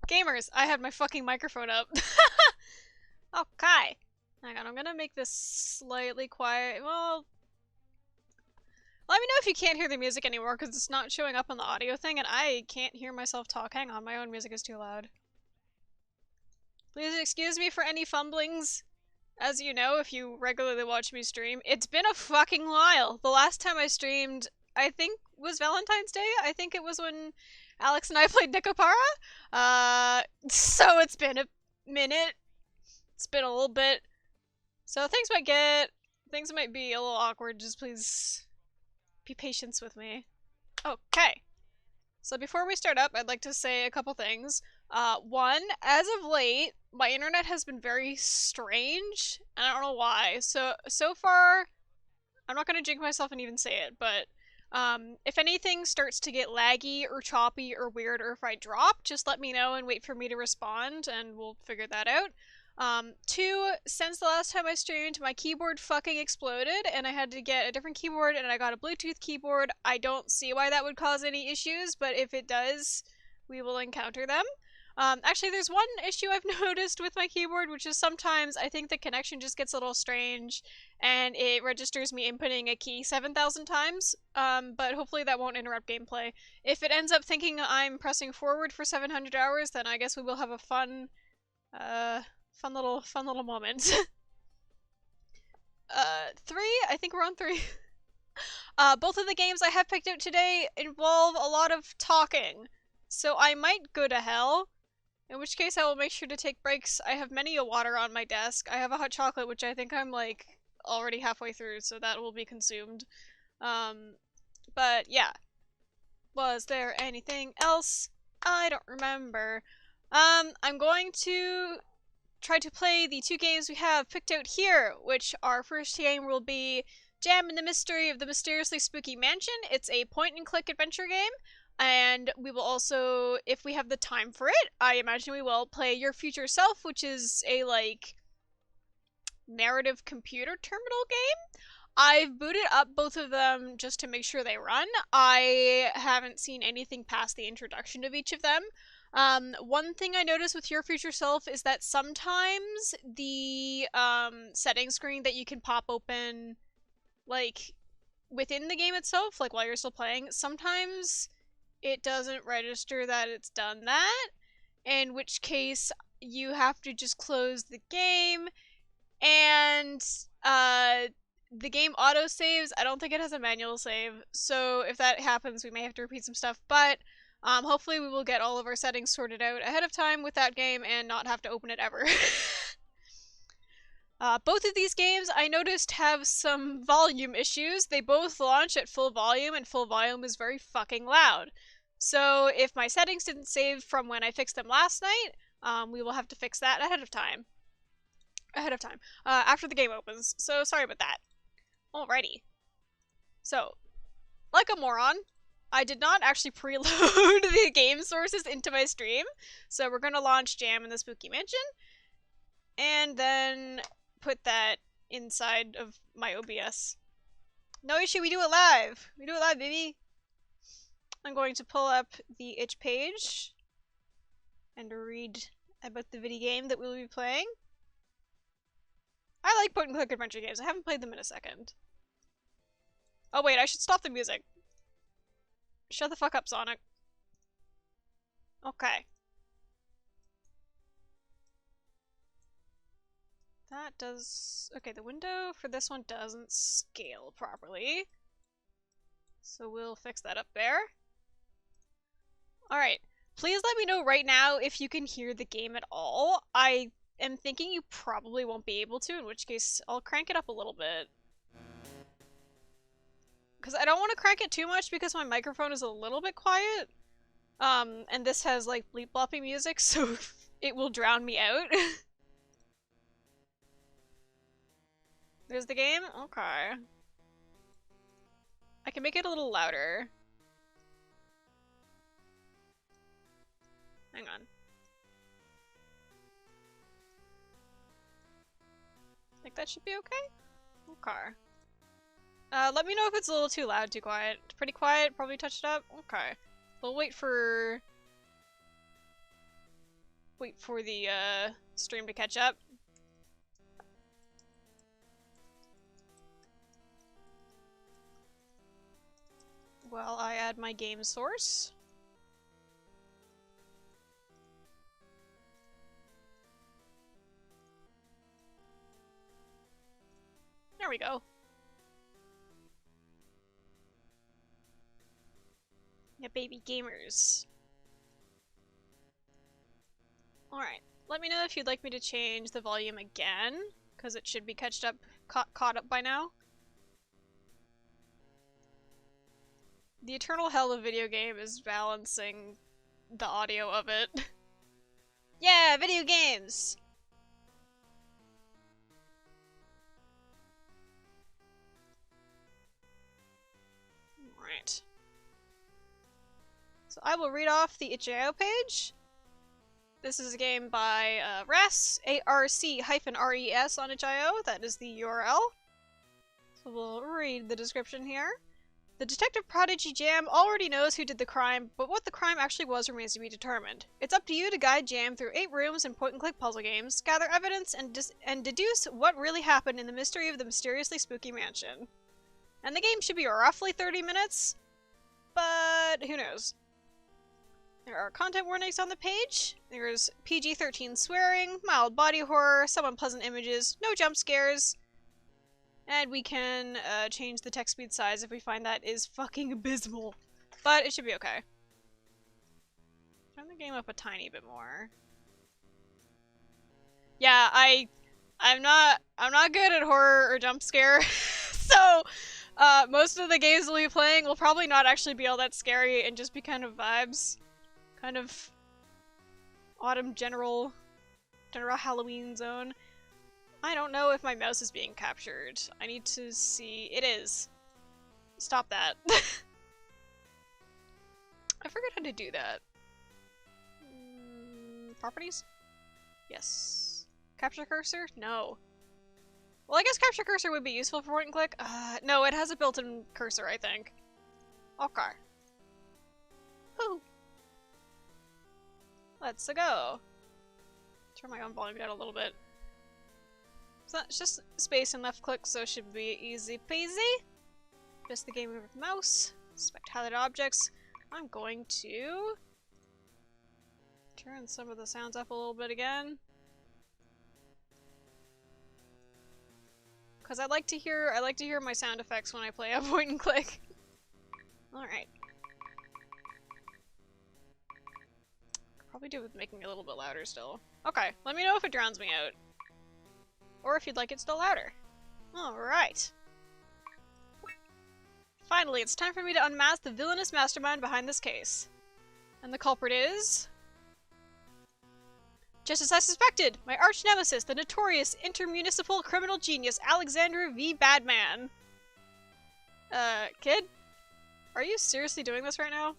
Gamers, I had my fucking microphone up. Okay. Hang on, I'm gonna make this slightly quiet. Well, let me know if you can't hear the music anymore, because it's not showing up on the audio thing, and I can't hear myself talk. Hang on, my own music is too loud. Please excuse me for any fumblings. As you know, if you regularly watch me stream, it's been a fucking while. The last time I streamed, I think, was Valentine's Day. I think it was when Alex and I played Nikopara. So it's been a minute. It's been a little bit. So things might be a little awkward. Just please be patient with me. Okay. So before we start up, I'd like to say a couple things. One, as of late, my internet has been very strange, and I don't know why. So far, I'm not gonna jinx myself and even say it, but if anything starts to get laggy or choppy or weird, or if I drop, just let me know and wait for me to respond, and we'll figure that out. Two, since the last time I streamed, my keyboard fucking exploded, and I had to get a different keyboard, and I got a Bluetooth keyboard. I don't see why that would cause any issues, but if it does, we will encounter them. Actually, there's one issue I've noticed with my keyboard, which is sometimes I think the connection just gets a little strange, and it registers me inputting a key 7,000 times, but hopefully that won't interrupt gameplay. If it ends up thinking I'm pressing forward for 700 hours, then I guess we will have a fun little moment. Three? I think we're on three. Both of the games I have picked out today involve a lot of talking, so I might go to hell, in which case I will make sure to take breaks. I have many a water on my desk. I have a hot chocolate, which I think I'm, like, already halfway through, so that will be consumed. But yeah. Was there anything else? I don't remember. I'm going to try to play the two games we have picked out here, which our first game will be Jam in the Mystery of the Mysteriously Spooky Mansion. It's a point-and-click adventure game, and we will also, if we have the time for it, I imagine we will play Your Future Self, which is a, like, narrative computer terminal game. I've booted up both of them just to make sure they run. I haven't seen anything past the introduction of each of them. One thing I noticed with Your Future Self is that sometimes the setting screen that you can pop open, like, within the game itself, like while you're still playing, sometimes it doesn't register that it's done that, in which case you have to just close the game, and the game auto-saves. I don't think it has a manual save, so if that happens, we may have to repeat some stuff, but hopefully we will get all of our settings sorted out ahead of time with that game and not have to open it ever. Both of these games, I noticed, have some volume issues. They both launch at full volume, and full volume is very fucking loud. So if my settings didn't save from when I fixed them last night, we will have to fix that ahead of time. After the game opens. So sorry about that. Alrighty. So, like a moron, I did not actually preload the game sources into my stream, so we're gonna launch Jam in the Spooky Mansion, and then put that inside of my OBS. No issue, we do it live! We do it live, baby! I'm going to pull up the itch page and read about the video game that we'll be playing. I like point-and-click adventure games. I haven't played them in a second. Oh wait, I should stop the music. Shut the fuck up, Sonic. Okay. That does... Okay, the window for this one doesn't scale properly. So we'll fix that up there. Alright. Please let me know right now if you can hear the game at all. I am thinking you probably won't be able to, in which case I'll crank it up a little bit. Because I don't want to crank it too much because my microphone is a little bit quiet. And this has, like, bleep-bloppy music, so it will drown me out. There's the game? Okay. I can make it a little louder. Hang on. I think that should be okay? Okay. Let me know if it's a little too loud, too quiet. It's pretty quiet, probably touched up? Okay. We'll wait for... wait for the stream to catch up. While I add my game source. There we go. Yeah, baby gamers. Alright, let me know if you'd like me to change the volume again, because it should be caught up by now. The eternal hell of video game is balancing the audio of it. Yeah, video games! Alright. So I will read off the itch.io page. This is a game by Rook'S, ARC-RES on itch.io. That is the URL. So we'll read the description here. The detective prodigy Jam already knows who did the crime, but what the crime actually was remains to be determined. It's up to you to guide Jam through 8 rooms and point-and-click puzzle games, gather evidence, and deduce what really happened in the mystery of the mysteriously spooky mansion. And the game should be roughly 30 minutes, but who knows. There are content warnings on the page. There's PG-13 swearing, mild body horror, some unpleasant images, no jump scares. And we can change the text speed size if we find that is fucking abysmal. But it should be okay. Turn the game up a tiny bit more. Yeah, I'm not good at horror or jump scare. So most of the games we'll be playing will probably not actually be all that scary and just be kind of vibes. Kind of autumn general Halloween zone. I don't know if my mouse is being captured. I need to see. It is. Stop that. I forgot how to do that. Properties? Yes. Capture cursor? No. Well, I guess capture cursor would be useful for point and click. No, it has a built-in cursor, I think. Okay. Woo! Let's go. Turn my own volume down a little bit. So it's just space and left click, so it should be easy peasy. Just the game over the mouse. Select highlighted objects. I'm going to turn some of the sounds up a little bit again. Cause I like to hear my sound effects when I play a point and click. Alright. Could probably do with making it a little bit louder still. Okay, let me know if it drowns me out. Or if you'd like it still louder. Alright. Finally, it's time for me to unmask the villainous mastermind behind this case. And the culprit is... just as I suspected! My arch-nemesis, the notorious intermunicipal criminal genius Alexander V. Badman. Kid? Are you seriously doing this right now?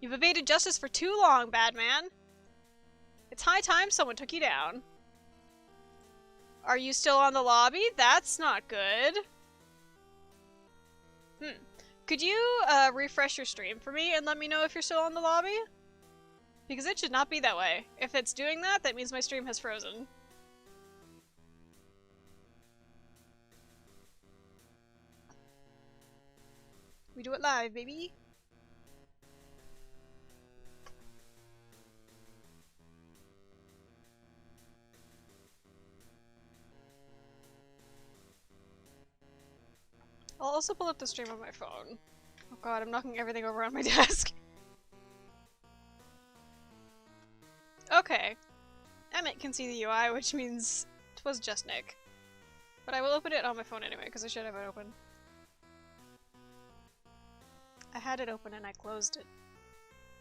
You've evaded justice for too long, Badman. It's high time someone took you down. Are you still on the lobby? That's not good. Could you, refresh your stream for me and let me know if you're still on the lobby? Because it should not be that way. If it's doing that, that means my stream has frozen. We do it live, baby. I'll also pull up the stream on my phone. Oh god, I'm knocking everything over on my desk. Okay. Emmett can see the UI, which means 'twas just Nick. But I will open it on my phone anyway, because I should have it open. I had it open and I closed it.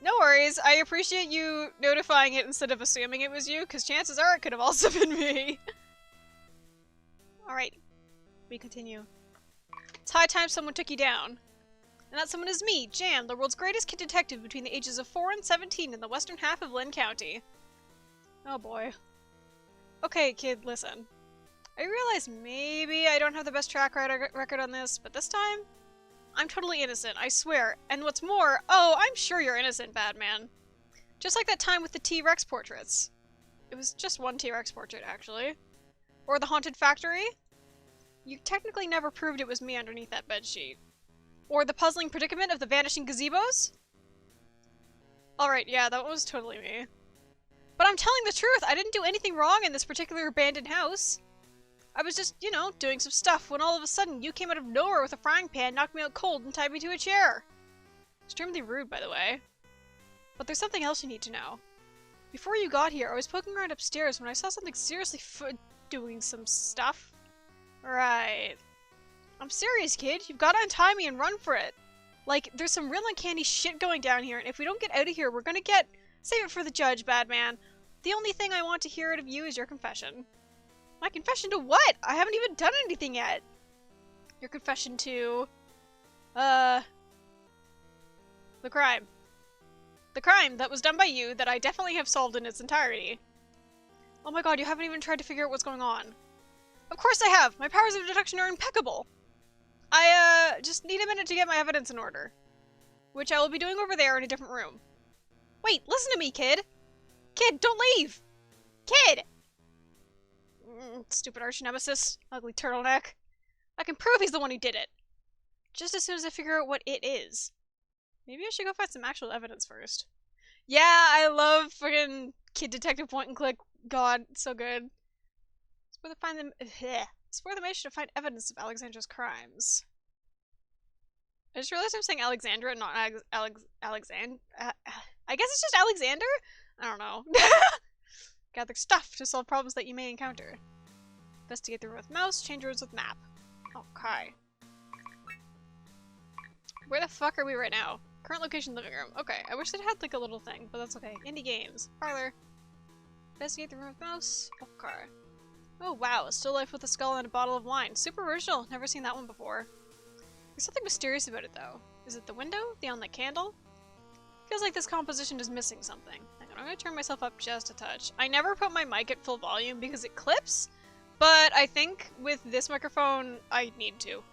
No worries, I appreciate you notifying it instead of assuming it was you, because chances are it could have also been me. Alright, we continue. It's high time someone took you down. And that someone is me, Jan, the world's greatest kid detective between the ages of 4 and 17 in the western half of Lynn County. Oh boy. Okay, kid, listen. I realize maybe I don't have the best track record on this, but this time, I'm totally innocent, I swear. And what's more, oh, I'm sure you're innocent, Badman. Just like that time with the T-Rex portraits. It was just one T-Rex portrait, actually. Or the haunted factory. You technically never proved it was me underneath that bedsheet. Or the puzzling predicament of the vanishing gazebos. Alright, yeah, that was totally me. But I'm telling the truth, I didn't do anything wrong in this particular abandoned house. I was just, you know, doing some stuff when all of a sudden you came out of nowhere with a frying pan, knocked me out cold, and tied me to a chair. Extremely rude, by the way. But there's something else you need to know. Before you got here, I was poking around upstairs when I saw something seriously doing some stuff. Right. I'm serious, kid. You've got to untie me and run for it. Like, there's some real uncanny shit going down here, and if we don't get out of here, we're gonna get... Save it for the judge, bad man. The only thing I want to hear out of you is your confession. My confession to what? I haven't even done anything yet. Your confession to... the crime. The crime that was done by you that I definitely have solved in its entirety. Oh my god, you haven't even tried to figure out what's going on. Of course I have! My powers of deduction are impeccable! I, just need a minute to get my evidence in order. Which I will be doing over there in a different room. Wait, listen to me, kid! Kid, don't leave! Kid! Stupid arch nemesis. Ugly turtleneck. I can prove he's the one who did it. Just as soon as I figure out what it is. Maybe I should go find some actual evidence first. Yeah, I love fucking Kid Detective Point and Click. God, it's so good. Explore the mission to find evidence of Alexandra's crimes. I just realized I'm saying Alexandra and not Alexander. I guess it's just Alexander? I don't know. Gather stuff to solve problems that you may encounter. Investigate the room with mouse, change rooms with map. Okay. Where the fuck are we right now? Current location, living room. Okay, I wish it had like a little thing, but that's okay. Indie games. Parlor. Investigate the room with mouse. Okay. Oh wow, a still life with a skull and a bottle of wine. Super original. Never seen that one before. There's something mysterious about it though. Is it the window? The on-lit candle? Feels like this composition is missing something. Hang on, I'm gonna turn myself up just a touch. I never put my mic at full volume because it clips, but I think with this microphone, I need to.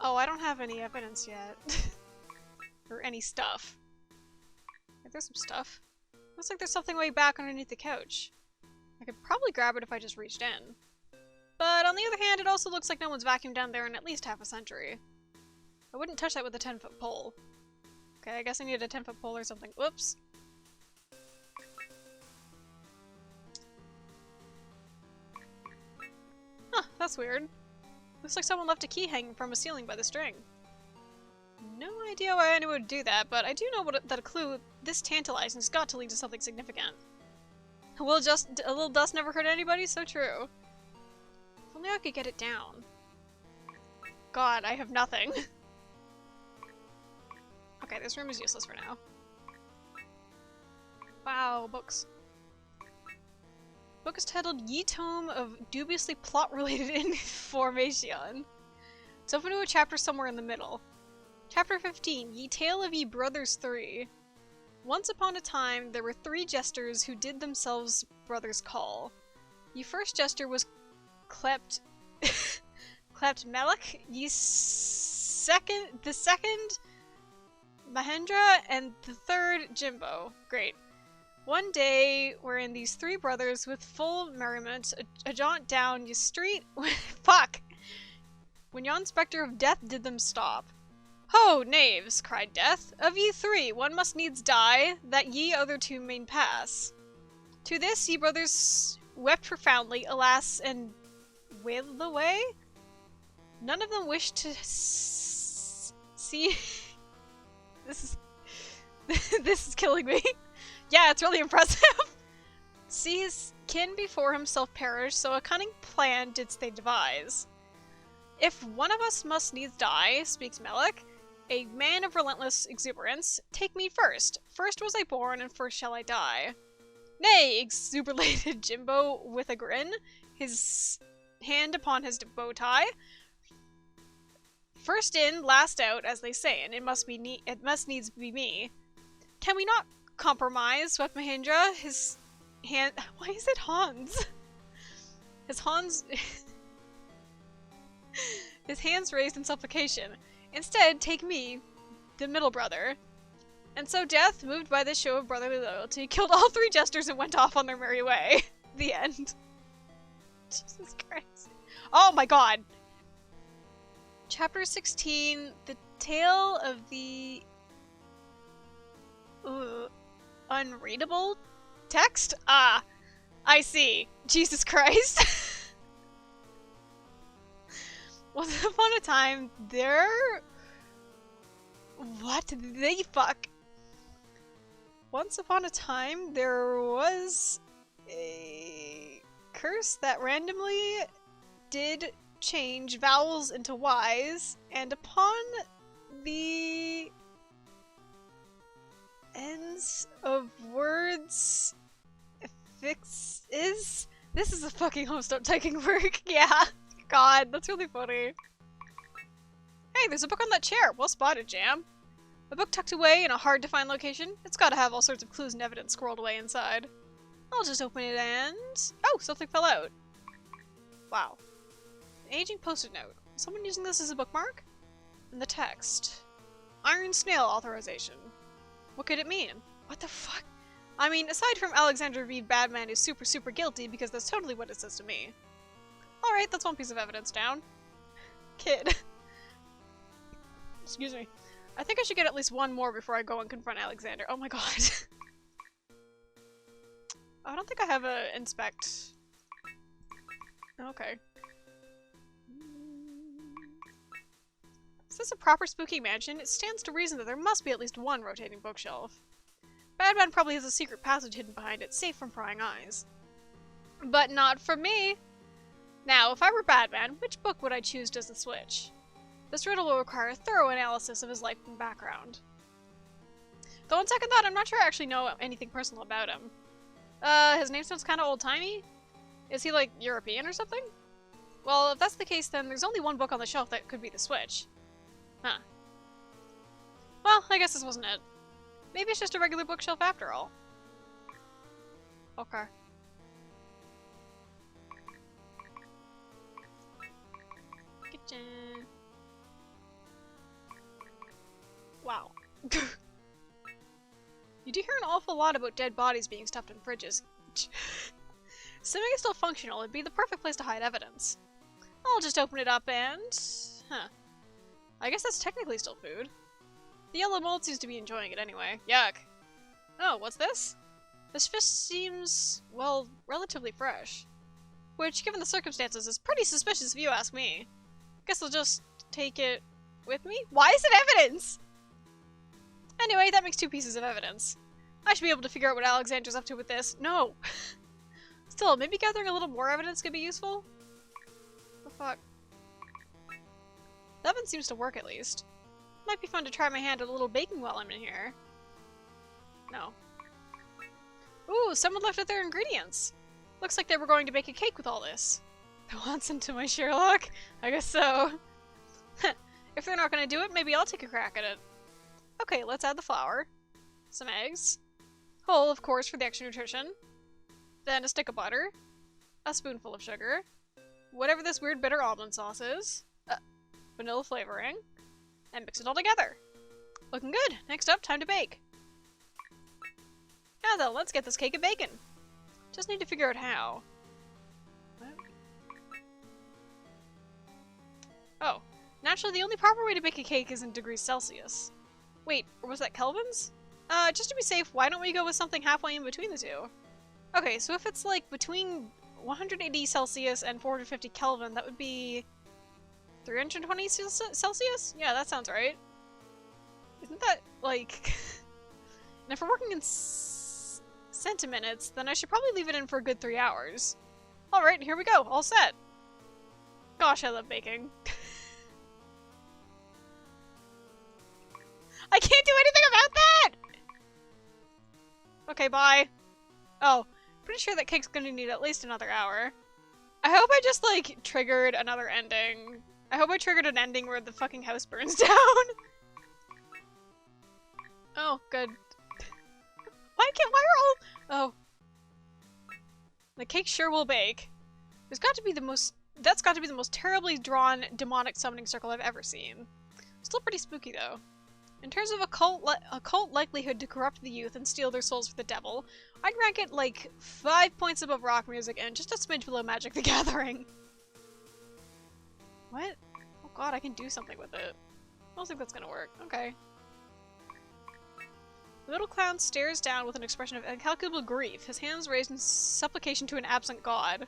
Oh, I don't have any evidence yet. Or any stuff. There's some stuff. Looks like there's something way back underneath the couch. I could probably grab it if I just reached in. But on the other hand, it also looks like no one's vacuumed down there in at least half a century. I wouldn't touch that with a 10-foot pole. Okay, I guess I need a 10-foot pole or something. Whoops. Huh, that's weird. Looks like someone left a key hanging from a ceiling by the string. No idea why anyone would do that, but I do know that a clue this tantalizing has got to lead to something significant. A little dust never hurt anybody, so true. If only I could get it down. God, I have nothing. Okay, this room is useless for now. Wow, books. Book is titled Ye Tome of Dubiously Plot-Related Information. It's open to a chapter somewhere in the middle. Chapter 15, Ye Tale of Ye Brothers 3. Once upon a time, there were 3 jesters who did themselves brothers call. Ye first jester was Klept Melech, the second Mahendra, and the third Jimbo. Great. One day, wherein these 3 brothers, with full merriment, a jaunt down ye street, fuck! When yon spectre of death did them stop. Ho, knaves, cried Death, of ye 3, one must needs die, that ye other 2 may pass. To this ye brothers wept profoundly, alas, and wailed away? None of them wished to see... This is killing me. Yeah, it's really impressive. See his kin before himself perish, so a cunning plan didst they devise. If one of us must needs die, speaks Melech, a man of relentless exuberance, take me first. First was I born, and first shall I die. Nay, exuberated Jimbo with a grin, his hand upon his bow tie. First in, last out, as they say, and it must needs be me. Can we not compromise? Wept Mahendra, his hand. Why is it Hans? His hands raised in supplication. Instead, take me, the middle brother. And so Death, moved by this show of brotherly loyalty, killed all 3 jesters and went off on their merry way. The end. Jesus Christ. Oh my god! Chapter 16, The Tale of the... unreadable text? Ah, I see. Jesus Christ. Once upon a time, there... What did they fuck? Once upon a time, there was a curse that randomly did change vowels into Ys, and upon the ends of words affixes... This is a fucking homestuck taking work, yeah. God, that's really funny. Hey, there's a book on that chair. Well spotted, Jam. A book tucked away in a hard-to-find location. It's gotta have all sorts of clues and evidence squirreled away inside. I'll just open it and... Oh, something fell out. Wow. An aging post-it note. Is someone using this as a bookmark? And the text. Iron Snail Authorization. What could it mean? What the fuck? I mean, aside from Alexander v. Badman is super guilty, because that's totally what it says to me. Alright, that's one piece of evidence down. Kid. Excuse me. I think I should get at least one more before I go and confront Alexander. Oh my god. I don't think I have a inspect. Okay. Is this a proper spooky mansion? It stands to reason that there must be at least one rotating bookshelf. Badman probably has a secret passage hidden behind it, safe from prying eyes. But not for me! Now, if I were Badman, which book would I choose as the switch? This riddle will require a thorough analysis of his life and background. Though on second thought, I'm not sure I actually know anything personal about him. His name sounds kinda old-timey? Is he, like, European or something? Well, if that's the case, then there's only one book on the shelf that could be the switch. Huh. Well, I guess this wasn't it. Maybe it's just a regular bookshelf after all. Okay. Kitchen. Wow. You do hear an awful lot about dead bodies being stuffed in fridges. Assuming it's still functional, it'd be the perfect place to hide evidence. I'll just open it up and... Huh. I guess that's technically still food. The yellow mold seems to be enjoying it anyway. Yuck. Oh, what's this? This fish seems, well, relatively fresh. Which, given the circumstances, is pretty suspicious if you ask me. Guess I'll just take it with me? Why is it evidence? Anyway, that makes 2 pieces of evidence. I should be able to figure out what Alexander's up to with this. No! Still, maybe gathering a little more evidence could be useful? What the fuck? The oven seems to work at least. Might be fun to try my hand at a little baking while I'm in here. No. Ooh, someone left out their ingredients! Looks like they were going to bake a cake with all this. That wants into my Sherlock? I guess so. If they're not gonna do it, maybe I'll take a crack at it. Okay, let's add the flour. Some eggs. Whole, of course, for the extra nutrition. Then a stick of butter. A spoonful of sugar. Whatever this weird bitter almond sauce is. Vanilla flavoring. And mix it all together. Looking good. Next up, time to bake. Now then, let's get this cake a baking. Just need to figure out how. What? Oh. Naturally, the only proper way to bake a cake is in degrees Celsius. Wait, or was that Kelvins? Just to be safe, why don't we go with something halfway in between the two? Okay, so if it's like between 180 Celsius and 450 Kelvin, that would be 320 Celsius? Yeah, that sounds right. Isn't that, like... And if we're working in centiminutes, then I should probably leave it in for a good 3 hours. Alright, here we go, all set. Gosh, I love baking. I can't do anything about that! Okay, bye. Oh, pretty sure that cake's gonna need at least another hour. I hope I just, like, triggered another ending. I hope I triggered an ending where the fucking house burns down. Oh, good. Why are all... Oh. The cake sure will bake. That's got to be the most terribly drawn demonic summoning circle I've ever seen. Still pretty spooky, though. In terms of occult likelihood to corrupt the youth and steal their souls for the devil, I'd rank it like 5 points above rock music and just a smidge below Magic the Gathering. What? Oh god, I can do something with it. I don't think that's gonna work. Okay. The little clown stares down with an expression of incalculable grief, his hands raised in supplication to an absent god.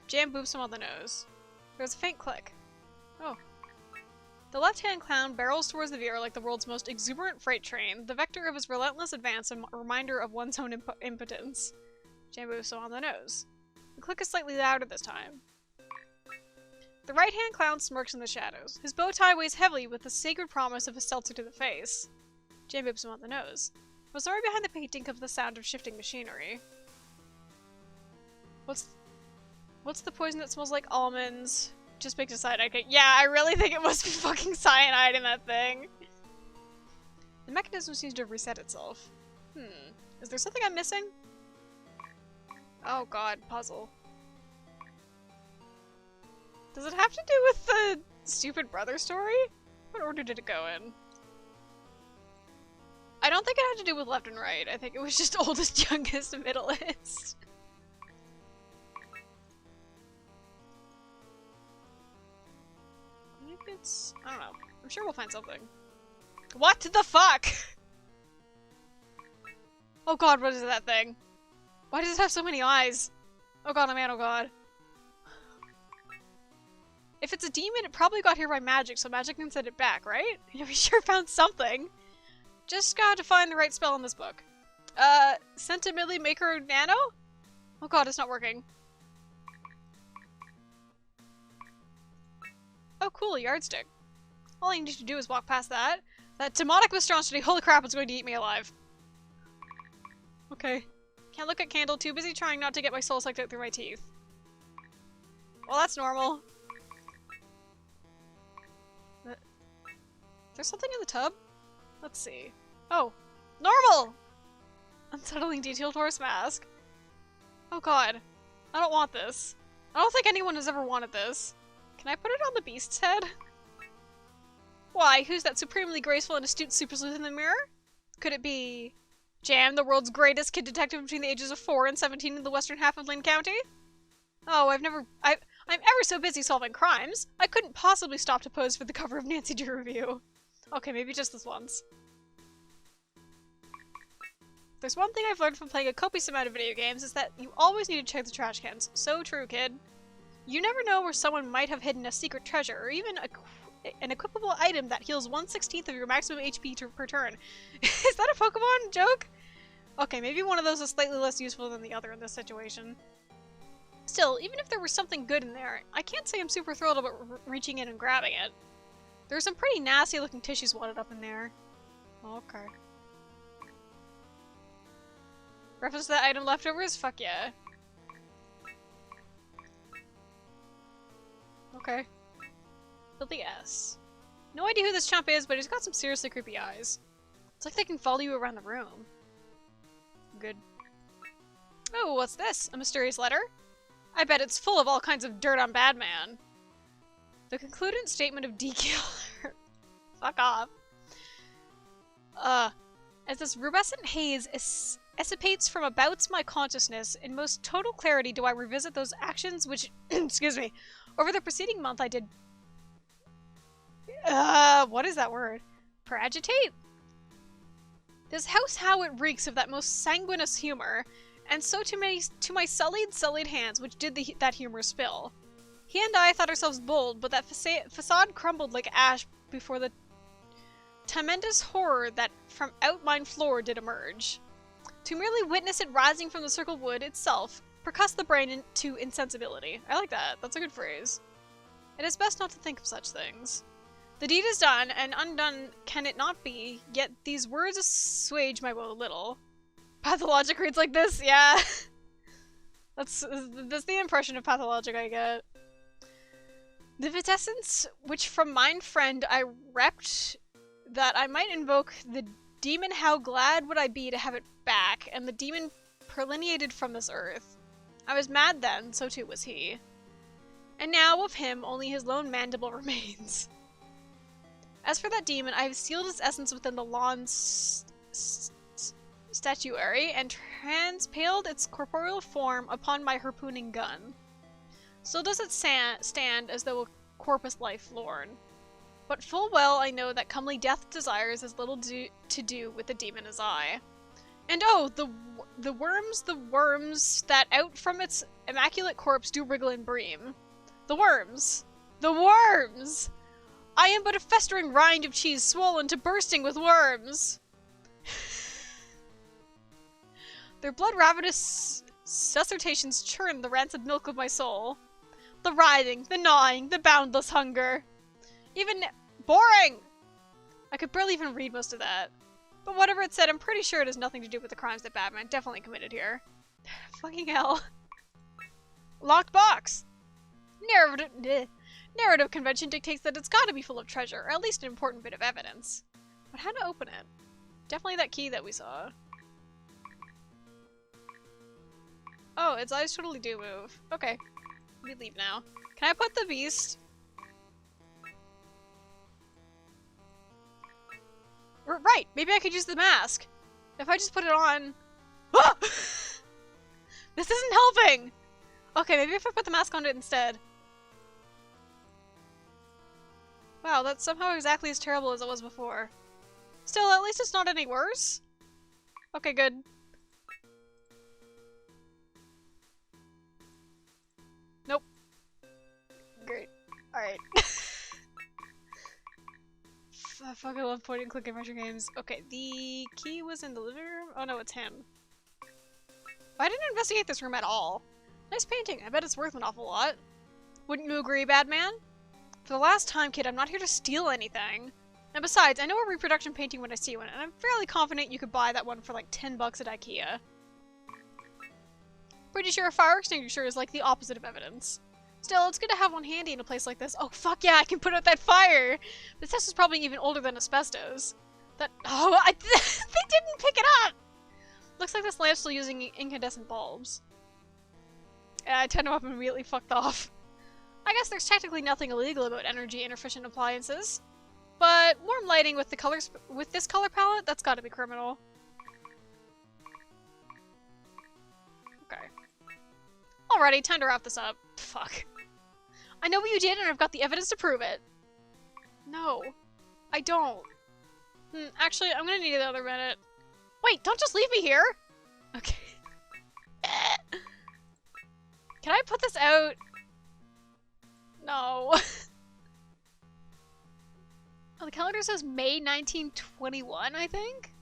Jam boops him on the nose. There's a faint click. Oh. The left-hand clown barrels towards the viewer like the world's most exuberant freight train, the vector of his relentless advance a reminder of one's own impotence. Jam boops him on the nose. The click is slightly louder this time. The right-hand clown smirks in the shadows. His bow tie weighs heavily with the sacred promise of a seltzer to the face. Jam boops him on the nose. From somewhere behind the painting comes the sound of shifting machinery. What's the poison that smells like almonds? Just makes a cyanide. Yeah, I really think it must be fucking cyanide in that thing. The mechanism seems to have reset itself. Is there something I'm missing? Oh god, puzzle. Does it have to do with the stupid brother story? What order did it go in? I don't think it had to do with left and right. I think it was just oldest, youngest, middleist. Maybe it's... I don't know. I'm sure we'll find something. What the fuck? Oh god, what is that thing? Why does it have so many eyes? Oh god, oh man, oh god. If it's a demon, it probably got here by magic, so magic can send it back, right? Yeah, we sure found something. Just gotta find the right spell in this book. Centimilli Maker Nano? Oh god, it's not working. Oh cool, a yardstick. All I need to do is walk past that. That demonic monstrosity, holy crap, it's going to eat me alive. Okay. Can't look at candle, too busy trying not to get my soul sucked out through my teeth. Well, that's normal. There's something in the tub? Let's see. Oh. Normal! Unsettling detailed horse mask. Oh god. I don't want this. I don't think anyone has ever wanted this. Can I put it on the beast's head? Why, who's that supremely graceful and astute super sleuth in the mirror? Could it be... Jam, the world's greatest kid detective between the ages of 4 and 17 in the western half of Lynn County? Oh, I'm ever so busy solving crimes. I couldn't possibly stop to pose for the cover of Nancy Drew Review. Okay, maybe just this once. There's one thing I've learned from playing a copious amount of video games is that you always need to check the trash cans. So true, kid. You never know where someone might have hidden a secret treasure, or even an equipable item that heals 1/16 of your maximum HP per turn. Is that a Pokemon joke? Okay, maybe one of those is slightly less useful than the other in this situation. Still, even if there was something good in there, I can't say I'm super thrilled about reaching in and grabbing it. There's some pretty nasty looking tissues wadded up in there. Okay. Reference to that item leftovers? Fuck yeah. Okay. Filthy S. No idea who this chump is, but he's got some seriously creepy eyes. It's like they can follow you around the room. Good. Oh, what's this? A mysterious letter? I bet it's full of all kinds of dirt on Badman. The concludent statement of D-Killer. Fuck off. As this rubescent haze dissipates from about my consciousness, in most total clarity do I revisit those actions which, excuse me, over the preceding month I did... what is that word? Paragitate? This house, how it reeks of that most sanguineous humor, and so to my sullied hands which did that humor spill. He and I thought ourselves bold, but that facade crumbled like ash before the tremendous horror that from out mine floor did emerge. To merely witness it rising from the circled wood itself percussed the brain into insensibility. I like that. That's a good phrase. It is best not to think of such things. The deed is done, and undone can it not be, yet these words assuage my woe a little. Pathologic reads like this? Yeah. That's the impression of Pathologic I get. The vitessence which from mine friend I repped that I might invoke the demon, how glad would I be to have it back, and the demon perlineated from this earth. I was mad then, so too was he. And now of him only his lone mandible remains. As for that demon, I have sealed its essence within the lawn statuary and transpaled its corporeal form upon my harpooning gun. Still does it stand as though a corpus life forlorn. But full well I know that comely death desires as little to do with the demon as I. And oh, the worms that out from its immaculate corpse do wriggle and bream. The worms! The worms! I am but a festering rind of cheese swollen to bursting with worms! Their blood-ravenous susurtations churn the rancid milk of my soul. The writhing, the gnawing, the boundless hunger. Even boring! I could barely even read most of that. But whatever it said, I'm pretty sure it has nothing to do with the crimes that Batman definitely committed here. Fucking hell. Locked box! Narrative convention dictates that it's gotta be full of treasure, or at least an important bit of evidence. But how to open it? Definitely that key that we saw. Oh, its eyes totally do move. Okay. We leave now. Can I put the beast? Right! Maybe I could use the mask! If I just put it on... Ah! This isn't helping! Okay, maybe if I put the mask on it instead. Wow, that's somehow exactly as terrible as it was before. Still, at least it's not any worse. Okay, good. Nope. Great. Alright. I fucking love point and click adventure games. Okay, the key was in the living room? Oh no, it's him. I didn't investigate this room at all. Nice painting. I bet it's worth an awful lot. Wouldn't you agree, Badman? For the last time, kid, I'm not here to steal anything. And besides, I know a reproduction painting when I see one, and I'm fairly confident you could buy that one for like 10 bucks at IKEA. Pretty sure a fire extinguisher is like the opposite of evidence. Still, it's good to have one handy in a place like this. Oh, fuck yeah, I can put out that fire! This test is probably even older than asbestos. That- oh, they didn't pick it up! Looks like this lamp's still using incandescent bulbs. Yeah, I turned them up and immediately fucked off. I guess there's technically nothing illegal about energy inefficient appliances. But warm lighting with the colors with this color palette, that's gotta be criminal. Okay. Alrighty, time to wrap this up. Fuck. I know what you did and I've got the evidence to prove it. No. I don't. Actually, I'm gonna need another minute. Wait, don't just leave me here! Okay. Can I put this out? No. Oh, the calendar says May 1921, I think?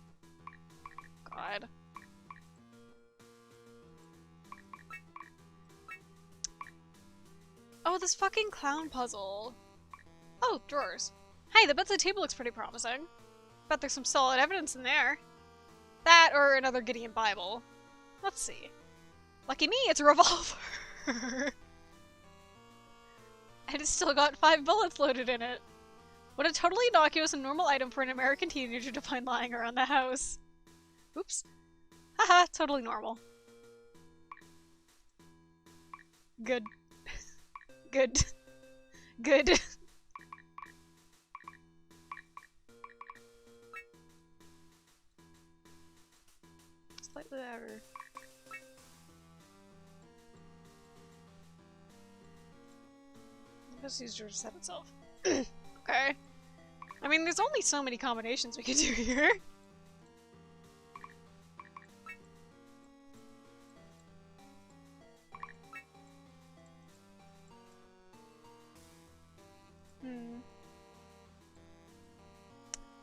God. Oh, this fucking clown puzzle. Oh, drawers. Hey, the bedside table looks pretty promising. Bet there's some solid evidence in there. That or another Gideon Bible. Let's see. Lucky me, it's a revolver! And it's still got 5 bullets loaded in it. What a totally innocuous and normal item for an American teenager to find lying around the house. Oops. Haha, totally normal. Good. Good. Good. Slightly louder. Just use to set itself. Okay. I mean, there's only so many combinations we can do here.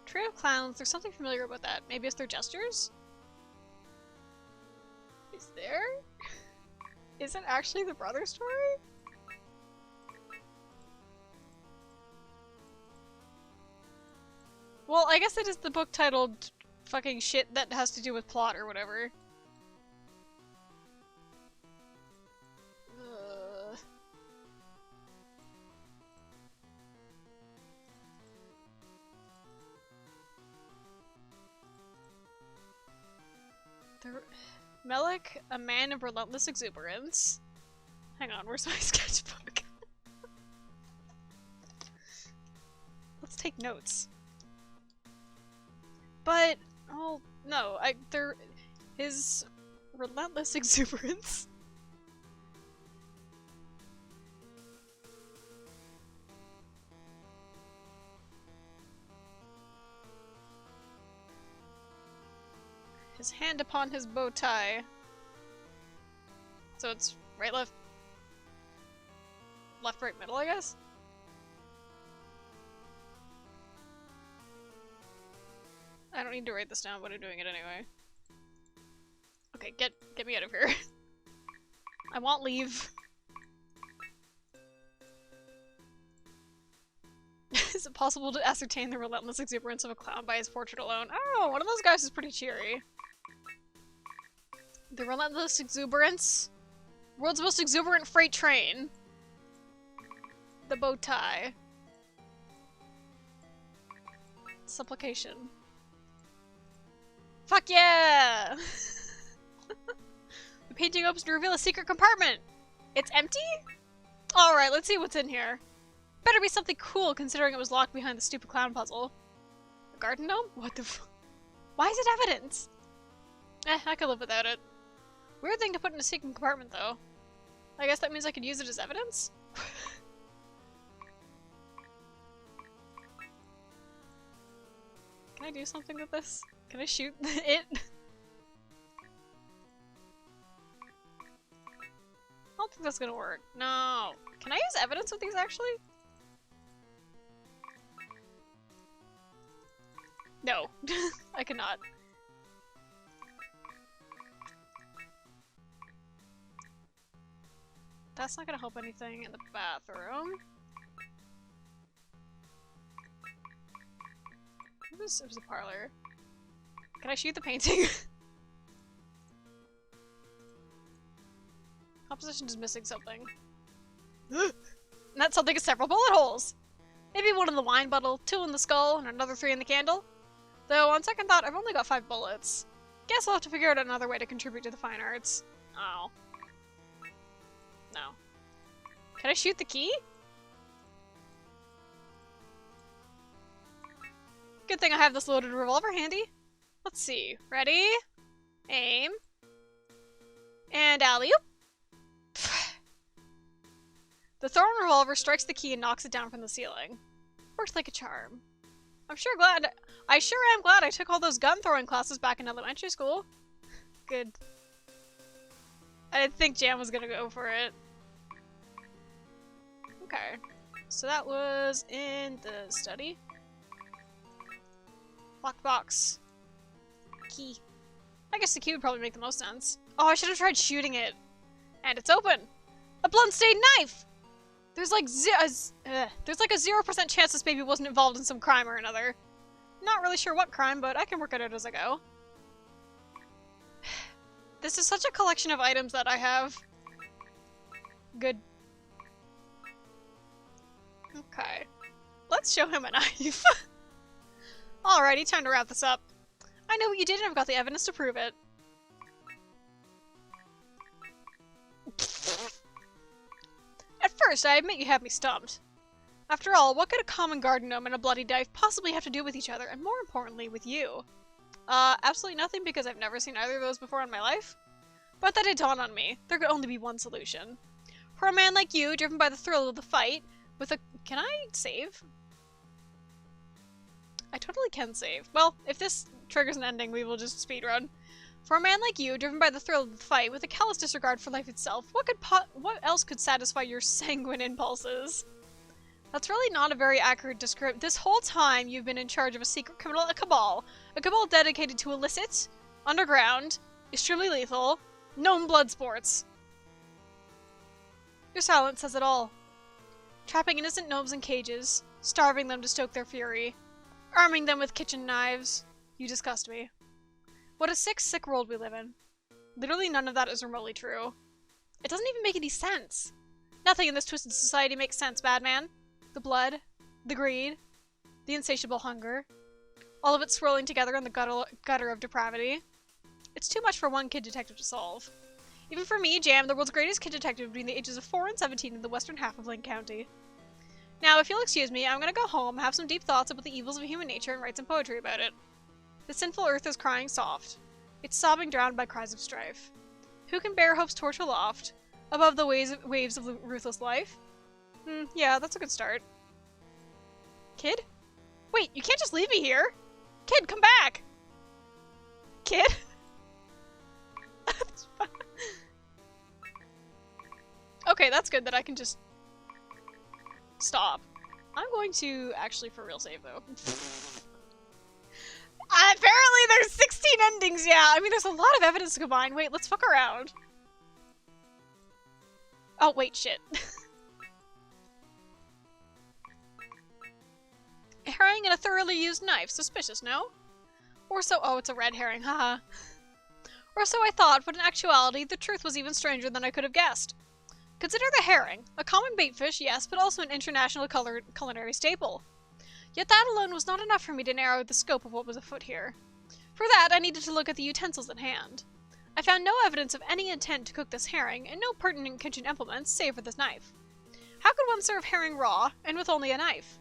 Trio of clowns, there's something familiar about that. Maybe it's their gestures? Is there? Is it actually the brother story? Well, I guess it is the book titled fucking shit that has to do with plot or whatever. Melik, a man of relentless exuberance. Hang on, where's my sketchbook? Let's take notes. But, oh, no, his relentless exuberance. His hand upon his bow tie. So it's right, left, left, right, middle, I guess? I don't need to write this down, but I'm doing it anyway. Okay, get me out of here. I want leave. Is it possible to ascertain the relentless exuberance of a clown by his portrait alone? Oh, one of those guys is pretty cheery. The relentless exuberance. World's most exuberant freight train. The bow tie. Supplication. Fuck yeah! The painting opens to reveal a secret compartment. It's empty? Alright, let's see what's in here. Better be something cool considering it was locked behind the stupid clown puzzle. A garden gnome? What the f- Why is it evidence? I could live without it. Weird thing to put in a secret compartment, though. I guess that means I could use it as evidence? Can I do something with this? Can I shoot it? I don't think that's gonna work. No. Can I use evidence with these, actually? No. I cannot. That's not gonna help anything in the bathroom. It was a parlor. Can I shoot the painting? Composition is missing something. And that something is several bullet holes! Maybe one in the wine bottle, 2 in the skull, and another 3 in the candle? Though, on second thought, I've only got 5 bullets. Guess I'll have to figure out another way to contribute to the fine arts. Oh. No. Can I shoot the key? Good thing I have this loaded revolver handy. Let's see. Ready? Aim. And alley-oop. The thrown revolver strikes the key and knocks it down from the ceiling. Worked like a charm. I sure am glad I took all those gun throwing classes back in elementary school. Good. I didn't think Jam was gonna go for it. Okay. So that was in the study. Locked box. Key. I guess the key would probably make the most sense. Oh, I should have tried shooting it. And it's open! A blood-stained knife! There's like a 0% chance this baby wasn't involved in some crime or another. Not really sure what crime, but I can work it out as I go. This is such a collection of items that I have. Good. Okay. Let's show him a knife. Alrighty, time to wrap this up. I know what you did and I've got the evidence to prove it. At first, I admit you had me stumped. After all, what could a common garden gnome and a bloody knife possibly have to do with each other, and more importantly, with you? Absolutely nothing because I've never seen either of those before in my life. But that did dawn on me. There could only be one solution. For a man like you, driven by the thrill of the fight, with a— Can I save? I totally can save. Well, if this triggers an ending, we will just speedrun. For a man like you, driven by the thrill of the fight, with a callous disregard for life itself, what else could satisfy your sanguine impulses? That's really not a very accurate description. This whole time, you've been in charge of a secret criminal cabal. A cabal dedicated to illicit, underground, extremely lethal, gnome blood sports. Your silence says it all. Trapping innocent gnomes in cages, starving them to stoke their fury, arming them with kitchen knives. You disgust me. What a sick, sick world we live in. Literally none of that is remotely true. It doesn't even make any sense. Nothing in this twisted society makes sense, bad man. The blood, the greed, the insatiable hunger, all of it swirling together in the gutter of depravity. It's too much for one kid detective to solve. Even for me, Jam, the world's greatest kid detective between the ages of 4 and 17 in the western half of Link County. Now, if you'll excuse me, I'm gonna go home, have some deep thoughts about the evils of human nature, and write some poetry about it. The sinful earth is crying soft. Its sobbing drowned by cries of strife. Who can bear hope's torch aloft, above the waves of ruthless life? Yeah, that's a good start. Kid? Wait, you can't just leave me here! Kid, come back! Kid? Okay, that's good that I can just stop. I'm going to actually for real save though. Apparently there's 16 endings, yeah! I mean, there's a lot of evidence to combine. Wait, let's fuck around. Oh, wait, shit. A herring and a thoroughly used knife. Suspicious, no? Or so- oh, it's a red herring, haha. Or so I thought, but in actuality, the truth was even stranger than I could have guessed. Consider the herring. A common bait fish, yes, but also an international culinary staple. Yet that alone was not enough for me to narrow the scope of what was afoot here. For that, I needed to look at the utensils at hand. I found no evidence of any intent to cook this herring, and no pertinent kitchen implements, save for this knife. How could one serve herring raw, and with only a knife?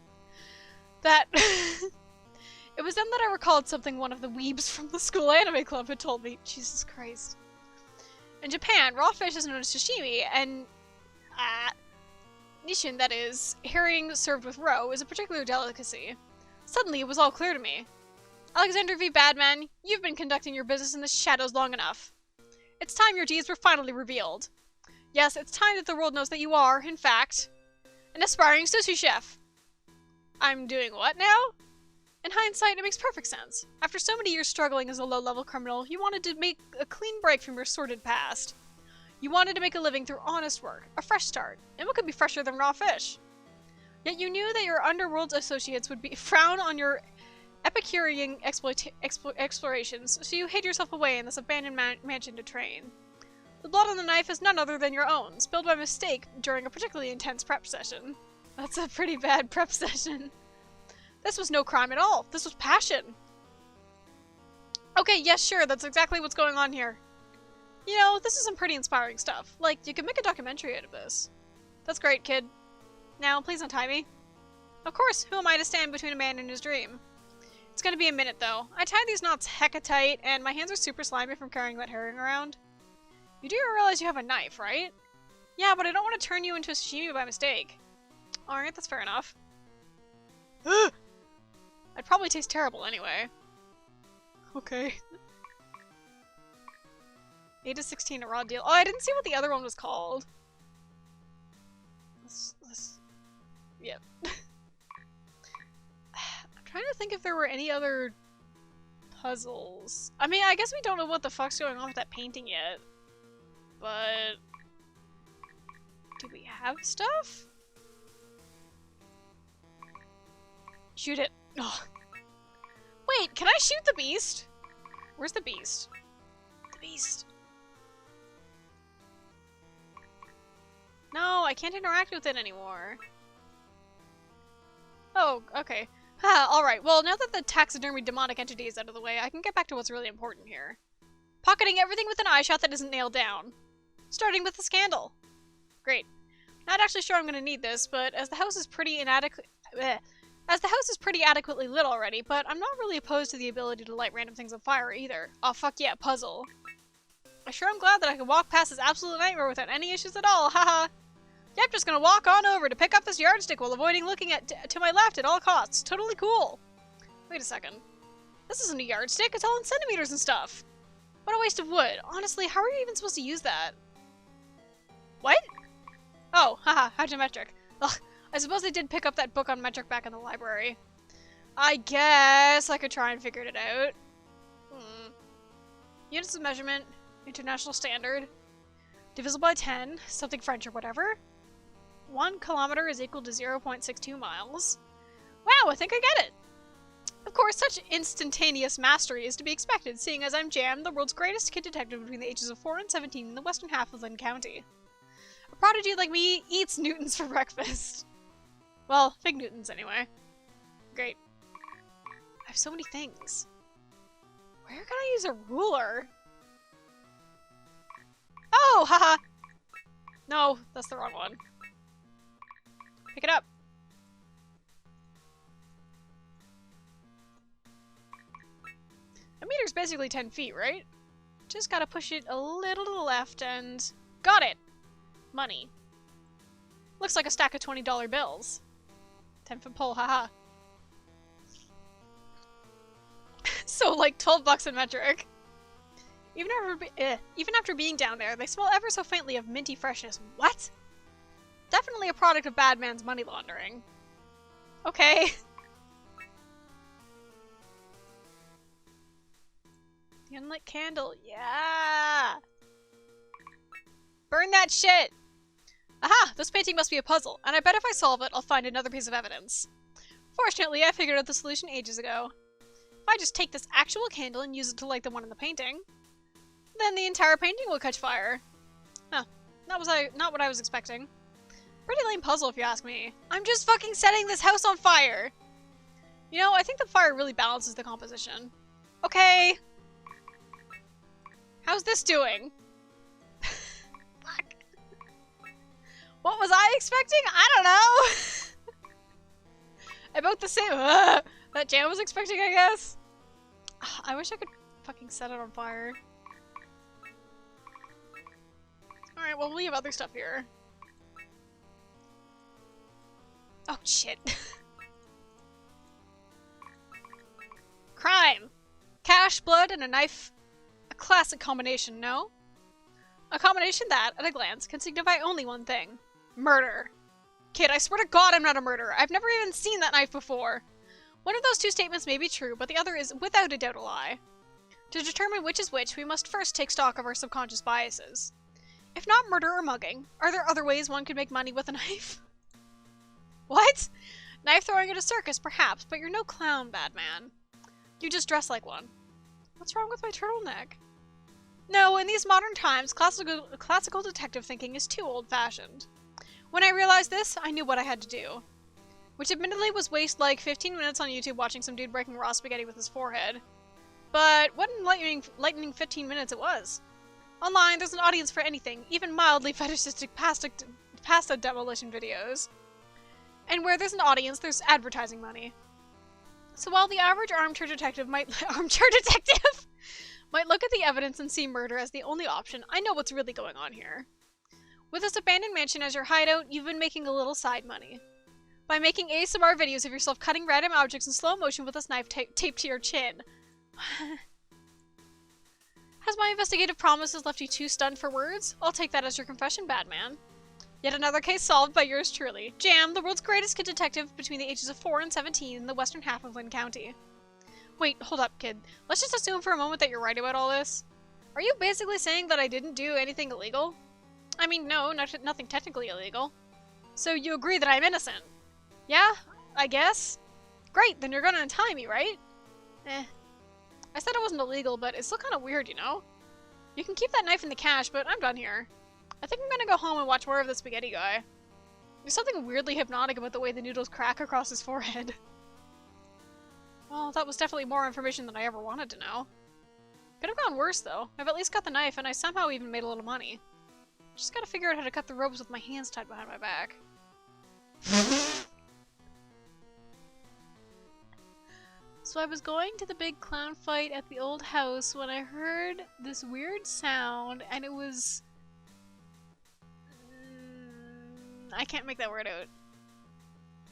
That... It was then that I recalled something one of the weebs from the school anime club had told me. Jesus Christ. In Japan, raw fish is known as sashimi, and... Nishin, that is, herring served with roe, is a particular delicacy. Suddenly, it was all clear to me. Alexander V. Badman, you've been conducting your business in the shadows long enough. It's time your deeds were finally revealed. Yes, it's time that the world knows that you are, in fact, an aspiring sushi chef. I'm doing what now? In hindsight, it makes perfect sense. After so many years struggling as a low-level criminal, you wanted to make a clean break from your sordid past. You wanted to make a living through honest work, a fresh start, and what could be fresher than raw fish? Yet you knew that your underworld associates would frown on your Epicurean explorations, so you hid yourself away in this abandoned mansion to train. The blood on the knife is none other than your own, spilled by mistake during a particularly intense prep session. That's a pretty bad prep session. This was no crime at all. This was passion. Okay, yes, sure, that's exactly what's going on here. You know, this is some pretty inspiring stuff. Like, you could make a documentary out of this. That's great, kid. Now, please untie me. Of course, who am I to stand between a man and his dream? It's gonna be a minute, though. I tied these knots hecka tight, and my hands are super slimy from carrying that herring around. You do realize you have a knife, right? Yeah, but I don't want to turn you into a sashimi by mistake. Alright, that's fair enough. I'd probably taste terrible anyway. Okay. 8 to 16 a raw deal. Oh, I didn't see what the other one was called. Yep. I'm trying to think if there were any other puzzles. I mean, I guess we don't know what the fuck's going on with that painting yet. But... do we have stuff? Shoot it. Oh. Wait, can I shoot the beast? Where's the beast? The beast. No, I can't interact with it anymore. Oh, okay. Alright, well, now that the taxidermy demonic entity is out of the way, I can get back to what's really important here. Pocketing everything with an eye shot that isn't nailed down. Starting with the scandal. Great. Not actually sure I'm gonna need this, but as the house is pretty adequately lit already, but I'm not really opposed to the ability to light random things on fire either. Oh fuck yeah, puzzle. I sure am glad that I can walk past this absolute nightmare without any issues at all, haha. Yep, just gonna walk on over to pick up this yardstick while avoiding looking to my left at all costs. Totally cool. Wait a second. This isn't a yardstick, it's all in centimeters and stuff. What a waste of wood. Honestly, how are you even supposed to use that? What? Oh, haha, hydrometric. Ugh, I suppose I did pick up that book on metric back in the library. I guess I could try and figure it out. Units of measurement, international standard, divisible by 10, something French or whatever. 1 kilometer is equal to 0.62 miles. Wow, I think I get it! Of course, such instantaneous mastery is to be expected, seeing as I'm Jam, the world's greatest kid detective between the ages of 4 and 17 in the western half of Lynn County. A prodigy like me eats Newtons for breakfast. Well, fig Newtons anyway. Great. I have so many things. Where can I use a ruler? Oh, haha! No, that's the wrong one. Pick it up. basically 10 feet, right? Just gotta push it a little to the left and... Got it! Money. Looks like a stack of $20 bills. 10-foot pole, haha. So like 12 bucks a metric. Even after being down there, they smell ever so faintly of minty freshness. What? Definitely a product of bad man's money laundering. Okay. The unlit candle. Yeah! Burn that shit! Aha! This painting must be a puzzle, and I bet if I solve it, I'll find another piece of evidence. Fortunately, I figured out the solution ages ago. If I just take this actual candle and use it to light the one in the painting, then the entire painting will catch fire. Huh. Not what I was expecting. Pretty lame puzzle if you ask me. I'm just fucking setting this house on fire! You know, I think the fire really balances the composition. Okay. How's this doing? Fuck. What was I expecting? I don't know! About the same that Jan was expecting, I guess. I wish I could fucking set it on fire. Alright, well we have other stuff here. Oh shit. Crime! Cash, blood, and a knife. A classic combination, no? A combination that, at a glance, can signify only one thing. Murder. Kid, I swear to God I'm not a murderer. I've never even seen that knife before. One of those two statements may be true, but the other is without a doubt a lie. To determine which is which, we must first take stock of our subconscious biases. If not murder or mugging, are there other ways one could make money with a knife? What? Knife throwing at a circus, perhaps, but you're no clown, bad man. You just dress like one. What's wrong with my turtleneck? No, in these modern times, classical detective thinking is too old-fashioned. When I realized this, I knew what I had to do. Which admittedly was waste like 15 minutes on YouTube watching some dude breaking raw spaghetti with his forehead. But what enlightening 15 minutes it was. Online, there's an audience for anything, even mildly fetishistic pasta demolition videos. And where there's an audience, there's advertising money. So while the average armchair detective might look at the evidence and see murder as the only option, I know what's really going on here. With this abandoned mansion as your hideout, you've been making a little side money. By making ASMR videos of yourself cutting random objects in slow motion with this knife taped to your chin. Has my investigative promises left you too stunned for words? I'll take that as your confession, bad man. Yet another case solved by yours truly. Jam, the world's greatest kid detective between the ages of 4 and 17 in the western half of Lynn County. Wait, hold up, kid. Let's just assume for a moment that you're right about all this. Are you basically saying that I didn't do anything illegal? I mean, no, nothing technically illegal. So you agree that I'm innocent? Yeah, I guess. Great, then you're gonna untie me, right? I said it wasn't illegal, but it's still kind of weird, you know? You can keep that knife in the cache, but I'm done here. I think I'm gonna go home and watch more of the spaghetti guy. There's something weirdly hypnotic about the way the noodles crack across his forehead. Well, that was definitely more information than I ever wanted to know. Could have gone worse, though. I've at least got the knife, and I somehow even made a little money. Just gotta figure out how to cut the ropes with my hands tied behind my back. So I was going to the big clown fight at the old house when I heard this weird sound, and it was... I can't make that word out.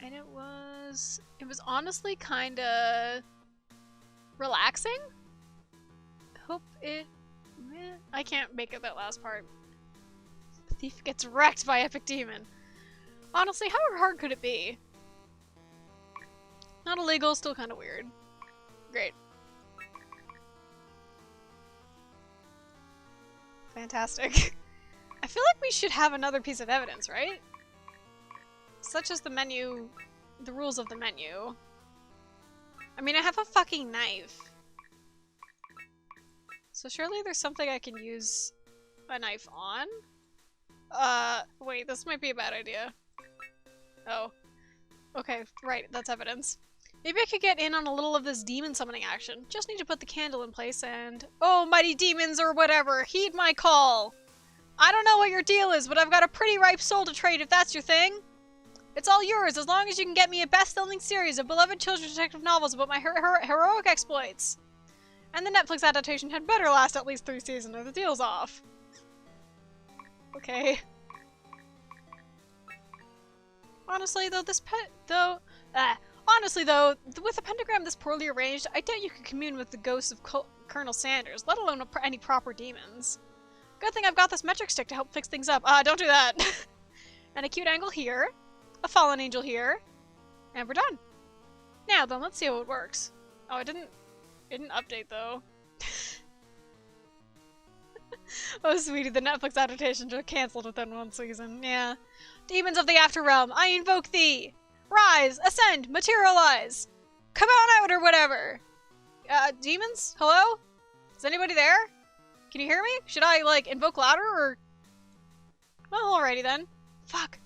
And it was honestly kinda relaxing? Hope it... I can't make it that last part. The thief gets wrecked by Epic Demon. Honestly, how hard could it be? Not illegal, still kinda weird. Great. Fantastic. I feel like we should have another piece of evidence, right? Such as the menu, the rules of the menu. I mean, I have a fucking knife. So surely there's something I can use a knife on? Wait, this might be a bad idea. Oh. Okay, right, that's evidence. Maybe I could get in on a little of this demon summoning action. Just need to put the candle in place and... Oh, mighty demons or whatever, heed my call! I don't know what your deal is, but I've got a pretty ripe soul to trade if that's your thing. It's all yours, as long as you can get me a best-selling series of beloved children's detective novels about my heroic exploits. And the Netflix adaptation had better last at least 3 seasons or the deal's off. Okay. Honestly though, with a pentagram this poorly arranged, I doubt you could commune with the ghosts of Colonel Sanders, let alone any proper demons. Good thing I've got this metric stick to help fix things up. Don't do that. And a cute angle here, a fallen angel here, and we're done. Now then, let's see how it works. Oh, it didn't update though. Oh, sweetie, the Netflix adaptations are cancelled within 1 season. Yeah. Demons of the Afterrealm, I invoke thee! Rise, ascend, materialize! Come on out or whatever! Demons? Hello? Is anybody there? Can you hear me? Should I, like, invoke louder or... Well, alrighty then. Fuck.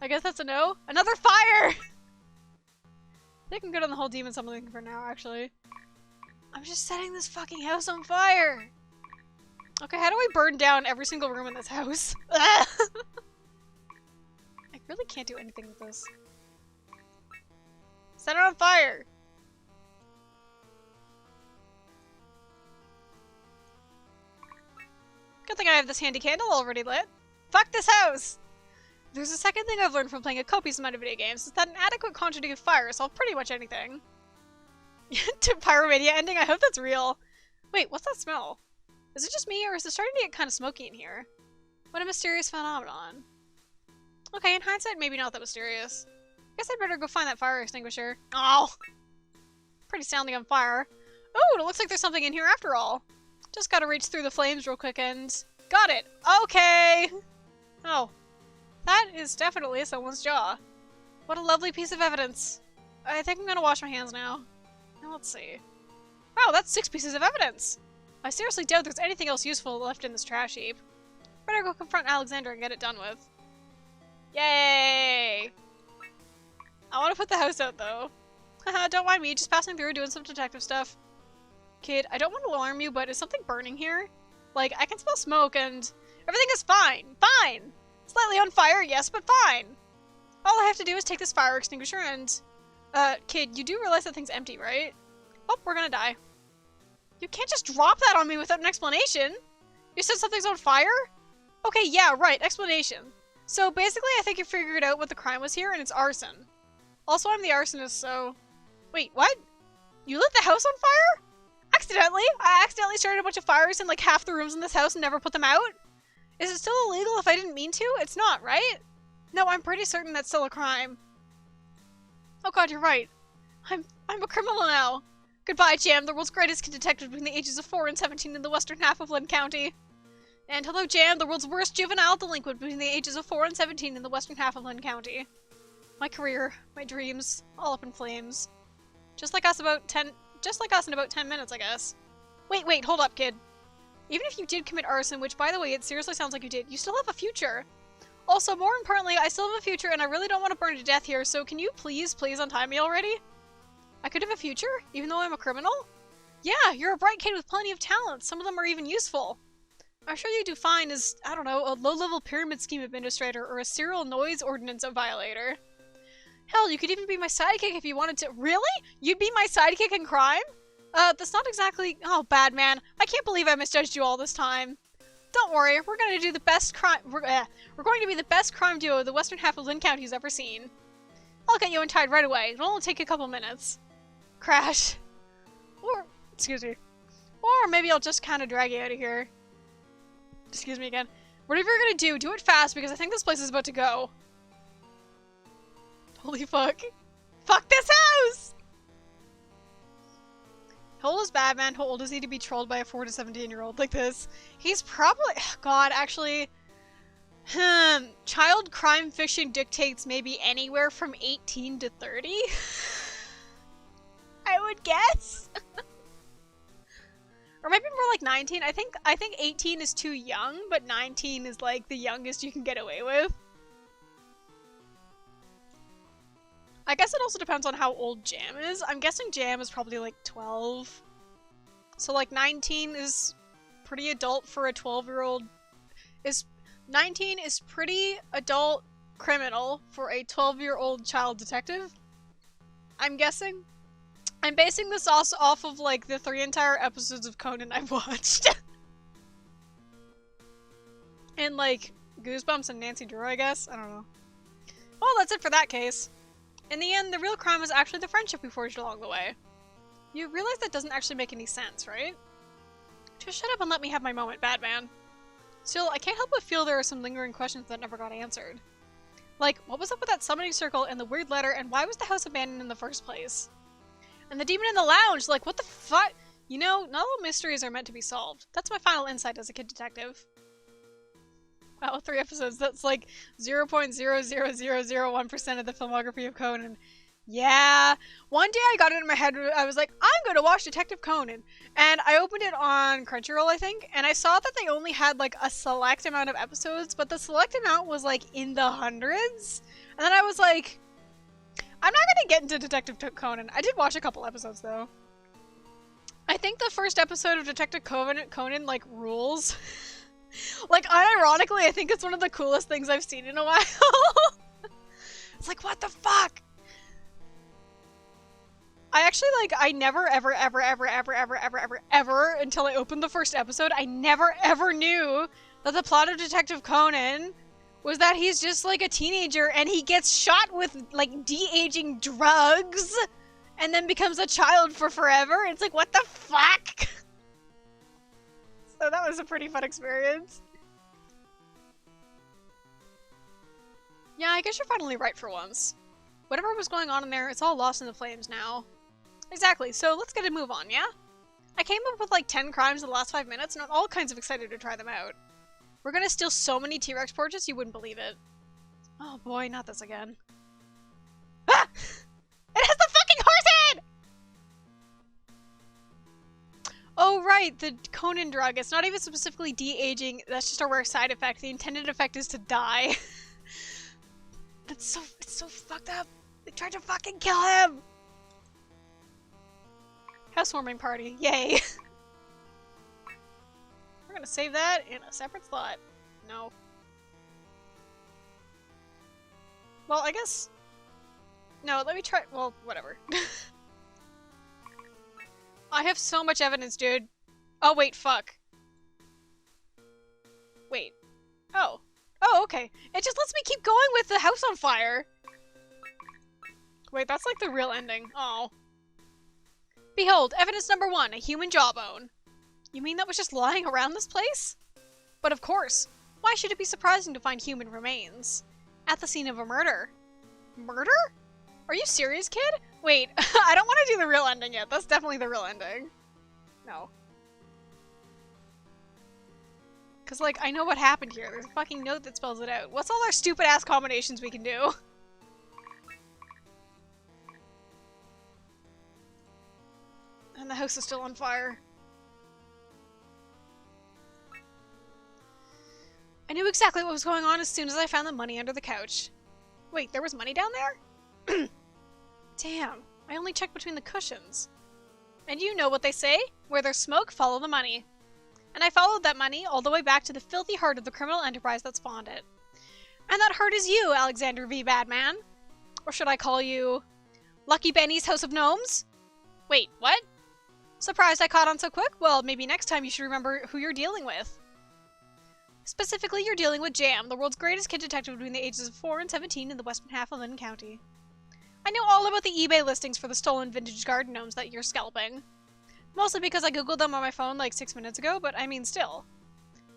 I guess that's a no. Another fire! They can go on the whole demon summoning for now, actually. I'm just setting this fucking house on fire! Okay, how do we burn down every single room in this house? I really can't do anything with this. Set it on fire! Good thing I have this handy candle already lit. Fuck this house! There's a second thing I've learned from playing a copious amount of video games, is that an adequate quantity of fire will solve pretty much anything. To Pyromania ending, I hope that's real. Wait, what's that smell? Is it just me, or is it starting to get kind of smoky in here? What a mysterious phenomenon. Okay, in hindsight, maybe not that mysterious. Guess I'd better go find that fire extinguisher. Oh! Pretty sounding on fire. Oh, it looks like there's something in here after all. Just gotta reach through the flames real quick and... Got it! Okay! Oh. That is definitely someone's jaw. What a lovely piece of evidence. I think I'm gonna wash my hands now. Now let's see. Wow, that's 6 pieces of evidence! I seriously doubt there's anything else useful left in this trash heap. Better go confront Alexander and get it done with. Yay! I want to put the house out though. Haha, don't mind me, just passing through doing some detective stuff. Kid, I don't want to alarm you, but is something burning here? Like, I can smell smoke and everything is fine. Fine! Slightly on fire, yes, but fine! All I have to do is take this fire extinguisher and... kid, you do realize that thing's empty, right? Oh, we're gonna die. You can't just drop that on me without an explanation! You said something's on fire? Okay, yeah, right, explanation. So basically I think you figured out what the crime was here, and it's arson. Also, I'm the arsonist, so... Wait, what? You lit the house on fire? Accidentally? I accidentally started a bunch of fires in like half the rooms in this house and never put them out? Is it still illegal if I didn't mean to? It's not, right? No, I'm pretty certain that's still a crime. Oh god, you're right. I'm a criminal now. Goodbye, Jam, the world's greatest kid detective between the ages of 4 and 17 in the western half of Lynn County. And hello, Jam, the world's worst juvenile delinquent between the ages of 4 and 17 in the western half of Lynn County. My career, my dreams, all up in flames. Just like us in about 10 minutes, I guess. Wait, hold up, kid. Even if you did commit arson, which, by the way, it seriously sounds like you did, you still have a future. Also, more importantly, I still have a future, and I really don't want to burn to death here, so can you please untie me already? I could have a future, even though I'm a criminal? Yeah, you're a bright kid with plenty of talent. Some of them are even useful. I'm sure you'd do fine as, I don't know, a low-level pyramid scheme administrator or a serial noise ordinance violator. Hell, you could even be my sidekick if you wanted to. Really? You'd be my sidekick in crime? That's not exactly... Oh, bad man. I can't believe I misjudged you all this time. Don't worry, we're going to do the best crime... We're going to be the best crime duo the western half of Lynn County's ever seen. I'll get you untied right away. It'll only take a couple minutes. Crash. Or... Excuse me. Or maybe I'll just kind of drag you out of here. Excuse me again. Whatever you're going to do it fast because I think this place is about to go. Holy fuck. Fuck this house! How old is Batman? How old is he to be trolled by a 4 to 17-year-old like this? He's probably... God, actually... Child crime fiction dictates maybe anywhere from 18 to 30? I would guess? Or maybe more like 19. I think 18 is too young, but 19 is like the youngest you can get away with. I guess it also depends on how old Jam is. I'm guessing Jam is probably like 12. So like 19 is pretty adult for a 12-year-old. 19 is pretty adult criminal for a 12-year-old child detective. I'm guessing. I'm basing this also off of, like, the 3 entire episodes of Conan I've watched. And, like, Goosebumps and Nancy Drew, I guess? I don't know. Well, that's it for that case. In the end, the real crime was actually the friendship we forged along the way. You realize that doesn't actually make any sense, right? Just shut up and let me have my moment, Batman. Still, I can't help but feel there are some lingering questions that never got answered. Like, what was up with that summoning circle and the weird letter, and why was the house abandoned in the first place? And the demon in the lounge, like, what the fuck? You know, not all mysteries are meant to be solved. That's my final insight as a kid detective. Wow, 3 episodes, that's like 0.00001% of the filmography of Conan. Yeah. One day I got it in my head, I was like, I'm gonna watch Detective Conan. And I opened it on Crunchyroll, I think, and I saw that they only had like a select amount of episodes, but the select amount was like in the hundreds. And then I was like, I'm not gonna get into Detective Conan. I did watch a couple episodes though. I think the first episode of Detective Conan like rules. Like, unironically, I think it's one of the coolest things I've seen in a while. It's like, what the fuck? I actually, like, I never, ever, until I opened the first episode, I never, ever knew that the plot of Detective Conan was that he's just, like, a teenager and he gets shot with, like, de-aging drugs and then becomes a child for forever. It's like, what the fuck? So that was a pretty fun experience. Yeah, I guess you're finally right for once. Whatever was going on in there, it's all lost in the flames now. Exactly, so let's get a move on, yeah? I came up with like 10 crimes in the last 5 minutes, and I'm all kinds of excited to try them out. We're gonna steal so many T-Rex portraits, you wouldn't believe it. Oh boy, not this again. Ah! It has the fucking horse head! Oh right, the Conan drug. It's not even specifically de-aging, that's just a rare side effect. The intended effect is to die. It's so fucked up. They tried to fucking kill him! Housewarming party, yay. We're gonna save that in a separate slot. No. Well, I guess... No, let me try- well, whatever. I have so much evidence, dude. Oh, wait, fuck. Wait. Oh. Oh, okay. It just lets me keep going with the house on fire. Wait, that's like the real ending. Oh. Behold, evidence number 1, a human jawbone. You mean that was just lying around this place? But of course. Why should it be surprising to find human remains? At the scene of a murder. Murder? Are you serious, kid? Wait, I don't want to do the real ending yet. That's definitely the real ending. No. Because, like, I know what happened here. There's a fucking note that spells it out. What's all our stupid-ass combinations we can do? And the house is still on fire. I knew exactly what was going on as soon as I found the money under the couch. Wait, there was money down there? Damn, I only checked between the cushions. And you know what they say, where there's smoke, follow the money. And I followed that money all the way back to the filthy heart of the criminal enterprise that spawned it. And that heart is you, Alexander V. Badman. Or should I call you... Lucky Benny's House of Gnomes? Wait, what? Surprised I caught on so quick? Well, maybe next time you should remember who you're dealing with. Specifically, you're dealing with Jam, the world's greatest kid detective between the ages of 4 and 17 in the western half of Lynn County. I know all about the eBay listings for the stolen vintage garden gnomes that you're scalping. Mostly because I googled them on my phone like 6 minutes ago, but I mean still.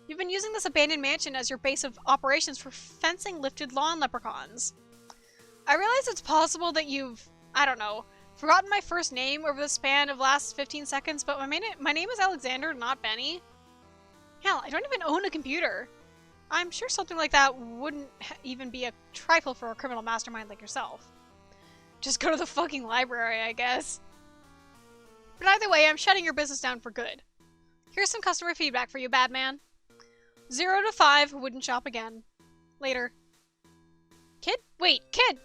You've been using this abandoned mansion as your base of operations for fencing lifted lawn leprechauns. I realize it's possible that you've, I don't know, forgotten my first name over the span of last 15 seconds, but my name is Alexander, not Benny. Hell, I don't even own a computer. I'm sure something like that wouldn't even be a trifle for a criminal mastermind like yourself. Just go to the fucking library, I guess. But either way, I'm shutting your business down for good. Here's some customer feedback for you, Badman. 0 to 5, wouldn't shop again. Later. Kid? Wait, kid!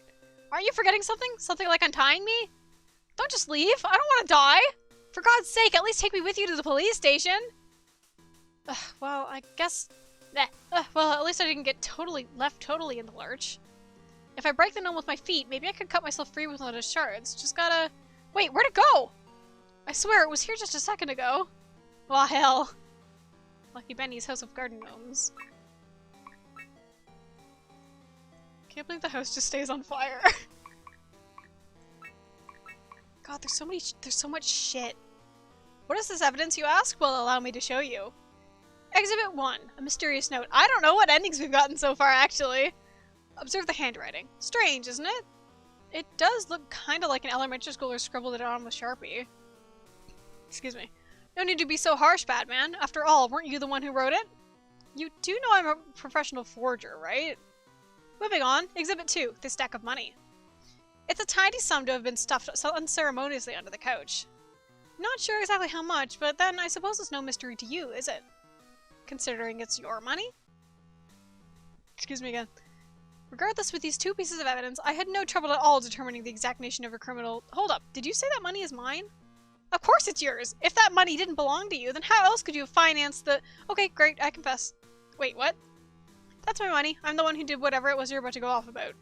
Aren't you forgetting something? Something like untying me? Don't just leave. I don't want to die. For God's sake, at least take me with you to the police station. Well, I guess... well, at least I didn't get left totally in the lurch. If I break the gnome with my feet, maybe I could cut myself free with one of those shards. Just gotta Wait, where'd it go? I swear it was here just a second ago. Well, hell. Lucky Benny's House of Garden Gnomes. Can't believe the house just stays on fire. God, there's so much shit. What is this evidence, you ask? Well, allow me to show you. Exhibit 1, a mysterious note. I don't know what endings we've gotten so far, actually. Observe the handwriting. Strange, isn't it? It does look kind of like an elementary schooler scribbled it on with Sharpie. Excuse me. No need to be so harsh, Batman. After all, weren't you the one who wrote it? You do know I'm a professional forger, right? Moving on, Exhibit 2, the stack of money. It's a tiny sum to have been stuffed so unceremoniously under the couch. Not sure exactly how much, but then I suppose it's no mystery to you, is it? Considering it's your money? Excuse me again. Regardless, with these two pieces of evidence, I had no trouble at all determining the exact nation of a criminal— Hold up, did you say that money is mine? Of course it's yours! If that money didn't belong to you, then how else could you have financed the— Okay, great, I confess. Wait, what? That's my money. I'm the one who did whatever it was you're about to go off about.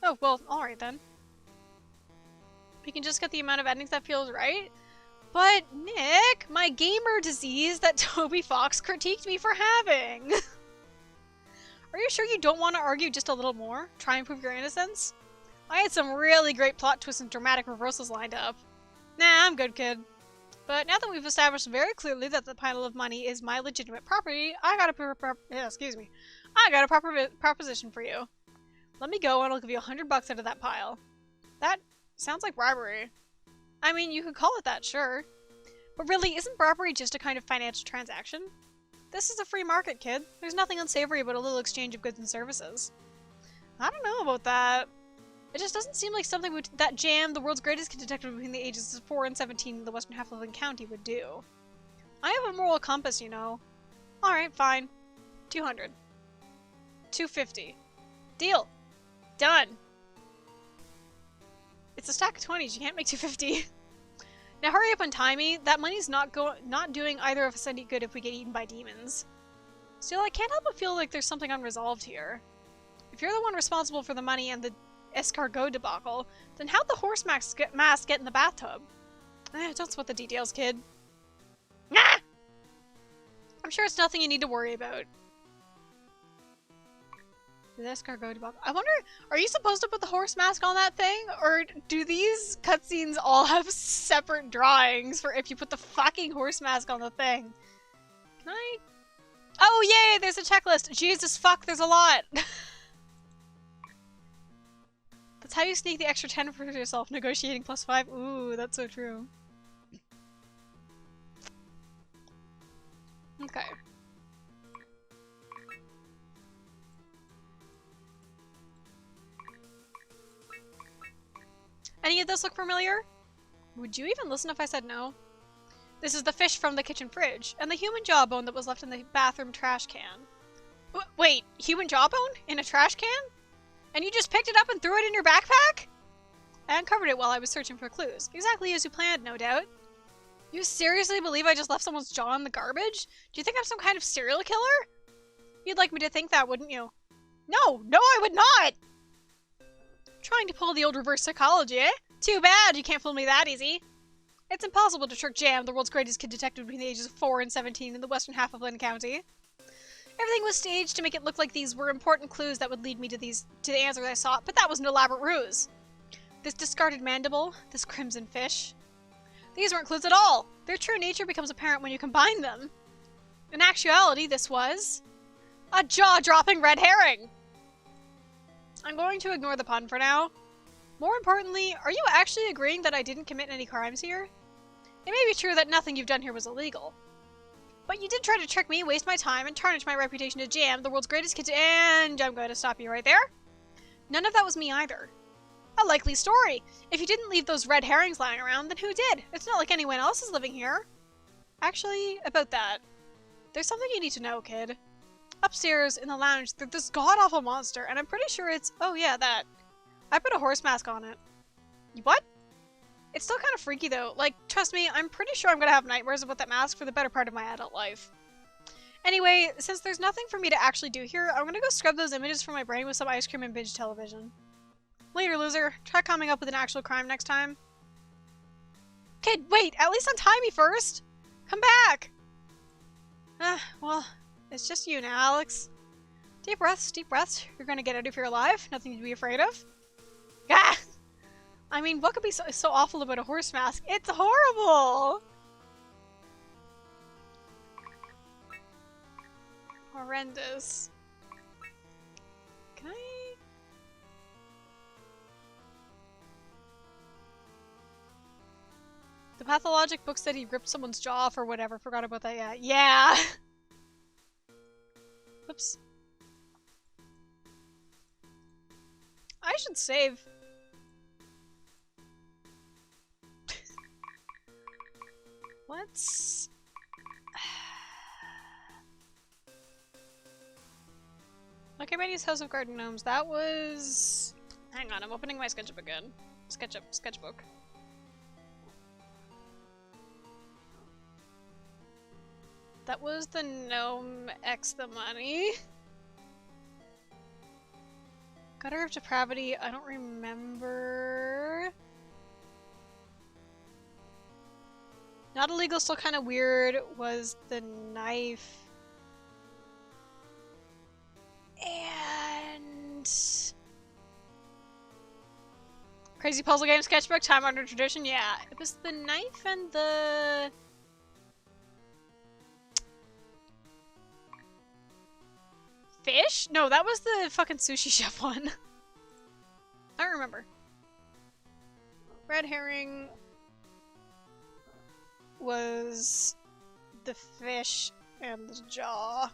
Oh, well, alright then. We can just get the amount of endings that feels right? But, Nick, my gamer disease that Toby Fox critiqued me for having. Are you sure you don't want to argue just a little more? Try and prove your innocence? I had some really great plot twists and dramatic reversals lined up. Nah, I'm good, kid. But now that we've established very clearly that the pile of money is my legitimate property, I got a proposition for you. Let me go and I'll give you $100 out of that pile. That sounds like bribery. I mean, you could call it that, sure. But really, isn't bribery just a kind of financial transaction? This is a free market, kid. There's nothing unsavory about a little exchange of goods and services. I don't know about that. It just doesn't seem like something that Jam, the world's greatest kid detective between the ages of 4 and 17 in the western half of Lynn County, would do. I have a moral compass, you know. Alright, fine. 200. 250. Deal. Done. It's a stack of 20s, you can't make 250. Now hurry up and tie me. That money's not doing either of us any good if we get eaten by demons. Still, I can't help but feel like there's something unresolved here. If you're the one responsible for the money and the escargot debacle, then how'd the horse mask get in the bathtub? Don't sweat the details, kid. Nah! I'm sure it's nothing you need to worry about. The escargot debacle. I wonder, are you supposed to put the horse mask on that thing? Or do these cutscenes all have separate drawings for if you put the fucking horse mask on the thing? Can I? Oh, yay! There's a checklist! Jesus fuck, there's a lot! That's how you sneak the extra 10 for yourself, negotiating +5. Ooh, that's so true. Okay. Any of this look familiar? Would you even listen if I said no? This is the fish from the kitchen fridge, and the human jawbone that was left in the bathroom trash can. Wait, human jawbone? In a trash can? And you just picked it up and threw it in your backpack? I uncovered it while I was searching for clues. Exactly as you planned, no doubt. You seriously believe I just left someone's jaw in the garbage? Do you think I'm some kind of serial killer? You'd like me to think that, wouldn't you? No, I would not! Trying to pull the old reverse psychology, eh? Too bad you can't fool me that easy. It's impossible to trick Jam, the world's greatest kid detective between the ages of 4 and 17 in the western half of Lynn County. Everything was staged to make it look like these were important clues that would lead me to the answers I sought, but that was an elaborate ruse. This discarded mandible, this crimson fish. These weren't clues at all. Their true nature becomes apparent when you combine them. In actuality, this was a jaw-dropping red herring. I'm going to ignore the pun for now. More importantly, are you actually agreeing that I didn't commit any crimes here? It may be true that nothing you've done here was illegal. But you did try to trick me, waste my time, and tarnish my reputation to Jam, the world's greatest kid, and I'm going to stop you right there. None of that was me either. A likely story. If you didn't leave those red herrings lying around, then who did? It's not like anyone else is living here. Actually, about that, there's something you need to know, kid. Upstairs, in the lounge, there's this god-awful monster, and I'm pretty sure it's— oh yeah, that. I put a horse mask on it. What? It's still kind of freaky though. Like, trust me, I'm pretty sure I'm gonna have nightmares about that mask for the better part of my adult life. Anyway, since there's nothing for me to actually do here, I'm gonna go scrub those images from my brain with some ice cream and binge television. Later, loser. Try coming up with an actual crime next time. Kid, wait! At least untie me first! Come back! Well, it's just you now, Alex. Deep breaths, deep breaths. You're gonna get out if you're alive. Nothing to be afraid of. Ah! I mean, what could be so awful about a horse mask? It's horrible! Horrendous. Can I... The pathologic book said he ripped someone's jaw off or whatever. Forgot about that yet. Yeah! Oops. I should save. Let's... Okay, Betty's House of Garden Gnomes. That was... Hang on, I'm opening my sketchbook again. Sketchbook. That was the gnome X the money. Gutter of Depravity, I don't remember. Not Illegal, still kind of weird, was the knife. And... Crazy Puzzle Game Sketchbook, Time Under Tradition, yeah. It was the knife and the... Fish? No, that was the fucking sushi chef one. I don't remember. Red herring was the fish and the jaw.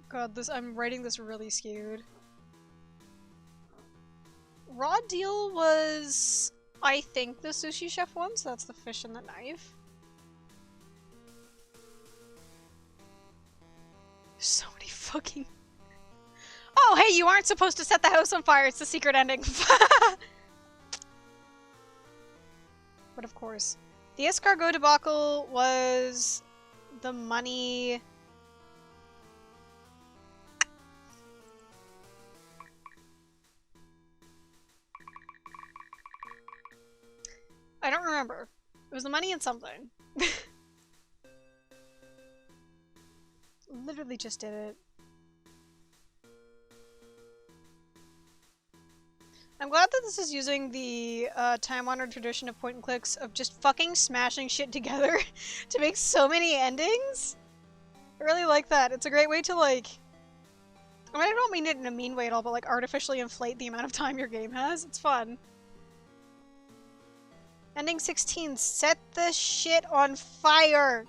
God, I'm writing this really skewed. Raw deal was, I think, the sushi chef one, so that's the fish and the knife. There's so many fucking... Oh, hey, you aren't supposed to set the house on fire. It's the secret ending. But of course. The escargot debacle was the money... I don't remember. It was the money and something. Literally just did it. I'm glad that this is using the time-honored tradition of point and clicks of just fucking smashing shit together to make so many endings. I really like that. It's a great way to, like... I mean, I don't mean it in a mean way at all, but like artificially inflate the amount of time your game has. It's fun. Ending 16. Set the shit on fire!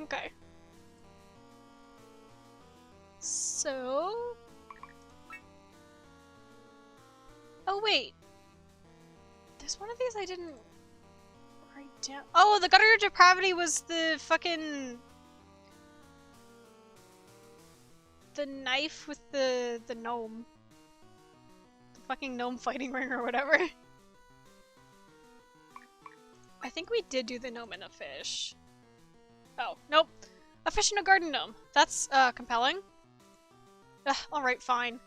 Okay. So... Oh, wait. There's one of these I didn't write down. Oh, the Gutter of Depravity was the fucking... The knife with the gnome. The fucking gnome fighting ring or whatever. I think we did do the gnome and a fish. Oh, nope. A fish and a garden gnome. That's, compelling. Alright, fine.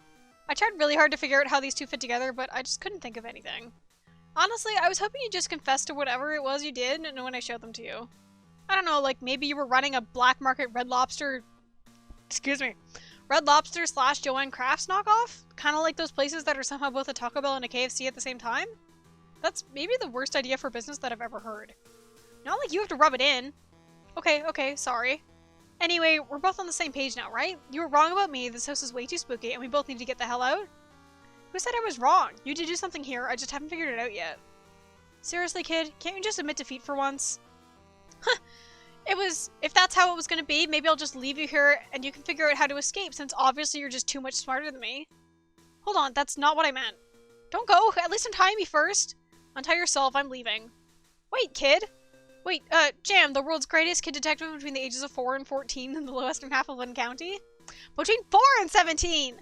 I tried really hard to figure out how these two fit together, but I just couldn't think of anything. Honestly, I was hoping you'd just confess to whatever it was you did when I showed them to you. I don't know, like maybe you were running a black market Red Lobster... Excuse me. Red Lobster / Joanne Crafts knockoff? Kind of like those places that are somehow both a Taco Bell and a KFC at the same time? That's maybe the worst idea for business that I've ever heard. Not like you have to rub it in. Okay, sorry. Anyway, we're both on the same page now, right? You were wrong about me, this house is way too spooky, and we both need to get the hell out? Who said I was wrong? You did do something here, I just haven't figured it out yet. Seriously, kid? Can't you just admit defeat for once? Huh. If that's how it was gonna be, maybe I'll just leave you here and you can figure out how to escape, since obviously you're just too much smarter than me. Hold on, that's not what I meant. Don't go, at least untie me first. Untie yourself, I'm leaving. Wait, kid! Wait, Jam, the world's greatest kid detective between the ages of 4 and 14 in the western half of Lynn County? Between 4 and 17!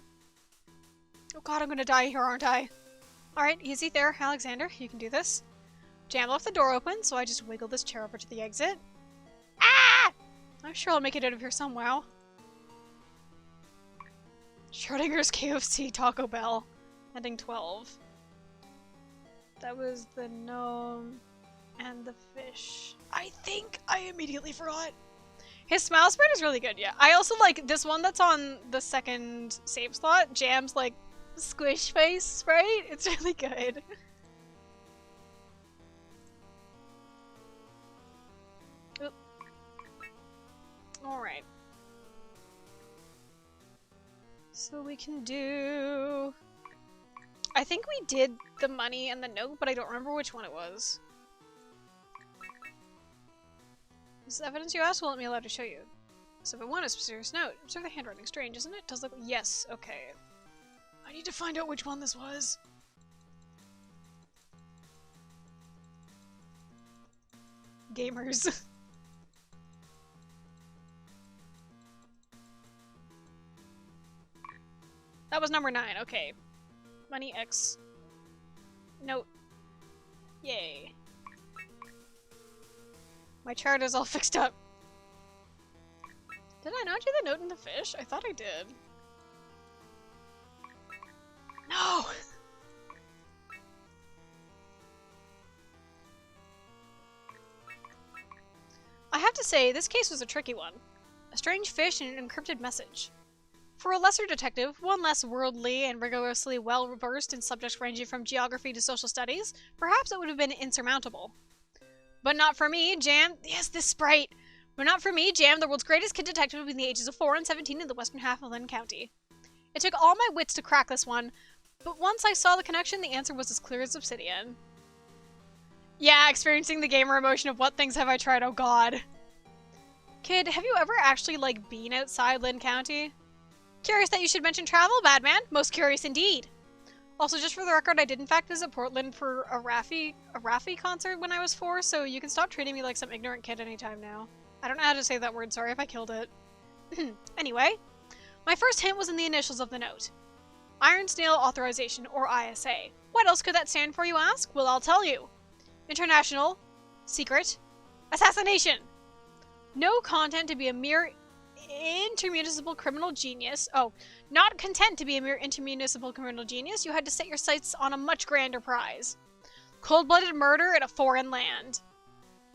Oh god, I'm gonna die here, aren't I? Alright, easy there, Alexander, you can do this. Jam left the door open, so I just wiggle this chair over to the exit. Ah! I'm sure I'll make it out of here somehow. Schrodinger's KFC Taco Bell. Ending 12. That was the gnome and the fish. I think I immediately forgot. His smile spread is really good, yeah. I also like this one that's on the second save slot. Jam's like squish face sprite. It's really good. Oop. Alright. So we can do... I think we did the money and the note, but I don't remember which one it was. Is this evidence you asked? Will it be allowed to show you? So if I want a serious note, observe the handwriting. Strange, isn't it? Does look... Yes, okay. I need to find out which one this was. Gamers. That was number 9, okay. Money X. Note. Yay. My chart is all fixed up. Did I not do the note in the fish? I thought I did. No! I have to say, this case was a tricky one. A strange fish and an encrypted message. For a lesser detective, one less worldly and rigorously well-versed in subjects ranging from geography to social studies, perhaps it would have been insurmountable. But not for me, Jam. Yes, this sprite. But not for me, Jam, the world's greatest kid detective between the ages of 4 and 17 in the western half of Lynn County. It took all my wits to crack this one, but once I saw the connection, the answer was as clear as obsidian. Yeah, experiencing the gamer emotion of what things have I tried, oh god. Kid, have you ever actually, like, been outside Lynn County? Curious that you should mention travel, Badman. Most curious indeed. Also, just for the record, I did in fact visit Portland for a Raffi concert when I was 4, so you can stop treating me like some ignorant kid anytime now. I don't know how to say that word, sorry if I killed it. Anyway, my first hint was in the initials of the note. Iron Snail Authorization, or ISA. What else could that stand for, you ask? Well, I'll tell you. International, Secret, Assassination. No content to be a mere intermunicipal criminal genius. Oh, not content to be a mere intermunicipal criminal genius, you had to set your sights on a much grander prize. Cold-blooded murder in a foreign land.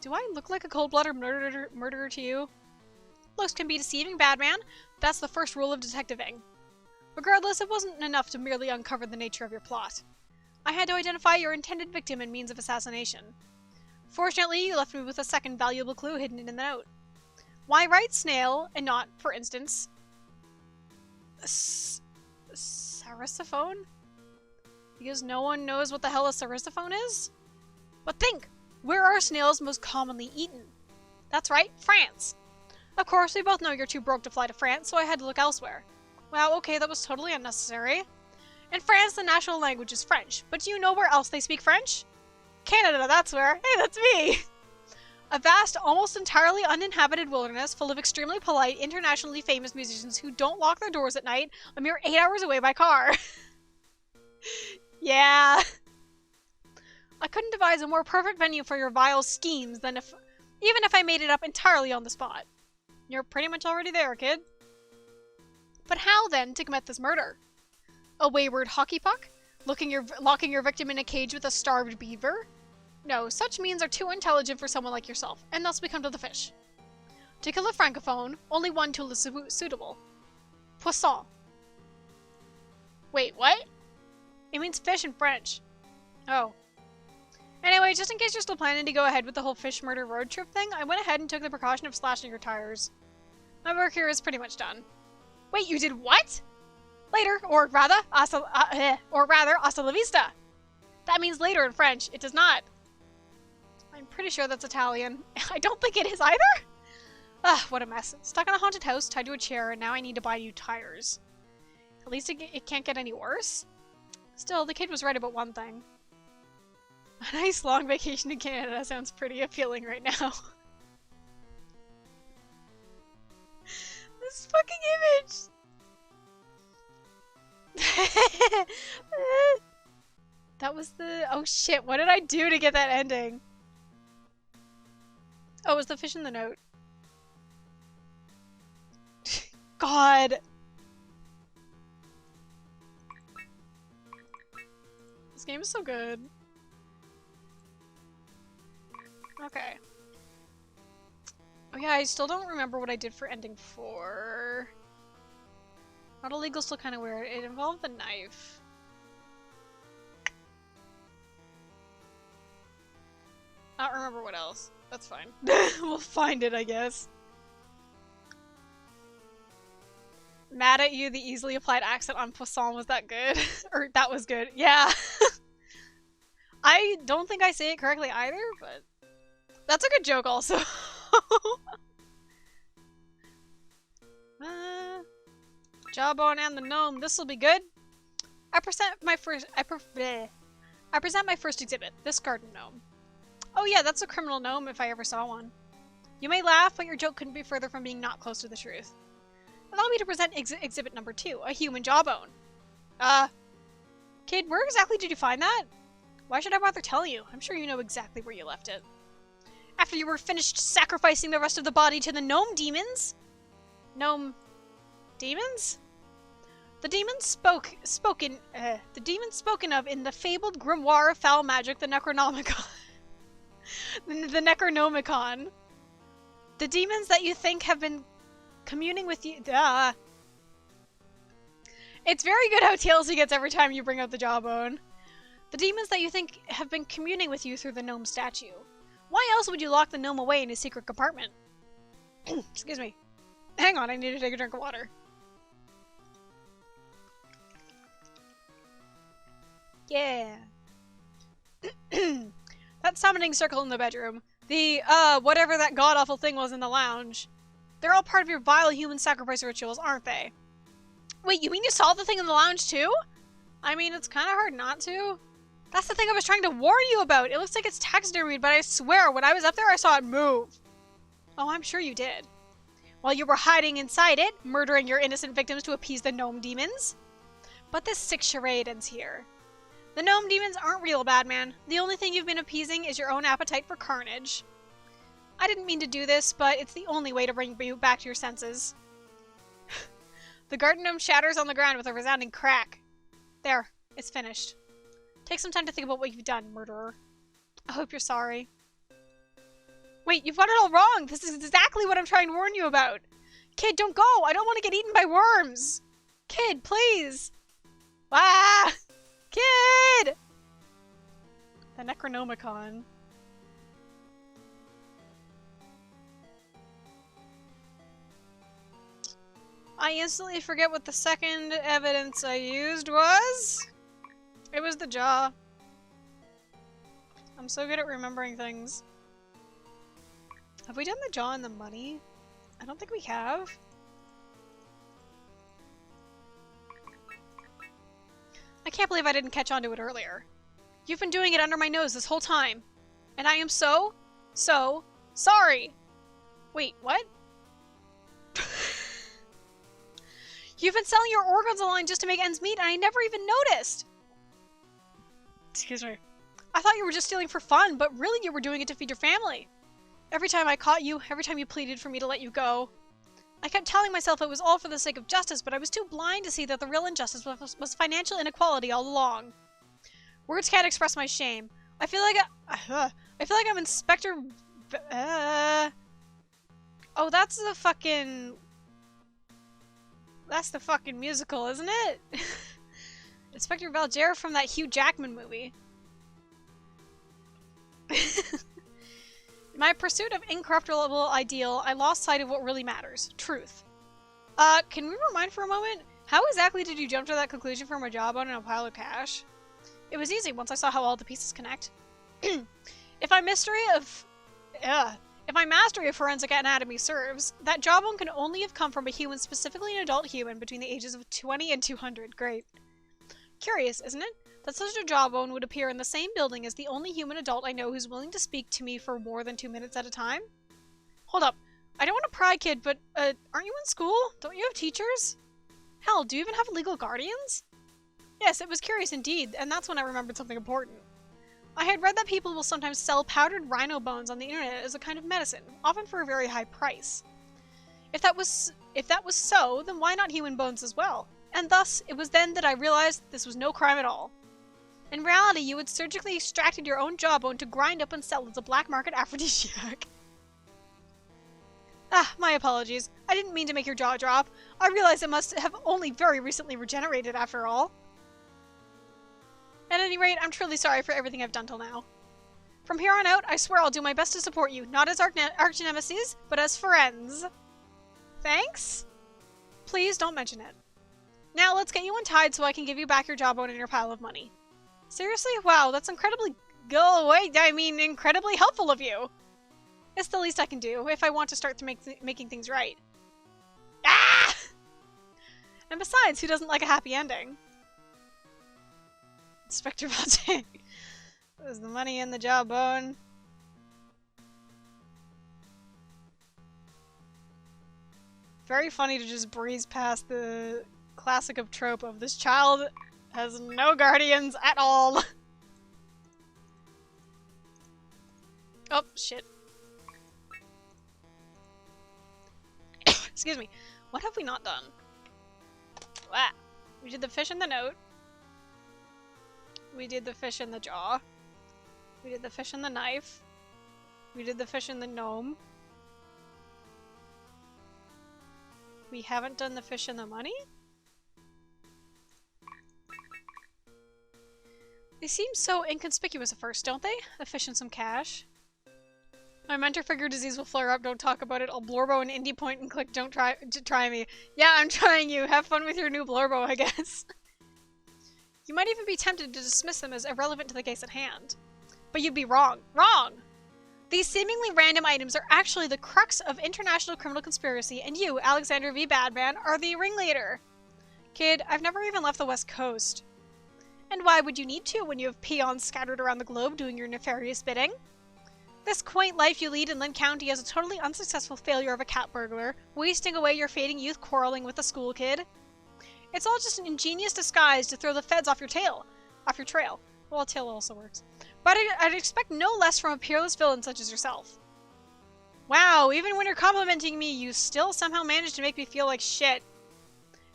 Do I look like a cold-blooded murderer to you? Looks can be deceiving, Badman. That's the first rule of detectiving. Regardless, it wasn't enough to merely uncover the nature of your plot. I had to identify your intended victim and means of assassination. Fortunately, you left me with a second valuable clue hidden in the note. Why write snail and not, for instance, Sarsaphone? Because no one knows what the hell a Sarsaphone is? But think! Where are snails most commonly eaten? That's right, France! Of course, we both know you're too broke to fly to France, so I had to look elsewhere. Wow, okay, that was totally unnecessary. In France, the national language is French, but do you know where else they speak French? Canada, that's where. Hey, that's me! A vast, almost entirely uninhabited wilderness full of extremely polite, internationally famous musicians who don't lock their doors at night, a mere 8 hours away by car. Yeah. I couldn't devise a more perfect venue for your vile schemes than even if I made it up entirely on the spot. You're pretty much already there, kid. But how, then, to commit this murder? A wayward hockey puck? Locking your victim in a cage with a starved beaver? No, such means are too intelligent for someone like yourself, and thus we come to the fish. To kill a francophone, only one tool is suitable. Poisson. Wait, what? It means fish in French. Oh. Anyway, just in case you're still planning to go ahead with the whole fish murder road trip thing, I went ahead and took the precaution of slashing your tires. My work here is pretty much done. Wait, you did what? Later, or rather, hasta la vista. That means later in French. It does not. I'm pretty sure that's Italian. I don't think it is either. Ah, what a mess. Stuck in a haunted house, tied to a chair, and now I need to buy new tires. At least it can't get any worse. Still, the kid was right about one thing. A nice long vacation in Canada sounds pretty appealing right now. This fucking image! That was the... Oh shit, what did I do to get that ending? Oh, it was the fish in the note. God. This game is so good. Okay. Oh yeah, I still don't remember what I did for ending 4. Not illegal, still kind of weird. It involved the knife. I don't remember what else. That's fine. We'll find it, I guess. Mad at you, the easily applied accent on Poisson was that good? Or that was good. Yeah. I don't think I say it correctly either, but that's a good joke also. Jawbone and the gnome, this'll be good. I present my first exhibit, this garden gnome. Oh yeah, that's a criminal gnome if I ever saw one. You may laugh, but your joke couldn't be further from being not close to the truth. Allow me to present exhibit number 2, a human jawbone. Kid, where exactly did you find that? Why should I bother telling you? I'm sure you know exactly where you left it. After you were finished sacrificing the rest of the body to the gnome demons? Gnome... demons? The demons spoken of in the fabled grimoire of foul magic, the Necronomicon. the Necronomicon. The demons that you think have been communing with you. It's very good how TLC gets every time you bring up the jawbone. The demons that you think have been communing with you through the gnome statue. Why else would you lock the gnome away in his secret compartment? Excuse me. Hang on, I need to take a drink of water. Yeah. That summoning circle in the bedroom. The, whatever that god-awful thing was in the lounge. They're all part of your vile human sacrifice rituals, aren't they? Wait, you mean you saw the thing in the lounge too? I mean, it's kind of hard not to. That's the thing I was trying to warn you about. It looks like it's taxidermied, but I swear, when I was up there, I saw it move. Oh, I'm sure you did. While you were hiding inside it, murdering your innocent victims to appease the gnome demons. But this sick charade ends here. The gnome demons aren't real, Badman. The only thing you've been appeasing is your own appetite for carnage. I didn't mean to do this, but it's the only way to bring you back to your senses. The garden gnome shatters on the ground with a resounding crack. There, it's finished. Take some time to think about what you've done, murderer. I hope you're sorry. Wait, you've got it all wrong! This is exactly what I'm trying to warn you about! Kid, don't go! I don't want to get eaten by worms! Kid, please! Ah! Kid! The Necronomicon. I instantly forget what the second evidence I used was. It was the jaw. I'm so good at remembering things. Have we done the jaw and the money? I don't think we have. I can't believe I didn't catch on to it earlier. You've been doing it under my nose this whole time. And I am so sorry. Wait, what? You've been selling your organs online just to make ends meet and I never even noticed. Excuse me. I thought you were just stealing for fun, but really you were doing it to feed your family. Every time I caught you, every time you pleaded for me to let you go, I kept telling myself it was all for the sake of justice, but I was too blind to see that the real injustice was financial inequality all along. Words can't express my shame. I feel like I'm Inspector... Oh, that's the fucking musical, isn't it? Inspector Valger from that Hugh Jackman movie. In my pursuit of incorruptible ideal, I lost sight of what really matters. Truth. Can we rewind for a moment? How exactly did you jump to that conclusion from a jawbone and a pile of cash? It was easy once I saw how all the pieces connect. If my mastery of forensic anatomy serves, that jawbone can only have come from a human, specifically an adult human, between the ages of 20 and 200. Great. Curious, isn't it? That such a jawbone would appear in the same building as the only human adult I know who's willing to speak to me for more than 2 minutes at a time? Hold up. I don't want to pry, kid, but, aren't you in school? Don't you have teachers? Hell, do you even have legal guardians? Yes, it was curious indeed, and that's when I remembered something important. I had read that people will sometimes sell powdered rhino bones on the internet as a kind of medicine, often for a very high price. If that was If that was so, then why not human bones as well? And thus, it was then that I realized this was no crime at all. In reality, you had surgically extracted your own jawbone to grind up and sell as a black market aphrodisiac. Ah, my apologies. I didn't mean to make your jaw drop. I realize it must have only very recently regenerated after all. At any rate, I'm truly sorry for everything I've done till now. From here on out, I swear I'll do my best to support you, not as arch-nemesis, but as friends. Thanks? Please don't mention it. Now let's get you untied so I can give you back your jawbone and your pile of money. Seriously? Wow, that's incredibly incredibly helpful of you. It's the least I can do if I want to start making things right. Ah! And besides, who doesn't like a happy ending? Inspector Valentine. Is the money in the jawbone? Very funny to just breeze past the classic of trope of this child has no guardians at all. Oh, shit. Excuse me. What have we not done? Ah, we did the fish in the note. We did the fish in the jaw. We did the fish in the knife. We did the fish in the gnome. We haven't done the fish in the money? They seem so inconspicuous at first, don't they? A fish and some cash. My mentor figure disease will flare up, don't talk about it. I'll blorbo an indie point and click don't try me. Yeah, I'm trying you. Have fun with your new blorbo, I guess. You might even be tempted to dismiss them as irrelevant to the case at hand. But you'd be wrong. Wrong! These seemingly random items are actually the crux of international criminal conspiracy, and you, Alexander V. Badman, are the ringleader. Kid, I've never even left the West Coast. And why would you need to when you have peons scattered around the globe doing your nefarious bidding? This quaint life you lead in Lynn County as a totally unsuccessful failure of a cat burglar, wasting away your fading youth quarreling with a school kid. It's all just an ingenious disguise to throw the feds off your trail. Well, a tail also works. But I'd expect no less from a peerless villain such as yourself. Wow, even when you're complimenting me, you still somehow manage to make me feel like shit.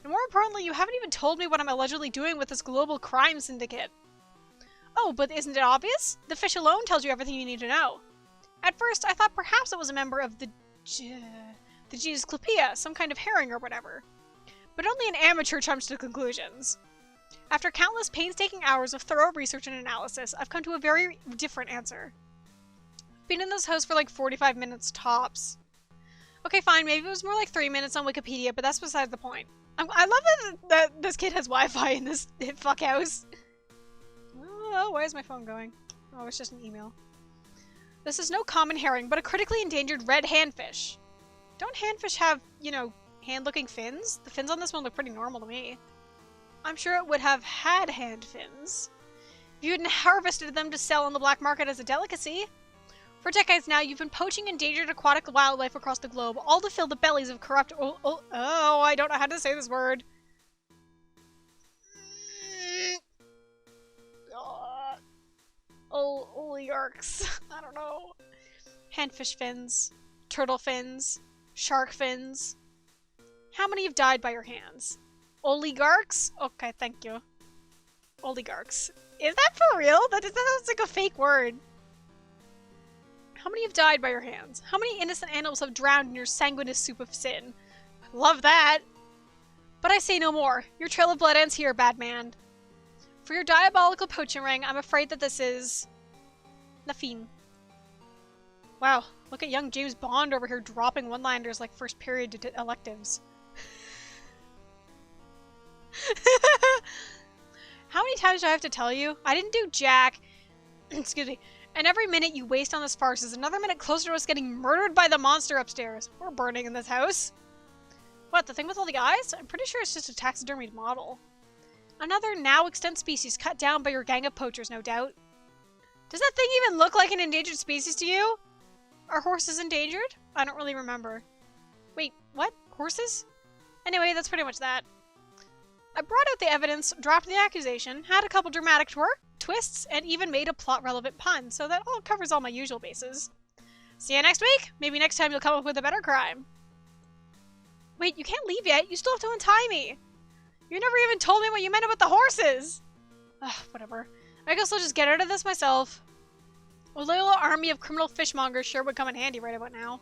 And more importantly, you haven't even told me what I'm allegedly doing with this global crime syndicate. Oh, but isn't it obvious? The fish alone tells you everything you need to know. At first, I thought perhaps it was a member of the genus Clypea, some kind of herring or whatever. But only an amateur jumps to conclusions. After countless painstaking hours of thorough research and analysis, I've come to a very different answer. Been in this house for like 45 minutes tops. Okay, fine, maybe it was more like 3 minutes on Wikipedia, but that's besides the point. I love that this kid has Wi-Fi in this fuck house. Oh, why is my phone going? Oh, it's just an email. This is no common herring, but a critically endangered red handfish. Don't handfish have, you know, hand-looking fins? The fins on this one look pretty normal to me. I'm sure it would have had hand fins. If you hadn't harvested them to sell on the black market as a delicacy. For decades now, you've been poaching endangered aquatic wildlife across the globe, all to fill the bellies of corrupt I don't know how to say this word. Oligarchs. I don't know. Handfish fins. Turtle fins. Shark fins. How many have died by your hands? Oligarchs? Okay, thank you. Oligarchs. Is that for real? That sounds like a fake word. How many have died by your hands? How many innocent animals have drowned in your sanguineous soup of sin? Love that! But I say no more. Your trail of blood ends here, bad man. For your diabolical poaching ring, I'm afraid that this is... Lafine. Wow, look at young James Bond over here dropping one-liners like first period electives. How many times do I have to tell you? I didn't do jack. Excuse me. And every minute you waste on this farce is another minute closer to us getting murdered by the monster upstairs. We're burning in this house. What, the thing with all the eyes? I'm pretty sure it's just a taxidermied model. Another now extant species cut down by your gang of poachers, no doubt. Does that thing even look like an endangered species to you? Are horses endangered? I don't really remember. Wait, what? Horses? Anyway, that's pretty much that. I brought out the evidence, dropped the accusation, had a couple dramatic twists, and even made a plot-relevant pun, so that all covers all my usual bases. See you next week? Maybe next time you'll come up with a better crime. Wait, you can't leave yet. You still have to untie me. You never even told me what you meant about the horses. Ugh, whatever. I guess I'll just get out of this myself. A little army of criminal fishmongers sure would come in handy right about now.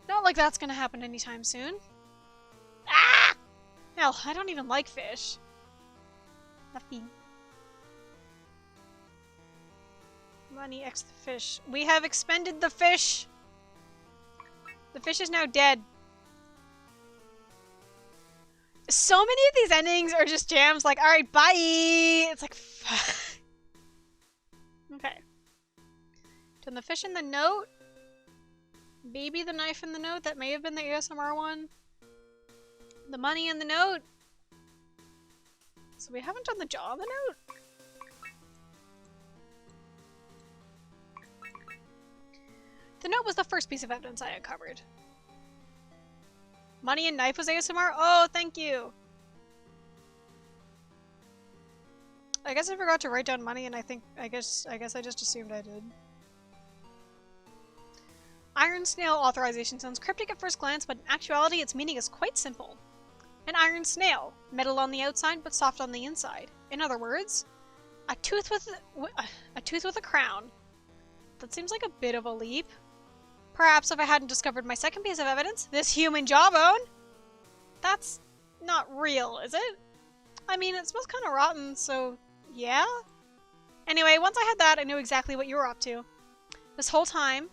Not like that's gonna happen anytime soon. Ah! Hell, I don't even like fish. Nothing. Money X the fish. We have expended the fish! The fish is now dead. So many of these endings are just jams like, alright, bye! It's like, fuck. Okay. Done the fish in the note. Maybe the knife in the note. That may have been the ASMR one. The money in the note. So we haven't done the jaw in the note? The note was the first piece of evidence I uncovered. Money and knife was ASMR? Oh, thank you! I guess I forgot to write down money and I guess I just assumed I did. Iron snail authorization sounds cryptic at first glance, but in actuality its meaning is quite simple. An iron snail, metal on the outside but soft on the inside. In other words, a tooth with a crown. That seems like a bit of a leap. Perhaps if I hadn't discovered my second piece of evidence, this human jawbone. That's not real, is it? I mean, it smells kind of rotten, so yeah? Anyway, once I had that, I knew exactly what you were up to. This whole time,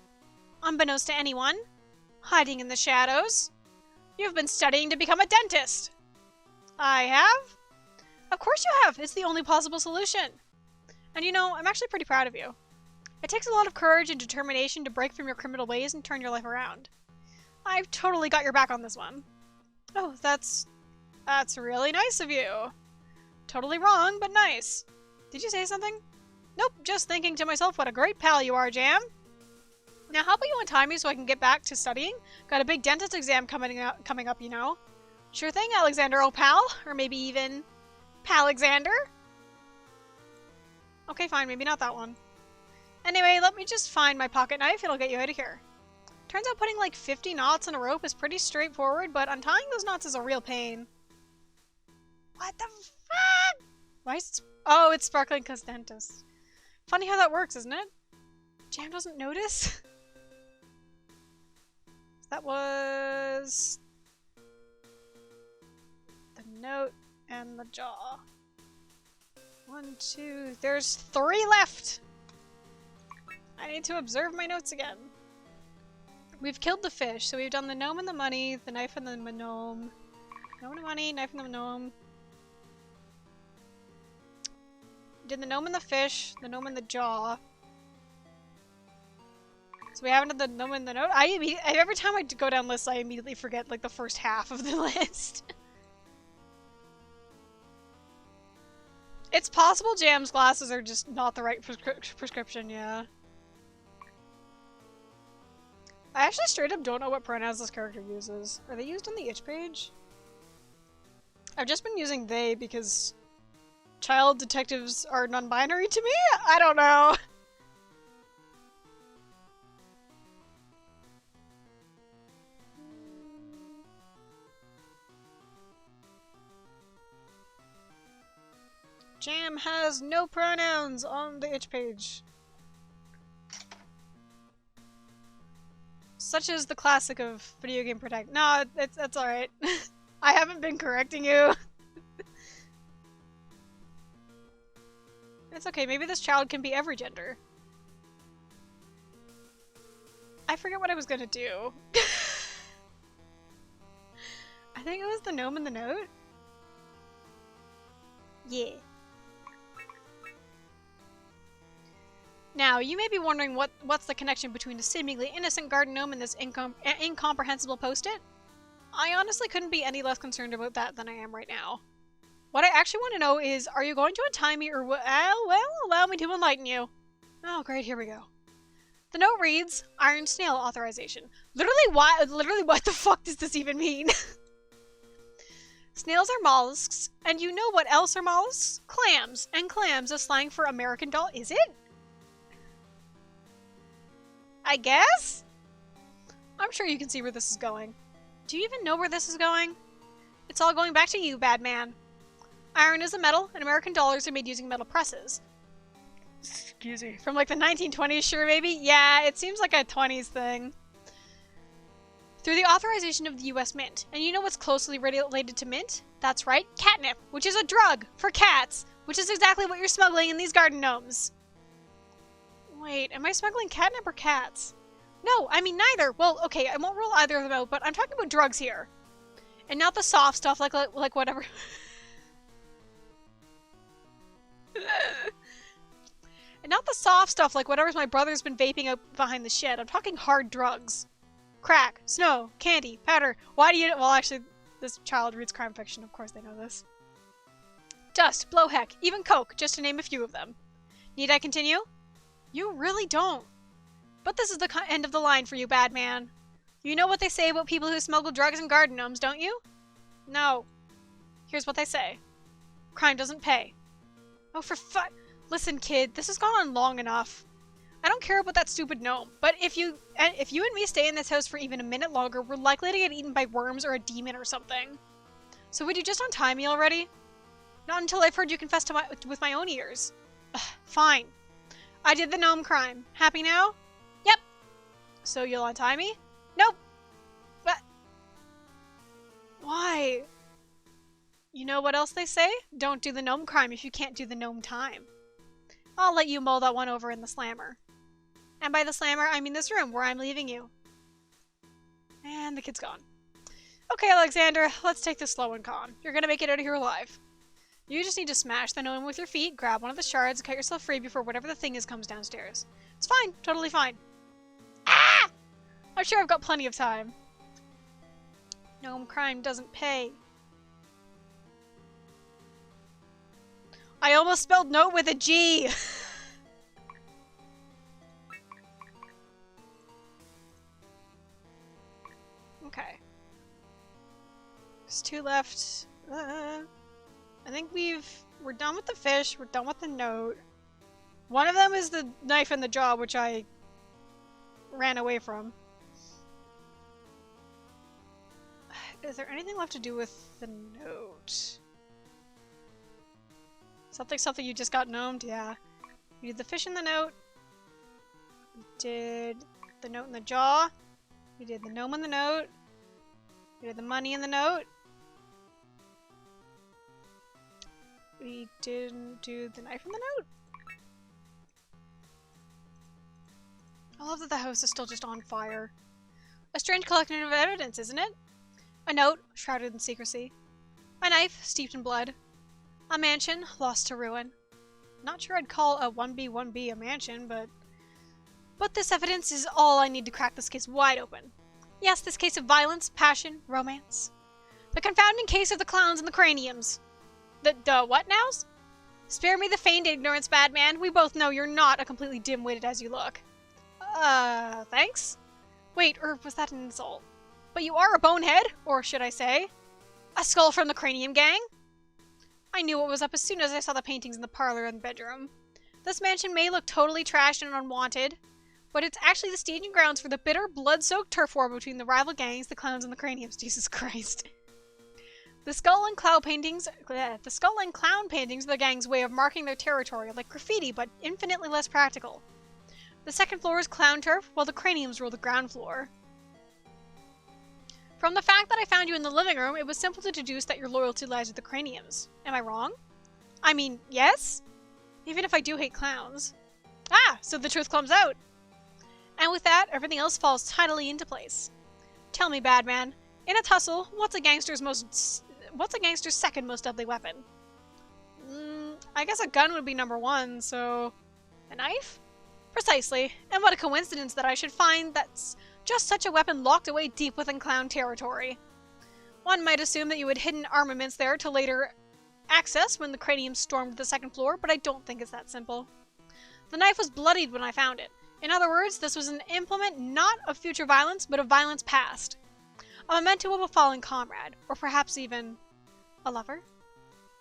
unbeknownst to anyone, hiding in the shadows, you've been studying to become a dentist. I have? Of course you have. It's the only possible solution. And you know, I'm actually pretty proud of you. It takes a lot of courage and determination to break from your criminal ways and turn your life around. I've totally got your back on this one. Oh, that's really nice of you. Totally wrong, but nice. Did you say something? Nope, just thinking to myself what a great pal you are, Jam. Now, how about you untie me so I can get back to studying? Got a big dentist exam coming up, you know. Sure thing, Alexander, oh pal. Or maybe even Palexander. Okay, fine, maybe not that one. Anyway, let me just find my pocket knife. It'll get you out of here. Turns out putting like 50 knots in a rope is pretty straightforward, but untying those knots is a real pain. What the fuck? Why is it... Oh, it's sparkling because dentist. Funny how that works, isn't it? Jam doesn't notice? That was... the note and the jaw. 1, 2... There's 3 left! I need to observe my notes again. We've killed the fish, so we've done the gnome and the money, the knife and the gnome. Gnome and the money, knife and the gnome. Did the gnome and the fish, the gnome and the jaw. So we haven't done the gnome and the note. Every time I go down lists, I immediately forget like the first half of the list. It's possible Jam's glasses are just not the right prescription, yeah. I actually straight up don't know what pronouns this character uses. Are they used on the itch page? I've just been using they because child detectives are non-binary to me? I don't know. Jam has no pronouns on the itch page. Such is the classic of video game protect. No, it's alright. I haven't been correcting you. It's okay, maybe this child can be every gender. I forget what I was gonna do. I think it was the gnome in the note? Yeah. Now, you may be wondering what's the connection between a seemingly innocent garden gnome and this incomprehensible post-it? I honestly couldn't be any less concerned about that than I am right now. What I actually want to know is, are you going to untie me or well, allow me to enlighten you? Oh, great, here we go. The note reads, Iron Snail Authorization. Literally what the fuck does this even mean? Snails are mollusks, and you know what else are mollusks? Clams, and clams is slang for American doll, is it? I guess? I'm sure you can see where this is going. Do you even know where this is going? It's all going back to you, bad man. Iron is a metal, and American dollars are made using metal presses. Excuse me. From like the 1920s, sure, maybe? Yeah, it seems like a 20s thing. Through the authorization of the U.S. Mint. And you know what's closely related to mint? That's right, catnip, which is a drug for cats, which is exactly what you're smuggling in these garden gnomes. Wait, am I smuggling catnip or cats? No, I mean neither. Well, okay, I won't rule either of them out, but I'm talking about drugs here. And not the soft stuff like whatever. And not the soft stuff like whatever my brother's been vaping out behind the shed. I'm talking hard drugs. Crack, snow, candy, powder. Why do you... Well, actually, this child reads crime fiction. Of course they know this. Dust, blowheck, even coke, just to name a few of them. Need I continue? You really don't. But this is the end of the line for you, bad man. You know what they say about people who smuggle drugs and garden gnomes, don't you? No. Here's what they say. Crime doesn't pay. Oh, for Listen, kid, this has gone on long enough. I don't care about that stupid gnome, but if you and me stay in this house for even a minute longer, we're likely to get eaten by worms or a demon or something. So would you just untie me already? Not until I've heard you confess to with my own ears. Ugh, fine. I did the gnome crime. Happy now? Yep. So you'll untie me? Nope. But why? You know what else they say? Don't do the gnome crime if you can't do the gnome time. I'll let you mull that one over in the slammer. And by the slammer, I mean this room where I'm leaving you. And the kid's gone. Okay, Alexander, let's take this slow and calm. You're gonna make it out of here alive. You just need to smash the gnome with your feet, grab one of the shards, cut yourself free before whatever the thing is comes downstairs. It's fine. Totally fine. Ah! I'm sure I've got plenty of time. Gnome crime doesn't pay. I almost spelled note with a G! Okay. There's 2 left. I think we're done with the fish, we're done with the note. One of them is the knife in the jaw, which I ran away from. Is there anything left to do with the note? Something you just got gnomed? Yeah. You did the fish in the note. You did the note in the jaw. You did the gnome in the note. You did the money in the note. We didn't do the knife in the note. I love that the house is still just on fire. A strange collection of evidence, isn't it? A note, shrouded in secrecy. A knife, steeped in blood. A mansion, lost to ruin. Not sure I'd call a 1B1B a mansion, but this evidence is all I need to crack this case wide open. Yes, this case of violence, passion, romance. The confounding case of the clowns and the craniums. The what nows? Spare me the feigned ignorance, bad man. We both know you're not a completely dim-witted as you look. Thanks? Wait, or was that an insult? But you are a bonehead, or should I say, a skull from the cranium gang? I knew what was up as soon as I saw the paintings in the parlor and bedroom. This mansion may look totally trashed and unwanted, but it's actually the staging grounds for the bitter, blood-soaked turf war between the rival gangs, the clowns and the craniums. Jesus Christ. The skull and clown paintings are the gang's way of marking their territory, like graffiti, but infinitely less practical. The second floor is clown turf, while the craniums rule the ground floor. From the fact that I found you in the living room, it was simple to deduce that your loyalty lies with the craniums. Am I wrong? I mean, yes? Even if I do hate clowns. Ah, so the truth comes out. And with that, everything else falls tidily into place. Tell me, bad man, in a tussle, what's a gangster's second most deadly weapon? I guess a gun would be number 1, so... a knife? Precisely, and what a coincidence that I should find that's just such a weapon locked away deep within clown territory. One might assume that you had hidden armaments there to later access when the cranium stormed the second floor, but I don't think it's that simple. The knife was bloodied when I found it. In other words, this was an implement not of future violence, but of violence past. A memento of a fallen comrade, or perhaps even a lover.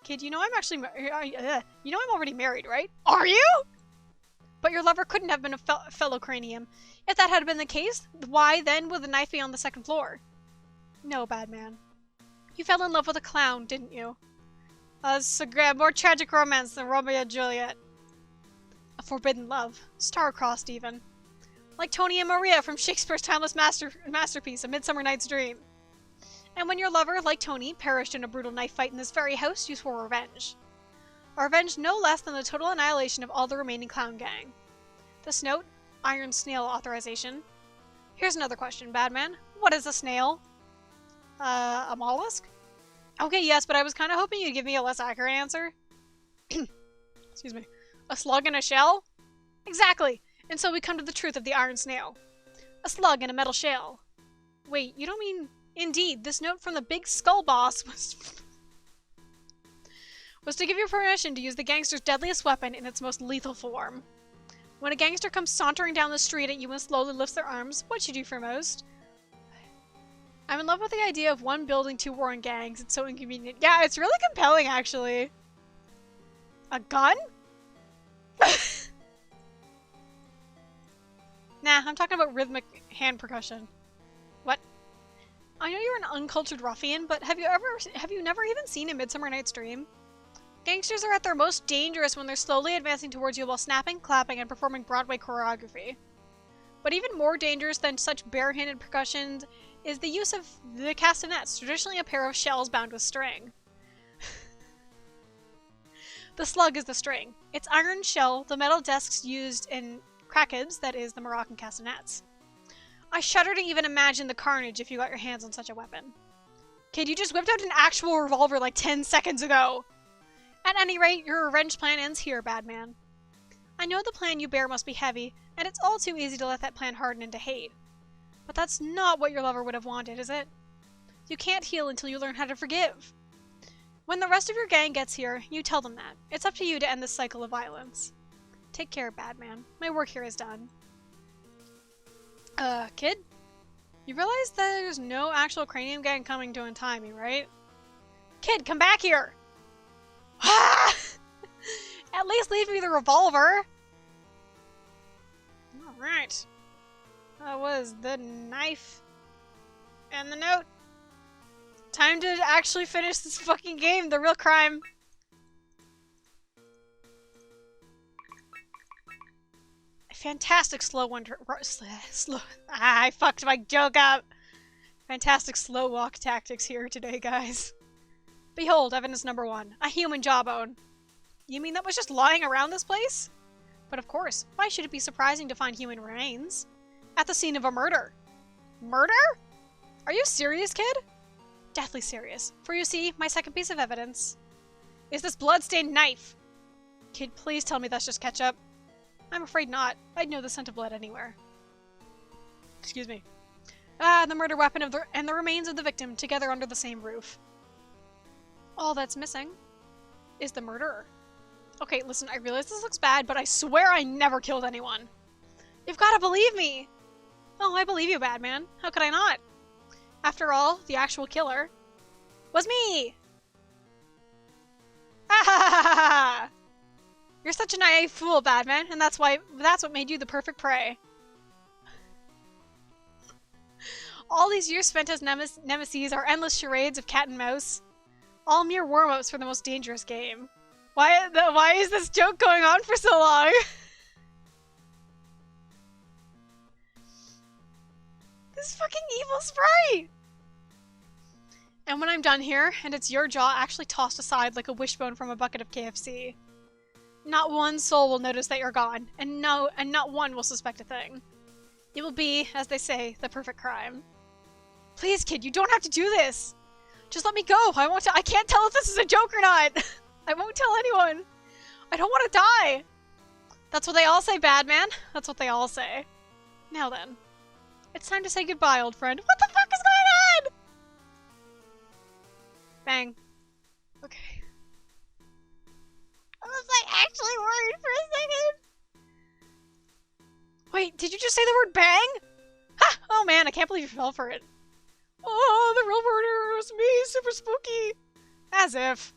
Kid, you know I'm actually you know I'm already married, right? Are you? But your lover couldn't have been a fellow cranium. If that had been the case, why then would the knife be on the second floor? No, Batman. You fell in love with a clown, didn't you? A more tragic romance than Romeo and Juliet. A forbidden love. Star-crossed, even. Like Tony and Maria from Shakespeare's timeless masterpiece, A Midsummer Night's Dream. And when your lover, like Tony, perished in a brutal knife fight in this very house, you swore revenge. A revenge no less than the total annihilation of all the remaining clown gang. This note, Iron Snail authorization. Here's another question, Batman. What is a snail? A mollusk? Okay, yes, but I was kind of hoping you'd give me a less accurate answer. Excuse me. A slug in a shell? Exactly! And so we come to the truth of the Iron Snail. A slug in a metal shell. Wait, you don't mean... Indeed, this note from the big skull boss was to give you permission to use the gangster's deadliest weapon in its most lethal form. When a gangster comes sauntering down the street at you and slowly lifts their arms, what should you fear most? I'm in love with the idea of one building two warring gangs. It's so inconvenient. Yeah, it's really compelling, actually. A gun? Nah, I'm talking about rhythmic hand percussion. What? I know you're an uncultured ruffian, but have you never even seen A Midsummer Night's Dream? Gangsters are at their most dangerous when they're slowly advancing towards you while snapping, clapping, and performing Broadway choreography. But even more dangerous than such barehanded percussion is the use of the castanets, traditionally a pair of shells bound with string. The slug is the string. Its iron shell, the metal discs used in crackheads, that is, the Moroccan castanets. I shudder to even imagine the carnage if you got your hands on such a weapon. Kid, you just whipped out an actual revolver like 10 seconds ago! At any rate, your revenge plan ends here, Batman. I know the plan you bear must be heavy, and it's all too easy to let that plan harden into hate. But that's not what your lover would have wanted, is it? You can't heal until you learn how to forgive. When the rest of your gang gets here, you tell them that. It's up to you to end this cycle of violence. Take care, Batman. My work here is done. Kid? You realize that there's no actual cranium gang coming to untie me, right? Kid, come back here! Ah! At least leave me the revolver! Alright. That was the knife and the note. Time to actually finish this fucking game, the real crime. A fantastic I fucked my joke up. Fantastic slow walk tactics here today, guys. Behold, evidence number 1. A human jawbone. You mean that was just lying around this place? But of course, why should it be surprising to find human remains? At the scene of a murder. Murder? Are you serious, kid? Deathly serious. For you see, my second piece of evidence is this blood-stained knife. Kid, please tell me that's just ketchup. I'm afraid not. I'd know the scent of blood anywhere. Excuse me. Ah, the murder weapon and the remains of the victim together under the same roof. All that's missing is the murderer. Okay, listen, I realize this looks bad, but I swear I never killed anyone. You've got to believe me! Oh, I believe you, Batman. How could I not? After all, the actual killer was me! Ah! You're such a naive fool, Batman, and that's what made you the perfect prey. All these years spent as nemesis are endless charades of cat and mouse. All mere warm-ups for the most dangerous game. Why is this joke going on for so long? This fucking evil sprite! And when I'm done here, and it's your jaw actually tossed aside like a wishbone from a bucket of KFC, not one soul will notice that you're gone, and not one will suspect a thing. It will be, as they say, the perfect crime. Please, kid, you don't have to do this! Just let me go! I can't tell if this is a joke or not! I won't tell anyone! I don't want to die! That's what they all say, Batman. That's what they all say. Now then. It's time to say goodbye, old friend. What the fuck is going on?! Bang. Okay. I was like actually worried for a second. Wait, did you just say the word bang? Ha! Oh man, I can't believe you fell for it. Oh, the real murderer was me, super spooky. As if.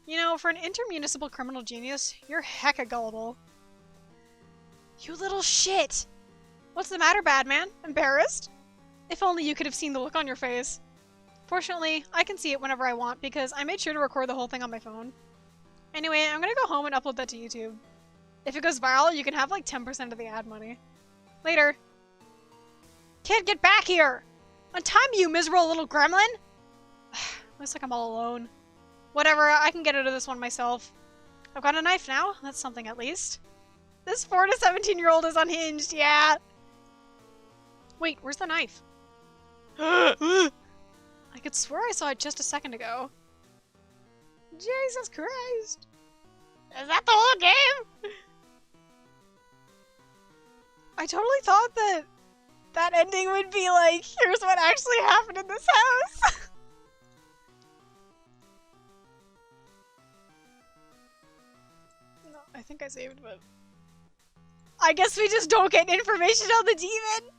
You know, for an intermunicipal criminal genius, you're hecka gullible. You little shit! What's the matter, Batman? Embarrassed? If only you could have seen the look on your face. Fortunately, I can see it whenever I want because I made sure to record the whole thing on my phone. Anyway, I'm gonna go home and upload that to YouTube. If it goes viral, you can have like 10% of the ad money. Later. Kid, get back here! Untime you, miserable little gremlin! Looks like I'm all alone. Whatever, I can get out of this one myself. I've got a knife now. That's something at least. This 4 to 17-year-old is unhinged, yeah! Wait, where's the knife? I could swear I saw it just a second ago. Jesus Christ! Is that the whole game? I totally thought that ending would be like, here's what actually happened in this house. No, I think I saved, but I guess we just don't get information on the demon.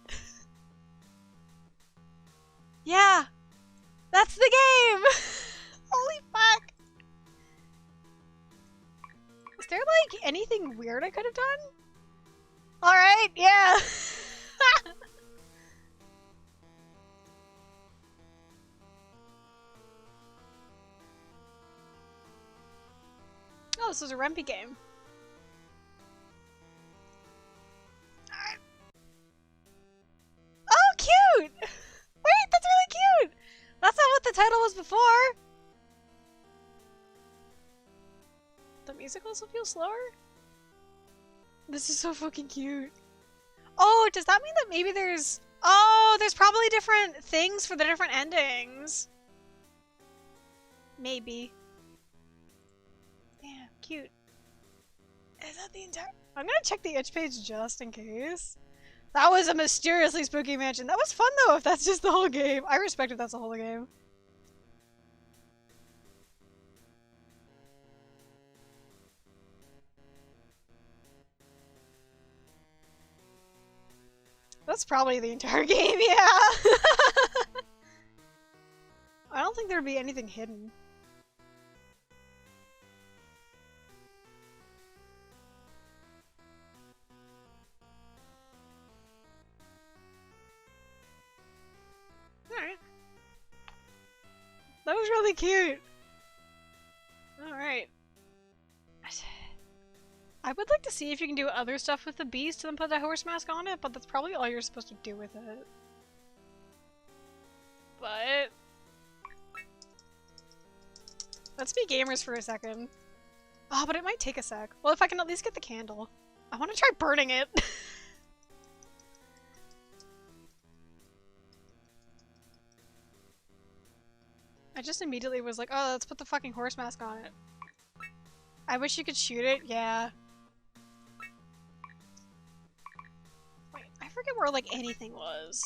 Yeah, that's the game. Holy fuck. Is there like anything weird I could have done? Alright, yeah. Oh, this is a Rempy game. Alright. Oh, cute! Wait, that's really cute! That's not what the title was before! The music also feels slower? This is so fucking cute. Oh, does that mean that maybe there's... Oh, there's probably different things for the different endings. Maybe. Damn, cute. Is that the entire... I'm gonna check the itch page just in case. That was a mysteriously spooky mansion. That was fun though, if that's just the whole game. I respect if that's the whole game. That's probably the entire game, yeah! I don't think there'd be anything hidden. Alright. That was really cute! Alright. I would like to see if you can do other stuff with the beast and then put a horse mask on it, but that's probably all you're supposed to do with it. But... let's be gamers for a second. Oh, but it might take a sec. Well, if I can at least get the candle. I want to try burning it. I just immediately was like, oh, let's put the fucking horse mask on it. I wish you could shoot it, yeah. Wait, I forget where, like, anything was.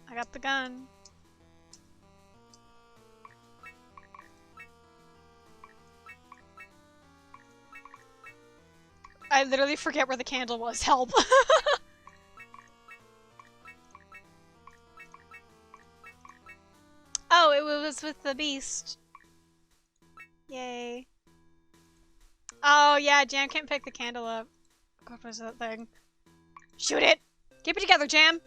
I got the gun. I literally forget where the candle was. Help. Oh, it was with the beast. Yay. Oh, yeah, Jam can't pick the candle up. What was that thing? Shoot it! Keep it together, Jam!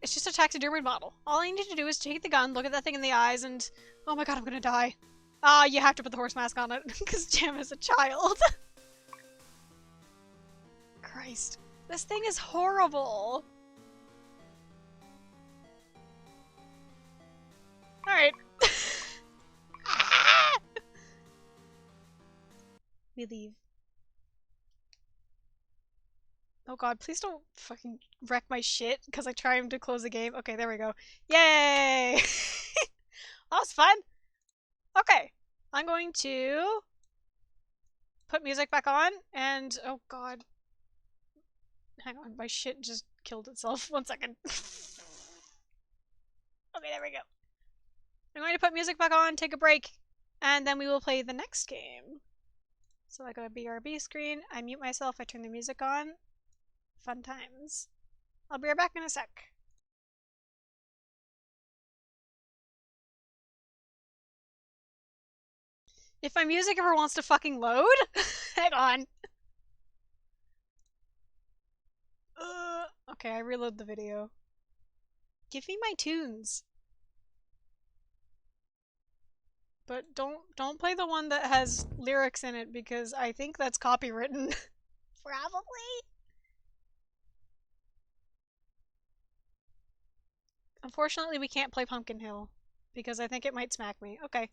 It's just a taxidermy model. All I need to do is take the gun, look at that thing in the eyes, and... oh my god, I'm gonna die. Ah, you have to put the horse mask on it, because Jam is a child. Christ. This thing is horrible. Alright. We leave. Oh god, please don't fucking wreck my shit because I tried to close the game. Okay, there we go. Yay! That was fun! Okay, I'm going to put music back on and... oh god. Hang on, my shit just killed itself. 1 second. Okay, there we go. I'm going to put music back on, take a break, and then we will play the next game. So I go to BRB screen, I mute myself, I turn the music on. Fun times. I'll be right back in a sec. If my music ever wants to fucking load, hang on. Okay, I reload the video. Give me my tunes. But don't play the one that has lyrics in it because I think that's copywritten. Probably. Unfortunately, we can't play Pumpkin Hill because I think it might smack me. Okay.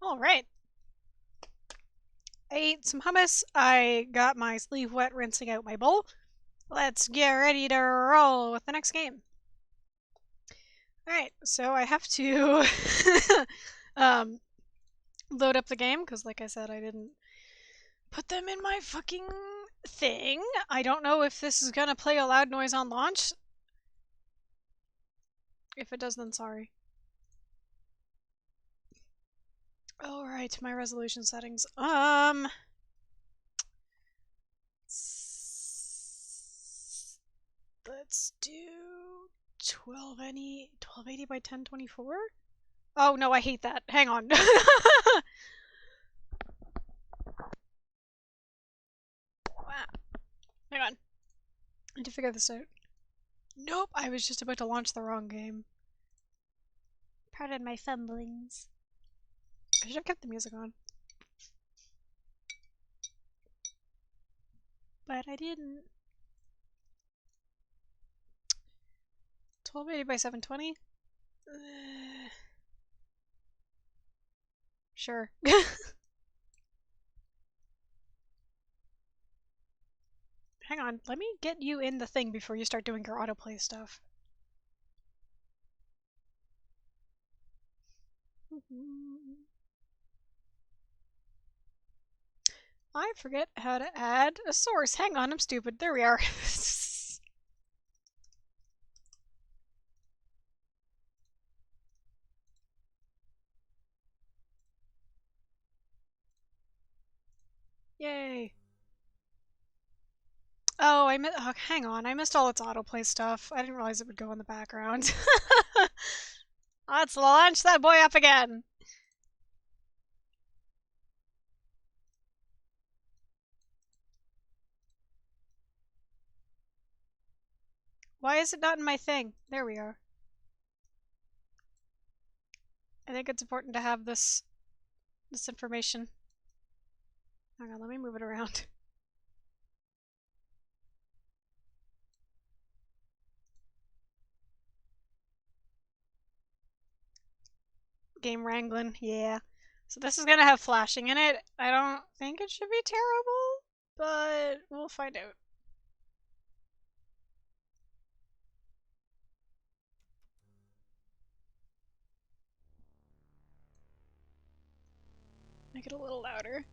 Alright. I ate some hummus. I got my sleeve wet rinsing out my bowl. Let's get ready to roll with the next game. Alright, so I have to load up the game, because like I said, I didn't put them in my fucking thing. I don't know if this is gonna play a loud noise on launch. If it does, then sorry. Alright, my resolution settings. Let's do 1280 by 1024? Oh no, I hate that. Hang on. Wow. Hang on. I need to figure this out. Nope, I was just about to launch the wrong game. Pardon my fumblings. I should have kept the music on. But I didn't. 1280 by 720? Sure. Hang on, let me get you in the thing before you start doing your autoplay stuff. I forget how to add a source. Hang on, I'm stupid. There we are. Yay. Oh, hang on. I missed all its autoplay stuff. I didn't realize it would go in the background. Let's launch that boy up again. Why is it not in my thing? There we are. I think it's important to have this information. Hang on, let me move it around. Game wrangling, yeah. So this is gonna have flashing in it. I don't think it should be terrible, but we'll find out. Make it a little louder.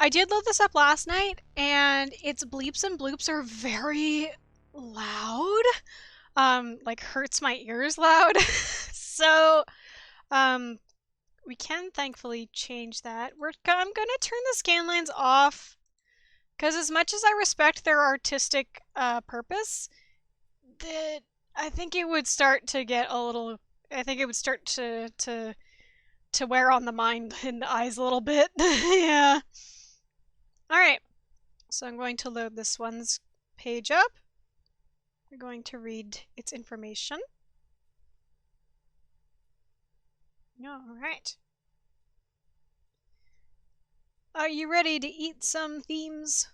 I did load this up last night, and its bleeps and bloops are very loud. Like hurts my ears loud. So, we can thankfully change that. I'm gonna turn the scan lines off, because as much as I respect their artistic purpose, I think it would start to get a little. I think it would start to wear on the mind and the eyes a little bit. Yeah. Alright. So I'm going to load this one's page up. We're going to read its information. Alright. Are you ready to eat some themes?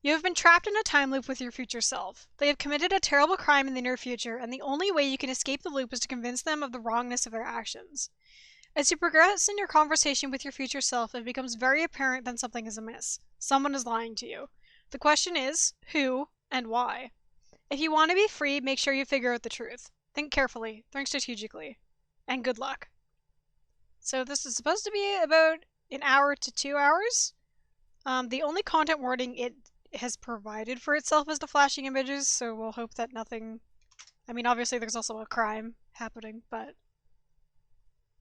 You have been trapped in a time loop with your future self. They have committed a terrible crime in the near future, and the only way you can escape the loop is to convince them of the wrongness of their actions. As you progress in your conversation with your future self, it becomes very apparent that something is amiss. Someone is lying to you. The question is, who and why? If you want to be free, make sure you figure out the truth. Think carefully, think strategically, and good luck. So this is supposed to be about an hour to 2 hours. The only content warning it has provided for itself is the flashing images, so we'll hope that nothing... I mean, obviously there's also a crime happening, but...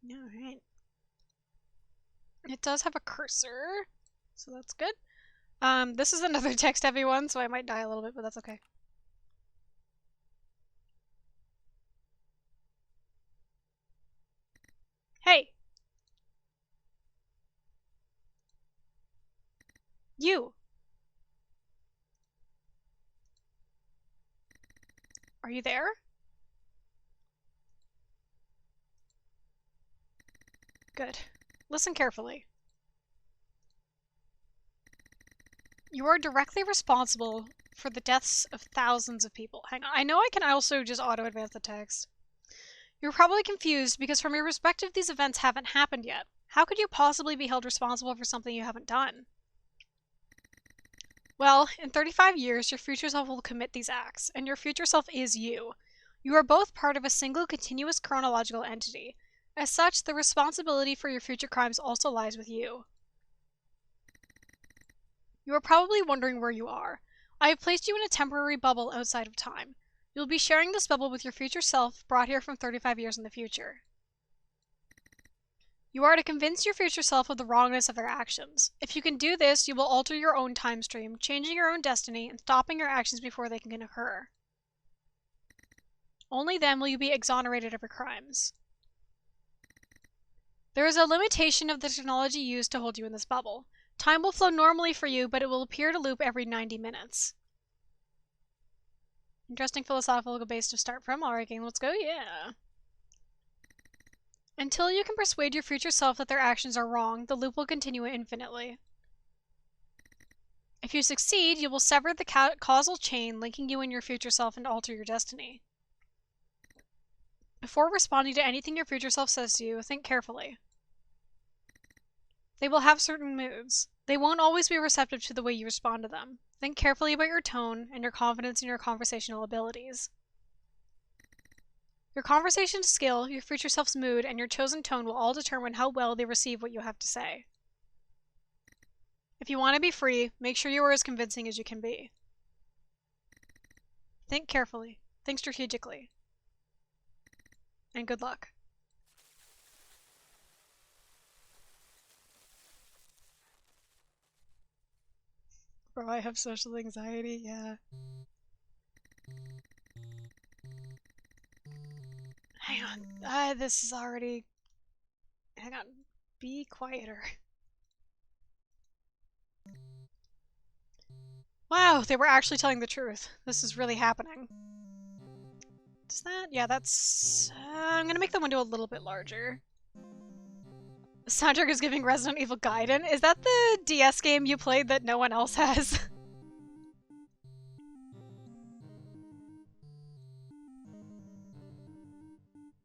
Alright. It does have a cursor, so that's good. This is another text-heavy one, so I might die a little bit, but that's okay. Hey! You! Are you there? Good. Listen carefully. You are directly responsible for the deaths of thousands of people. Hang on, I know I can also just auto-advance the text. You're probably confused because from your perspective these events haven't happened yet. How could you possibly be held responsible for something you haven't done? Well, in 35 years, your future self will commit these acts, and your future self is you. You are both part of a single continuous chronological entity. As such, the responsibility for your future crimes also lies with you. You are probably wondering where you are. I have placed you in a temporary bubble outside of time. You'll be sharing this bubble with your future self, brought here from 35 years in the future. You are to convince your future self of the wrongness of their actions. If you can do this, you will alter your own time stream, changing your own destiny, and stopping your actions before they can occur. Only then will you be exonerated of your crimes. There is a limitation of the technology used to hold you in this bubble. Time will flow normally for you, but it will appear to loop every 90 minutes. Interesting philosophical base to start from. Alright, game, let's go. Yeah. Until you can persuade your future self that their actions are wrong, the loop will continue infinitely. If you succeed, you will sever the causal chain linking you and your future self and alter your destiny. Before responding to anything your future self says to you, think carefully. They will have certain moods. They won't always be receptive to the way you respond to them. Think carefully about your tone and your confidence in your conversational abilities. Your conversation skill, your future self's mood, and your chosen tone will all determine how well they receive what you have to say. If you want to be free, make sure you are as convincing as you can be. Think carefully. Think strategically. And good luck. Bro, I have social anxiety, yeah. Hang on. This is already... Hang on. Be quieter. Wow, they were actually telling the truth. This is really happening. Does that? Yeah, that's... I'm gonna make the window a little bit larger. The soundtrack is giving Resident Evil Gaiden. Is that the DS game you played that no one else has?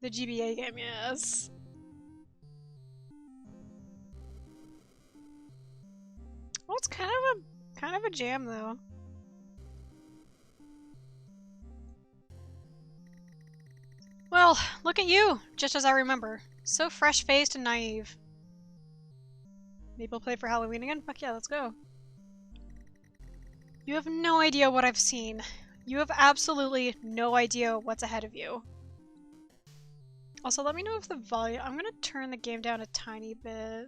The GBA game, yes. Well, it's kind of a jam though. Well, look at you, just as I remember. So fresh-faced and naive. Maybe we'll play for Halloween again? Fuck yeah, let's go. You have no idea what I've seen. You have absolutely no idea what's ahead of you. Also, let me know if the volume... I'm gonna turn the game down a tiny bit.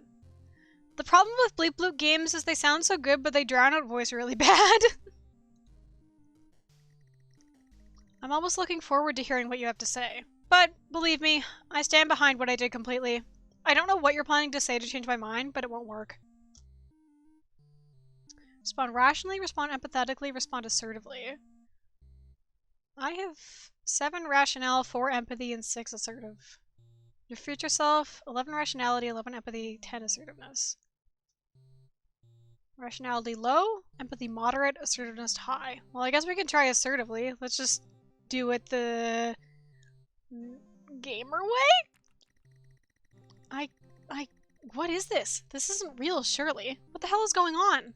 The problem with Bleep Bloop games is they sound so good, but they drown out voice really bad. I'm almost looking forward to hearing what you have to say. But, believe me, I stand behind what I did completely. I don't know what you're planning to say to change my mind, but it won't work. Respond rationally, respond empathetically, respond assertively. I have 7 rationale, 4 empathy, and 6 assertive. Your future self, 11 rationality, 11 empathy, 10 assertiveness. Rationality low, empathy moderate, assertiveness high. Well, I guess we can try assertively. Let's just do it the gamer way? What is this? This isn't real, surely. What the hell is going on?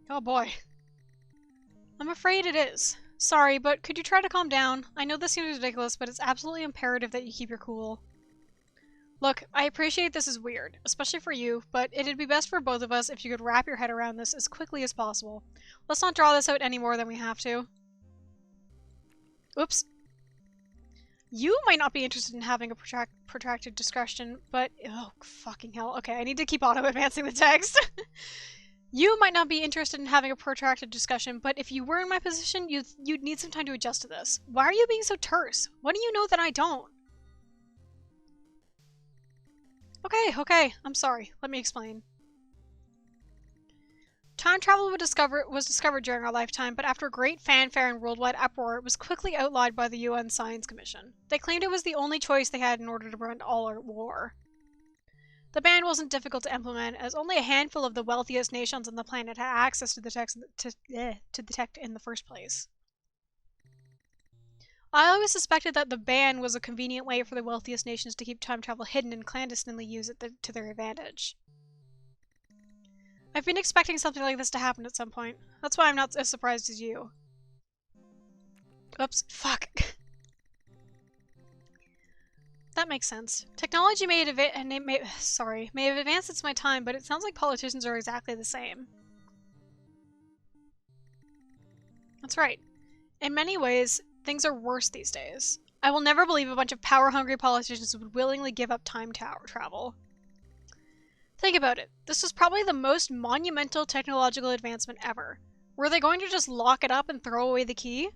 Oh boy. I'm afraid it is. Sorry, but could you try to calm down? I know this seems ridiculous, but it's absolutely imperative that you keep your cool. Look, I appreciate this is weird, especially for you, but it'd be best for both of us if you could wrap your head around this as quickly as possible. Let's not draw this out any more than we have to. Oops. You might not be interested in having a protracted discussion, but... Oh, fucking hell. Okay, I need to keep auto-advancing the text. You might not be interested in having a protracted discussion, but if you were in my position, you'd need some time to adjust to this. Why are you being so terse? What do you know that I don't? Okay, I'm sorry. Let me explain. Time travel was discovered during our lifetime, but after great fanfare and worldwide uproar, it was quickly outlawed by the UN Science Commission. They claimed it was the only choice they had in order to prevent all war. The ban wasn't difficult to implement, as only a handful of the wealthiest nations on the planet had access to the tech in the first place. I always suspected that the ban was a convenient way for the wealthiest nations to keep time travel hidden and clandestinely use it to their advantage. I've been expecting something like this to happen at some point. That's why I'm not as surprised as you. Oops, fuck. That makes sense. Technology may have advanced since my time, but it sounds like politicians are exactly the same. That's right. In many ways, things are worse these days. I will never believe a bunch of power-hungry politicians would willingly give up time travel. Think about it. This was probably the most monumental technological advancement ever. Were they going to just lock it up and throw away the key?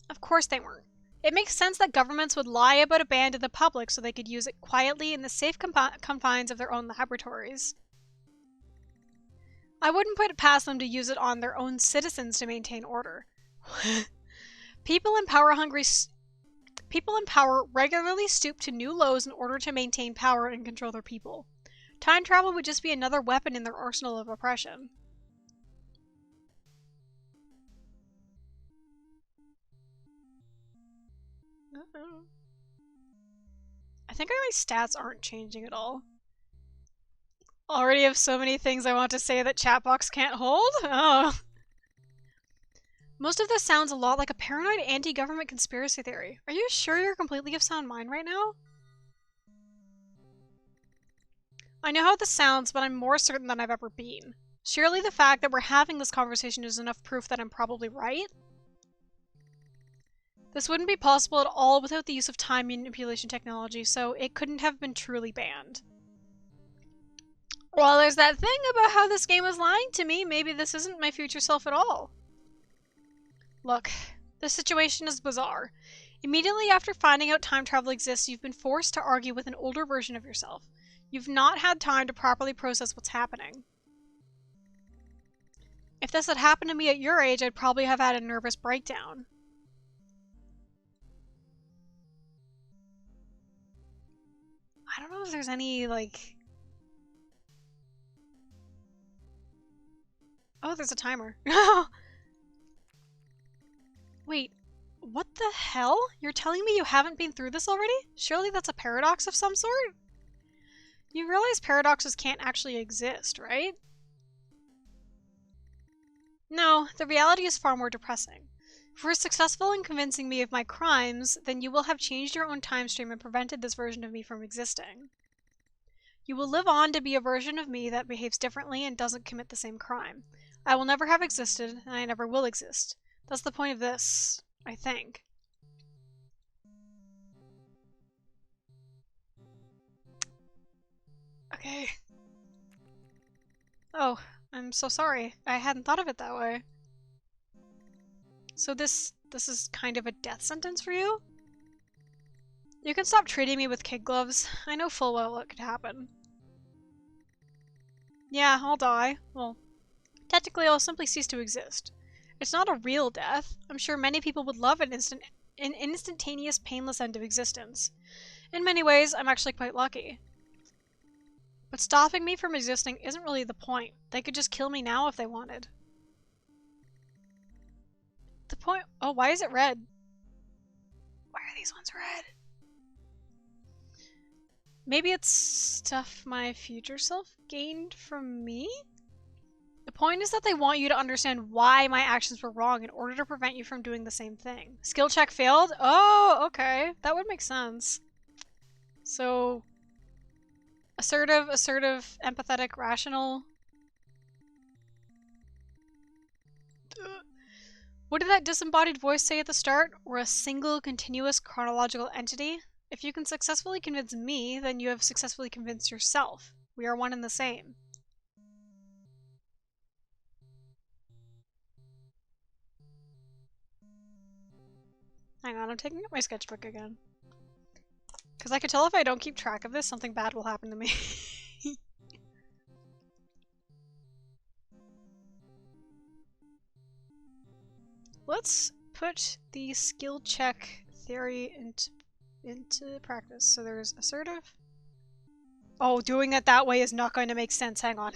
Of course they weren't. It makes sense that governments would lie about a ban to the public so they could use it quietly in the safe confines of their own laboratories. I wouldn't put it past them to use it on their own citizens to maintain order. People in power regularly stoop to new lows in order to maintain power and control their people. Time travel would just be another weapon in their arsenal of oppression. I think my stats aren't changing at all. Already have so many things I want to say that chatbox can't hold? Oh. Most of this sounds a lot like a paranoid anti-government conspiracy theory. Are you sure you're completely of sound mind right now? I know how this sounds, but I'm more certain than I've ever been. Surely the fact that we're having this conversation is enough proof that I'm probably right? This wouldn't be possible at all without the use of time manipulation technology, so it couldn't have been truly banned. Well, there's that thing about how this game is lying to me. Maybe this isn't my future self at all. Look, this situation is bizarre. Immediately after finding out time travel exists, you've been forced to argue with an older version of yourself. You've not had time to properly process what's happening. If this had happened to me at your age, I'd probably have had a nervous breakdown. I don't know if there's any, like... Oh, there's a timer. Wait, what the hell? You're telling me you haven't been through this already? Surely that's a paradox of some sort? You realize paradoxes can't actually exist, right? No, the reality is far more depressing. If we're successful in convincing me of my crimes, then you will have changed your own time stream and prevented this version of me from existing. You will live on to be a version of me that behaves differently and doesn't commit the same crime. I will never have existed, and I never will exist. That's the point of this, I think. Okay. Oh, I'm so sorry. I hadn't thought of it that way. So this is kind of a death sentence for you? You can stop treating me with kid gloves. I know full well what could happen. Yeah, I'll die. Well, technically I'll simply cease to exist. It's not a real death. I'm sure many people would love an instantaneous, painless end of existence. In many ways, I'm actually quite lucky. But stopping me from existing isn't really the point. They could just kill me now if they wanted. The point— oh, why is it red? Why are these ones red? Maybe it's stuff my future self gained from me? The point is that they want you to understand why my actions were wrong in order to prevent you from doing the same thing. Skill check failed? Oh, okay. That would make sense. So, assertive, empathetic, rational. What did that disembodied voice say at the start? We're a single, continuous, chronological entity? If you can successfully convince me, then you have successfully convinced yourself. We are one and the same. Hang on, I'm taking up my sketchbook again. Because I could tell if I don't keep track of this, something bad will happen to me. Let's put the skill check theory into practice. So there's assertive. Oh, doing it that way is not going to make sense. Hang on.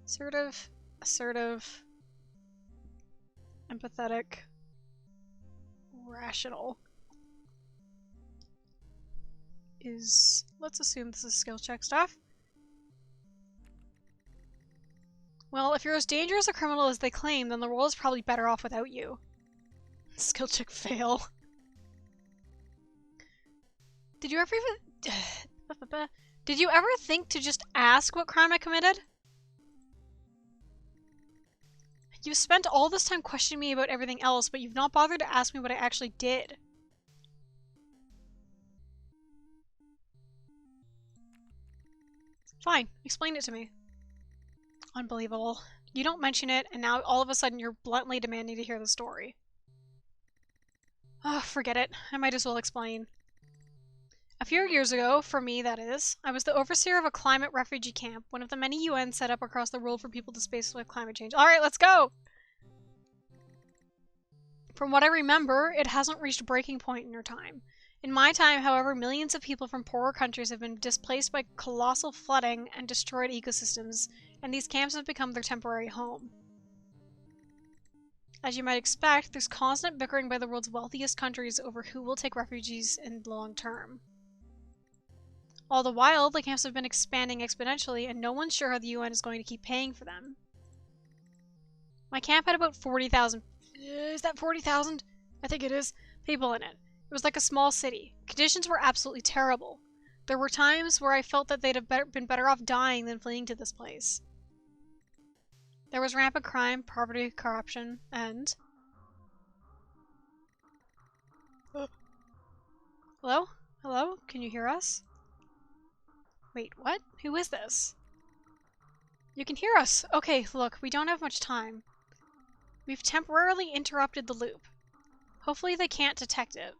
Assertive, Empathetic. Rational. Is... let's assume this is skill check stuff. Well, if you're as dangerous a criminal as they claim, then the world is probably better off without you. Skill check fail. Did you ever even... Did you ever think to just ask what crime I committed? You've spent all this time questioning me about everything else, but you've not bothered to ask me what I actually did. Fine, explain it to me. Unbelievable. You don't mention it, and now all of a sudden you're bluntly demanding to hear the story. Oh, forget it. I might as well explain. A few years ago, for me that is, I was the overseer of a climate refugee camp, one of the many UN set up across the world for people displaced by climate change. Alright, let's go! From what I remember, it hasn't reached a breaking point in your time. In my time, however, millions of people from poorer countries have been displaced by colossal flooding and destroyed ecosystems, and these camps have become their temporary home. As you might expect, there's constant bickering by the world's wealthiest countries over who will take refugees in the long term. All the while, the camps have been expanding exponentially, and no one's sure how the UN is going to keep paying for them. My camp had about 40,000... Is that 40,000? I think it is. People in it. It was like a small city. Conditions were absolutely terrible. There were times where I felt that they'd have been better off dying than fleeing to this place. There was rampant crime, poverty, corruption, and... Hello? Hello? Can you hear us? Wait, what? Who is this? You can hear us! Okay, look, we don't have much time. We've temporarily interrupted the loop. Hopefully they can't detect it.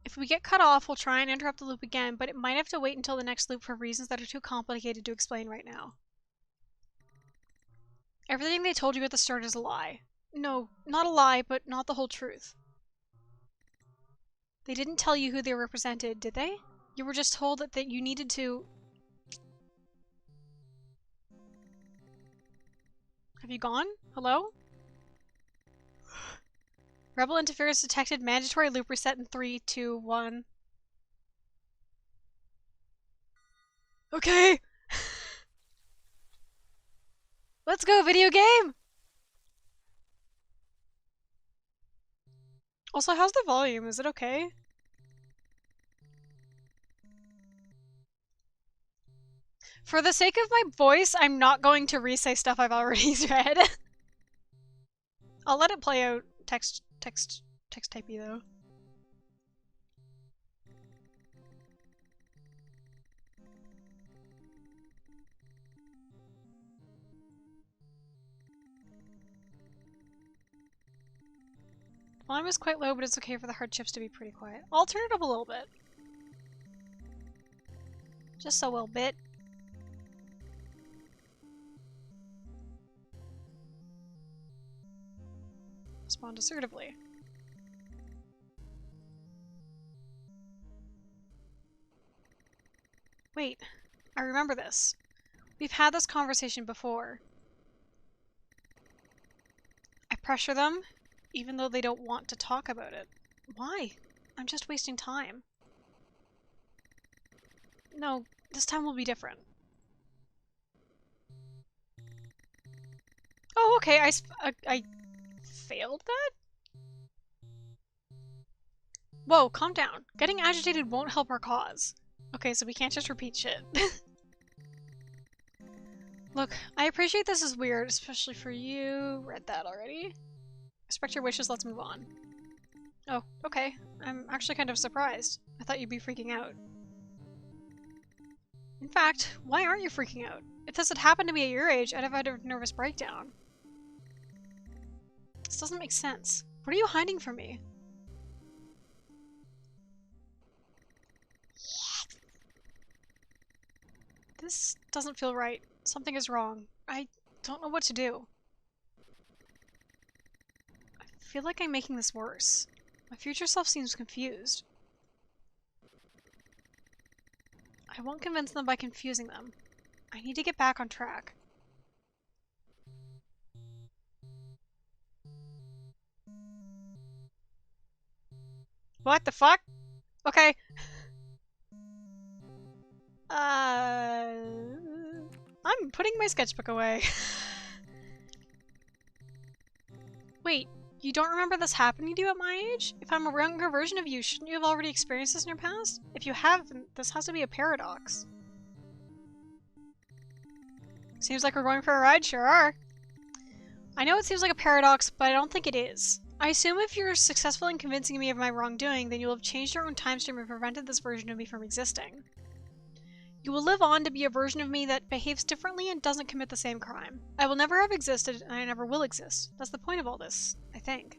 If we get cut off, we'll try and interrupt the loop again, but it might have to wait until the next loop for reasons that are too complicated to explain right now. Everything they told you at the start is a lie. No, not a lie, but not the whole truth. They didn't tell you who they represented, did they? You were just told that you needed to... Have you gone? Hello? Rebel interference detected. Mandatory loop reset in 3, 2, 1. Okay! Let's go, video game! Also, how's the volume? Is it okay? For the sake of my voice, I'm not going to re-say stuff I've already read. I'll let it play out text typey though. Volume is quite low, but it's okay for the hard chips to be pretty quiet. I'll turn it up a little bit. Just a little bit. Respond assertively. Wait, I remember this. We've had this conversation before. I pressure them, even though they don't want to talk about it. Why? I'm just wasting time. No, this time will be different. Oh, okay, I failed that? Whoa, calm down. Getting agitated won't help our cause. Okay, so we can't just repeat shit. Look, I appreciate this is weird, especially for you. Read that already. Respect your wishes, let's move on. Oh, okay. I'm actually kind of surprised. I thought you'd be freaking out. In fact, why aren't you freaking out? If this had happened to me at your age, I'd have had a nervous breakdown. This doesn't make sense. What are you hiding from me? This doesn't feel right. Something is wrong. I don't know what to do. I feel like I'm making this worse. My future self seems confused. I won't convince them by confusing them. I need to get back on track. What the fuck? Okay. I'm putting my sketchbook away. Wait, you don't remember this happening to you at my age? If I'm a younger version of you, shouldn't you have already experienced this in your past? If you haven't, this has to be a paradox. Seems like we're going for a ride, sure are. I know it seems like a paradox, but I don't think it is. I assume if you're successful in convincing me of my wrongdoing, then you will have changed your own time stream and prevented this version of me from existing. You will live on to be a version of me that behaves differently and doesn't commit the same crime. I will never have existed, and I never will exist. That's the point of all this, I think.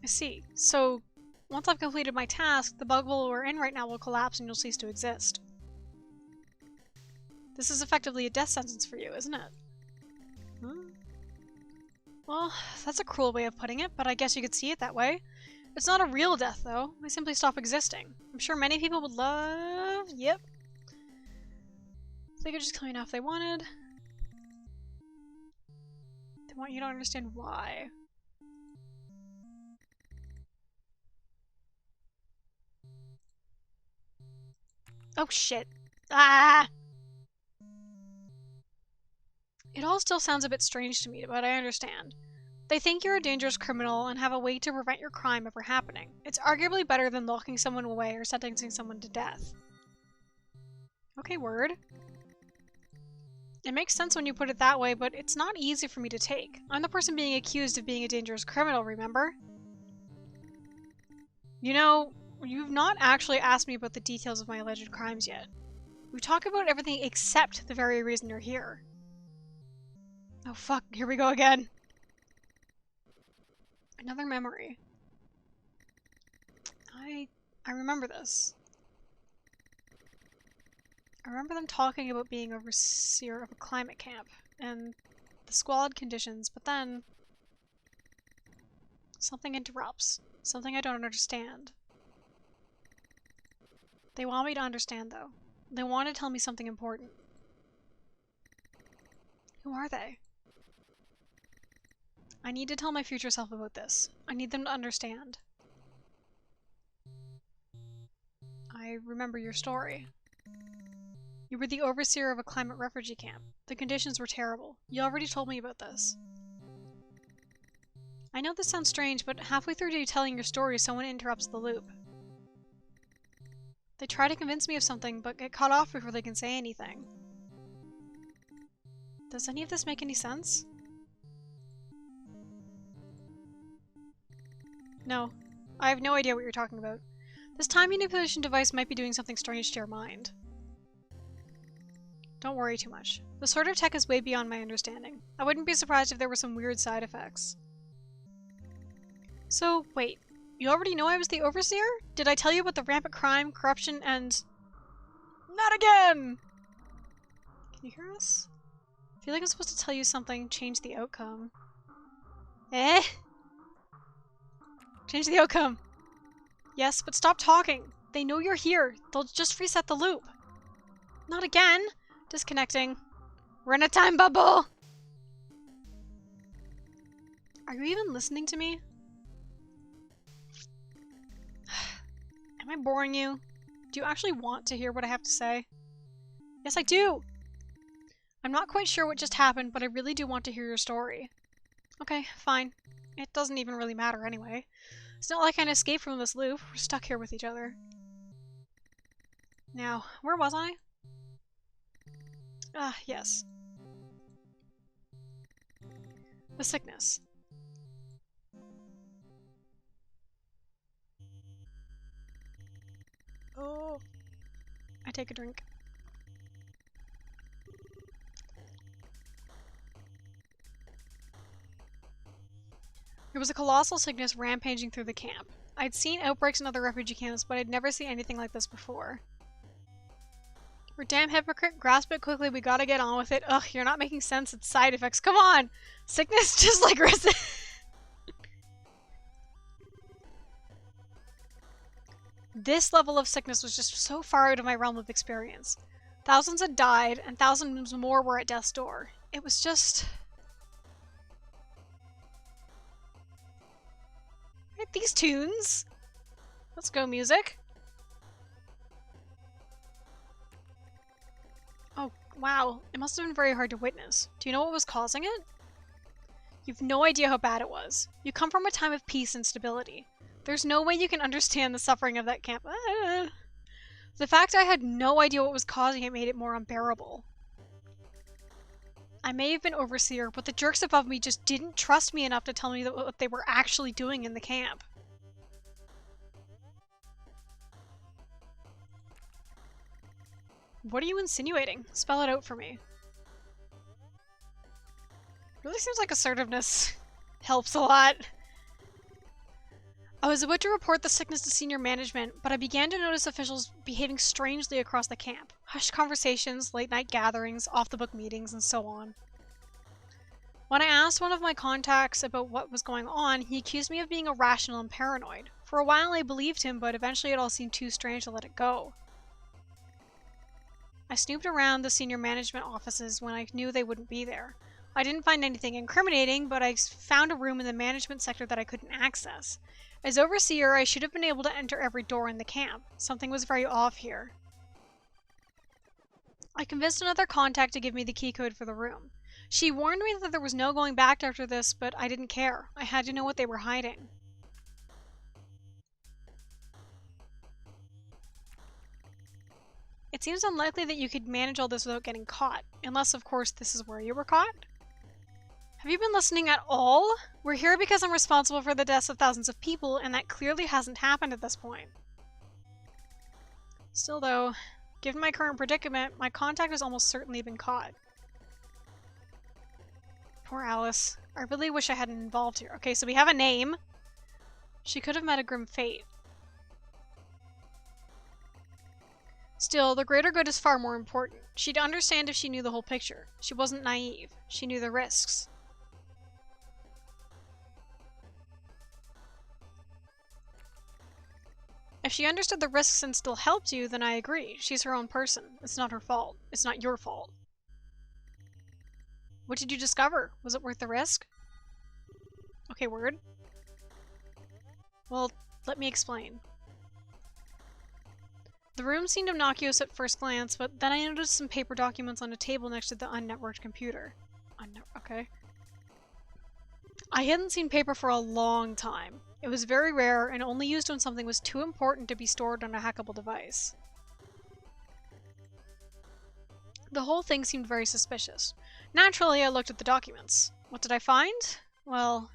I see. So, once I've completed my task, the bubble we're in right now will collapse and you'll cease to exist. This is effectively a death sentence for you, isn't it? Hmm? Well, that's a cruel way of putting it, but I guess you could see it that way. It's not a real death, though. I simply stop existing. I'm sure many people would love... Yep. They could just kill me now if they wanted. They want you to understand why. Oh shit. Ah! It all still sounds a bit strange to me, but I understand. They think you're a dangerous criminal and have a way to prevent your crime ever happening. It's arguably better than locking someone away or sentencing someone to death. Okay, word. It makes sense when you put it that way, but it's not easy for me to take. I'm the person being accused of being a dangerous criminal, remember? You know, you've not actually asked me about the details of my alleged crimes yet. We've talked about everything except the very reason you're here. Oh fuck, here we go again. Another memory. I remember this. I remember them talking about being overseer of a climate camp, and the squalid conditions, but then... something interrupts. Something I don't understand. They want me to understand, though. They want to tell me something important. Who are they? I need to tell my future self about this. I need them to understand. I remember your story. You were the overseer of a climate refugee camp. The conditions were terrible. You already told me about this. I know this sounds strange, but halfway through you telling your story, someone interrupts the loop. They try to convince me of something, but get cut off before they can say anything. Does any of this make any sense? No. I have no idea what you're talking about. This time manipulation device might be doing something strange to your mind. Don't worry too much. The sort of tech is way beyond my understanding. I wouldn't be surprised if there were some weird side effects. So, wait. You already know I was the overseer? Did I tell you about the rampant crime, corruption, and... Not again! Can you hear us? I feel like I'm supposed to tell you something, change the outcome. Eh? Change the outcome. Yes, but stop talking. They know you're here. They'll just reset the loop. Not again. Disconnecting. We're in a time bubble! Are you even listening to me? Am I boring you? Do you actually want to hear what I have to say? Yes, I do! I'm not quite sure what just happened, but I really do want to hear your story. Okay, fine. It doesn't even really matter anyway. It's not like I can escape from this loop. We're stuck here with each other. Now, where was I? Ah, yes. The sickness. Oh. I take a drink. There was a colossal sickness rampaging through the camp. I'd seen outbreaks in other refugee camps, but I'd never seen anything like this before. We're damn hypocrite. Grasp it quickly. We gotta get on with it. Ugh, you're not making sense. It's side effects. Come on! Sickness just like resin. This level of sickness was just so far out of my realm of experience. Thousands had died, and thousands more were at death's door. It was just... these tunes. Let's go, music. Oh, wow. It must have been very hard to witness. Do you know what was causing it? You've no idea how bad it was. You come from a time of peace and stability. There's no way you can understand the suffering of that camp. The fact I had no idea what was causing it made it more unbearable. I may have been overseer, but the jerks above me just didn't trust me enough to tell me what they were actually doing in the camp. What are you insinuating? Spell it out for me. Really seems like assertiveness helps a lot. I was about to report the sickness to senior management, but I began to notice officials behaving strangely across the camp. Hushed conversations, late-night gatherings, off-the-book meetings, and so on. When I asked one of my contacts about what was going on, he accused me of being irrational and paranoid. For a while I believed him, but eventually it all seemed too strange to let it go. I snooped around the senior management offices when I knew they wouldn't be there. I didn't find anything incriminating, but I found a room in the management sector that I couldn't access. As overseer, I should have been able to enter every door in the camp. Something was very off here. I convinced another contact to give me the key code for the room. She warned me that there was no going back after this, but I didn't care. I had to know what they were hiding. It seems unlikely that you could manage all this without getting caught. Unless, of course, this is where you were caught? Have you been listening at all? We're here because I'm responsible for the deaths of thousands of people, and that clearly hasn't happened at this point. Still though, given my current predicament, my contact has almost certainly been caught. Poor Alice. I really wish I hadn't involved here. Okay, so we have a name. She could have met a grim fate. Still, the greater good is far more important. She'd understand if she knew the whole picture. She wasn't naive. She knew the risks. If she understood the risks and still helped you, then I agree. She's her own person. It's not her fault. It's not your fault. What did you discover? Was it worth the risk? Okay, word. Well, let me explain. The room seemed innocuous at first glance, but then I noticed some paper documents on a table next to the unnetworked computer. Okay. I hadn't seen paper for a long time. It was very rare and only used when something was too important to be stored on a hackable device. The whole thing seemed very suspicious. Naturally, I looked at the documents. What did I find? Well,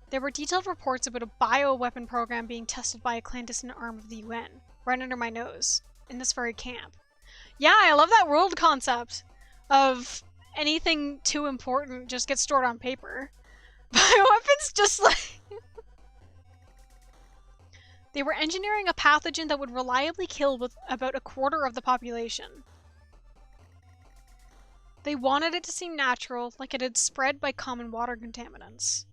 there were detailed reports about a bioweapon program being tested by a clandestine arm of the UN, right under my nose, in this very camp. Yeah, I love that world concept of anything too important just gets stored on paper. Bioweapons just like... They were engineering a pathogen that would reliably kill with about a quarter of the population. They wanted it to seem natural, like it had spread by common water contaminants.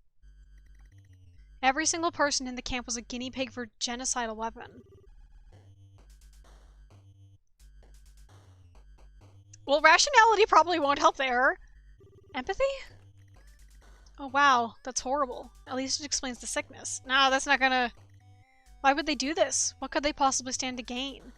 Every single person in the camp was a guinea pig for a genocidal weapon. Well, rationality probably won't help there. Empathy? Oh wow, that's horrible. At least it explains the sickness. No, that's not gonna... Why would they do this? What could they possibly stand to gain?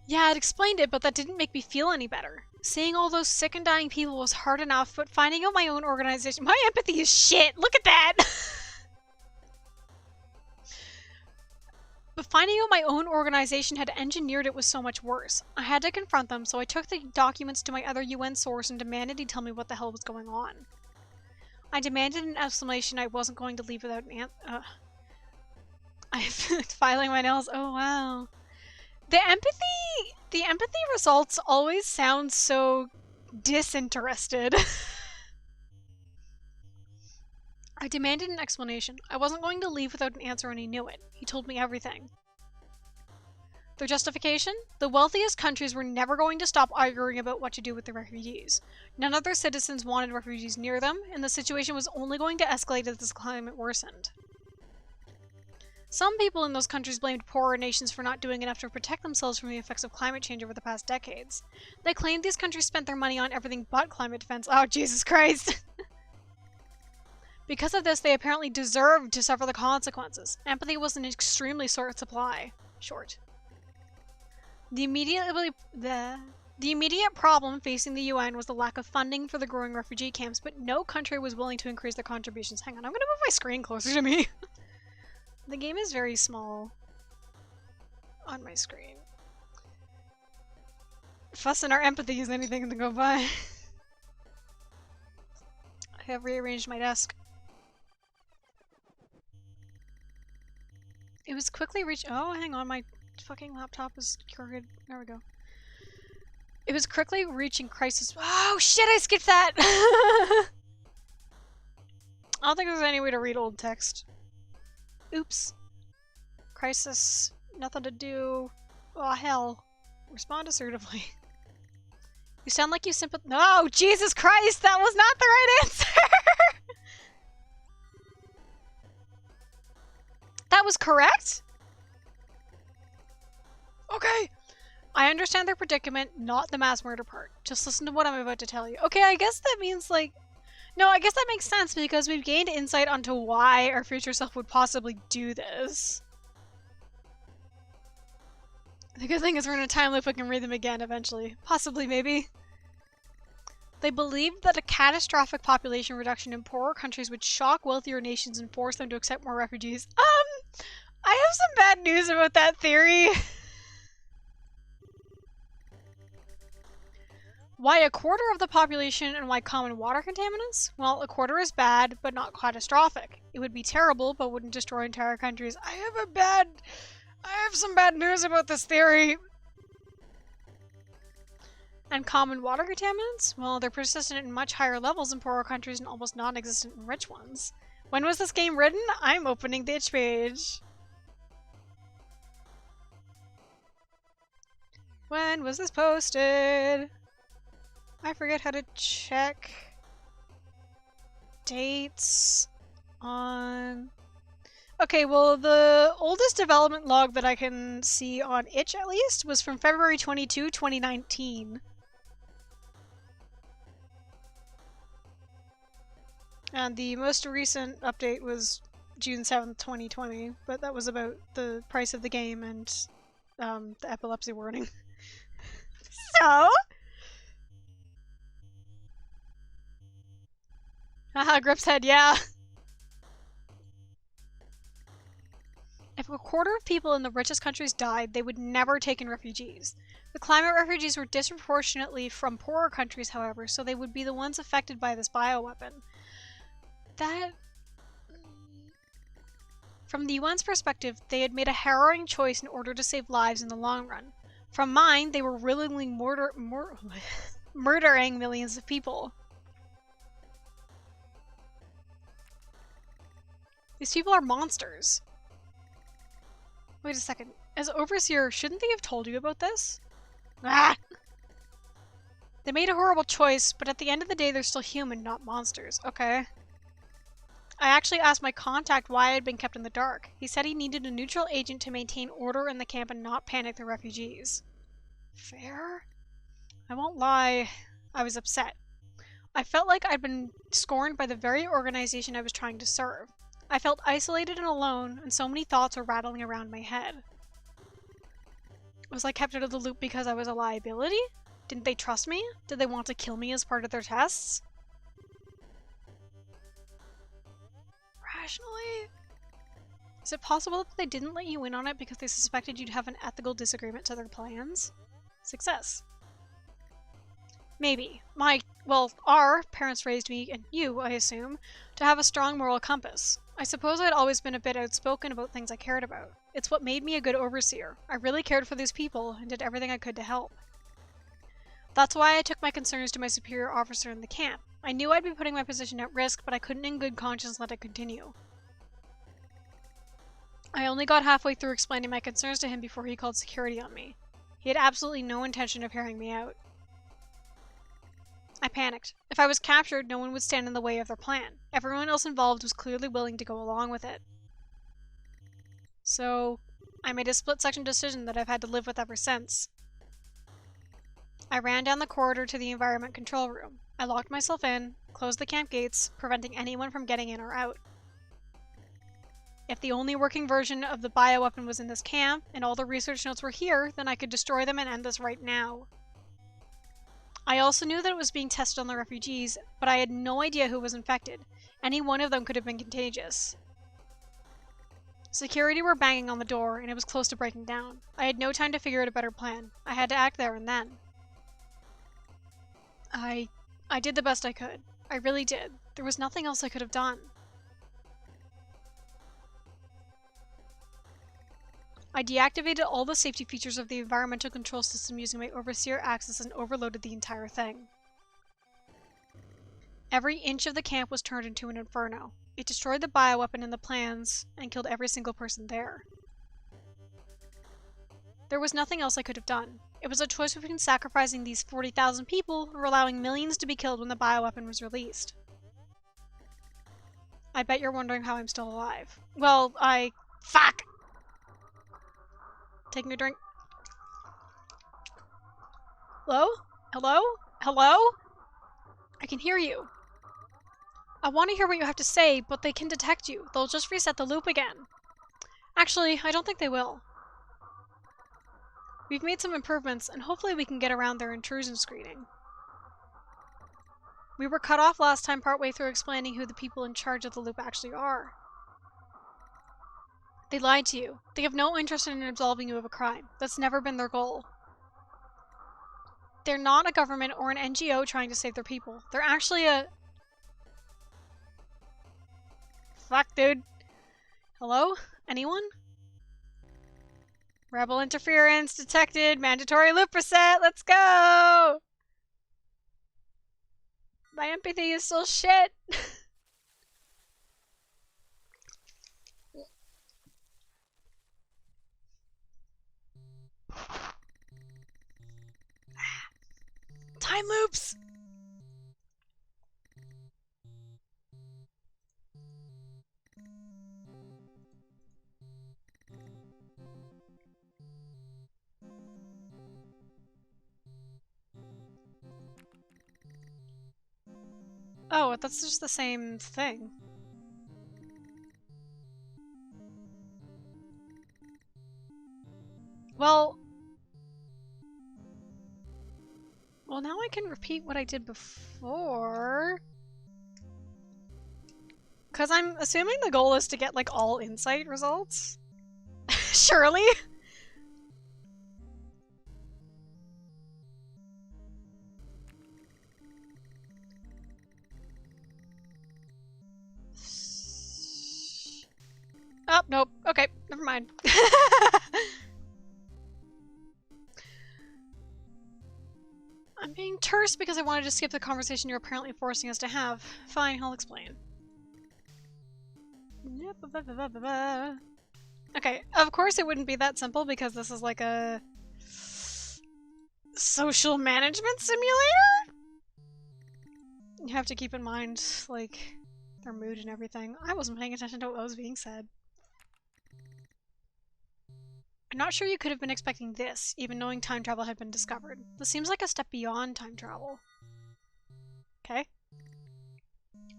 Yeah, it explained it, but that didn't make me feel any better. Seeing all those sick and dying people was hard enough, but finding out my own organization... My empathy is shit! Look at that! But finding out my own organization had engineered it was so much worse. I had to confront them, so I took the documents to my other UN source and demanded he tell me what the hell was going on. I demanded an explanation. I wasn't going to leave without an answer. I'm filing my nails. Oh wow. The empathy results always sound so disinterested. I demanded an explanation. I wasn't going to leave without an answer, and he knew it. He told me everything. Their justification? The wealthiest countries were never going to stop arguing about what to do with the refugees. None of their citizens wanted refugees near them, and the situation was only going to escalate as the climate worsened. Some people in those countries blamed poorer nations for not doing enough to protect themselves from the effects of climate change over the past decades. They claimed these countries spent their money on everything but climate defense. Oh, Jesus Christ! Because of this, they apparently deserved to suffer the consequences. Empathy was an extremely short supply. The immediate problem facing the UN was the lack of funding for the growing refugee camps, but no country was willing to increase their contributions. Hang on, I'm gonna move my screen closer to me. The game is very small on my screen. Fussing our empathy is anything to go by. I have rearranged my desk. It was quickly reached. Oh, hang on, my fucking laptop is crooked. There we go. It was quickly reaching crisis. Oh shit! I skipped that. I don't think there's any way to read old text. Oops. Crisis. Nothing to do. Oh hell. Respond assertively. You sound like you No, Jesus Christ! That was not the right answer. That was correct? Okay. I understand their predicament, not the mass murder part. Just listen to what I'm about to tell you. Okay, I guess that means, like... No, I guess that makes sense because we've gained insight onto why our future self would possibly do this. The good thing is we're in a time loop, we can read them again eventually. Possibly, maybe. They believed that a catastrophic population reduction in poorer countries would shock wealthier nations and force them to accept more refugees. I have some bad news about that theory. Why a quarter of the population and why common water contaminants? Well, a quarter is bad, but not catastrophic. It would be terrible, but wouldn't destroy entire countries. I have some bad news about this theory. And common water contaminants? Well, they're persistent in much higher levels in poorer countries and almost non-existent in rich ones. When was this game written? I'm opening the itch page. When was this posted? I forget how to check dates on... Okay, well, the oldest development log that I can see on itch, at least, was from February 22, 2019. And the most recent update was June 7th, 2020, but that was about the price of the game and the epilepsy warning. So? Haha, Grip's head, yeah. If a quarter of people in the richest countries died, they would never take in refugees. The climate refugees were disproportionately from poorer countries, however, so they would be the ones affected by this bioweapon. From the UN's perspective, they had made a harrowing choice in order to save lives in the long run. From mine, they were willingly murdering millions of people. These people are monsters. Wait a second. As Overseer, shouldn't they have told you about this? Ah! They made a horrible choice, but at the end of the day, they're still human, not monsters. Okay. I actually asked my contact why I had been kept in the dark. He said he needed a neutral agent to maintain order in the camp and not panic the refugees. Fair? I won't lie. I was upset. I felt like I'd been scorned by the very organization I was trying to serve. I felt isolated and alone, and so many thoughts were rattling around my head. Was I kept out of the loop because I was a liability? Didn't they trust me? Did they want to kill me as part of their tests? Rationally? Is it possible that they didn't let you in on it because they suspected you'd have an ethical disagreement to their plans? Success. Maybe. Our parents raised me, and you, I assume, to have a strong moral compass. I suppose I'd always been a bit outspoken about things I cared about. It's what made me a good overseer. I really cared for these people and did everything I could to help. That's why I took my concerns to my superior officer in the camp. I knew I'd be putting my position at risk, but I couldn't in good conscience let it continue. I only got halfway through explaining my concerns to him before he called security on me. He had absolutely no intention of hearing me out. I panicked. If I was captured, no one would stand in the way of their plan. Everyone else involved was clearly willing to go along with it. So, I made a split-second decision that I've had to live with ever since. I ran down the corridor to the environment control room. I locked myself in, closed the camp gates, preventing anyone from getting in or out. If the only working version of the bioweapon was in this camp, and all the research notes were here, then I could destroy them and end this right now. I also knew that it was being tested on the refugees, but I had no idea who was infected. Any one of them could have been contagious. Security were banging on the door, and it was close to breaking down. I had no time to figure out a better plan. I had to act there and then. I did the best I could. I really did. There was nothing else I could have done. I deactivated all the safety features of the environmental control system using my overseer access and overloaded the entire thing. Every inch of the camp was turned into an inferno. It destroyed the bioweapon and the plans, and killed every single person there. There was nothing else I could have done. It was a choice between sacrificing these 40,000 people or allowing millions to be killed when the bioweapon was released. I bet you're wondering how I'm still alive. Well, Fuck! Taking a drink. Hello? Hello? Hello? I can hear you. I want to hear what you have to say, but they can detect you. They'll just reset the loop again. Actually, I don't think they will. We've made some improvements, and hopefully we can get around their intrusion screening. We were cut off last time partway through explaining who the people in charge of the loop actually are. They lied to you. They have no interest in absolving you of a crime. That's never been their goal. They're not a government or an NGO trying to save their people. They're actually a... Fuck, dude. Hello? Anyone? Rebel interference detected. Mandatory loop reset. Let's go! My empathy is still shit. Time loops! Oh, that's just the same thing. Well, now I can repeat what I did before. Because I'm assuming the goal is to get, like, all insight results. Surely? Oh, nope. Okay, never mind. I'm being terse because I wanted to skip the conversation you're apparently forcing us to have. Fine, I'll explain. Okay, of course it wouldn't be that simple because this is like a social management simulator? You have to keep in mind, like, their mood and everything. I wasn't paying attention to what was being said. I'm not sure you could have been expecting this, even knowing time travel had been discovered. This seems like a step beyond time travel. Okay?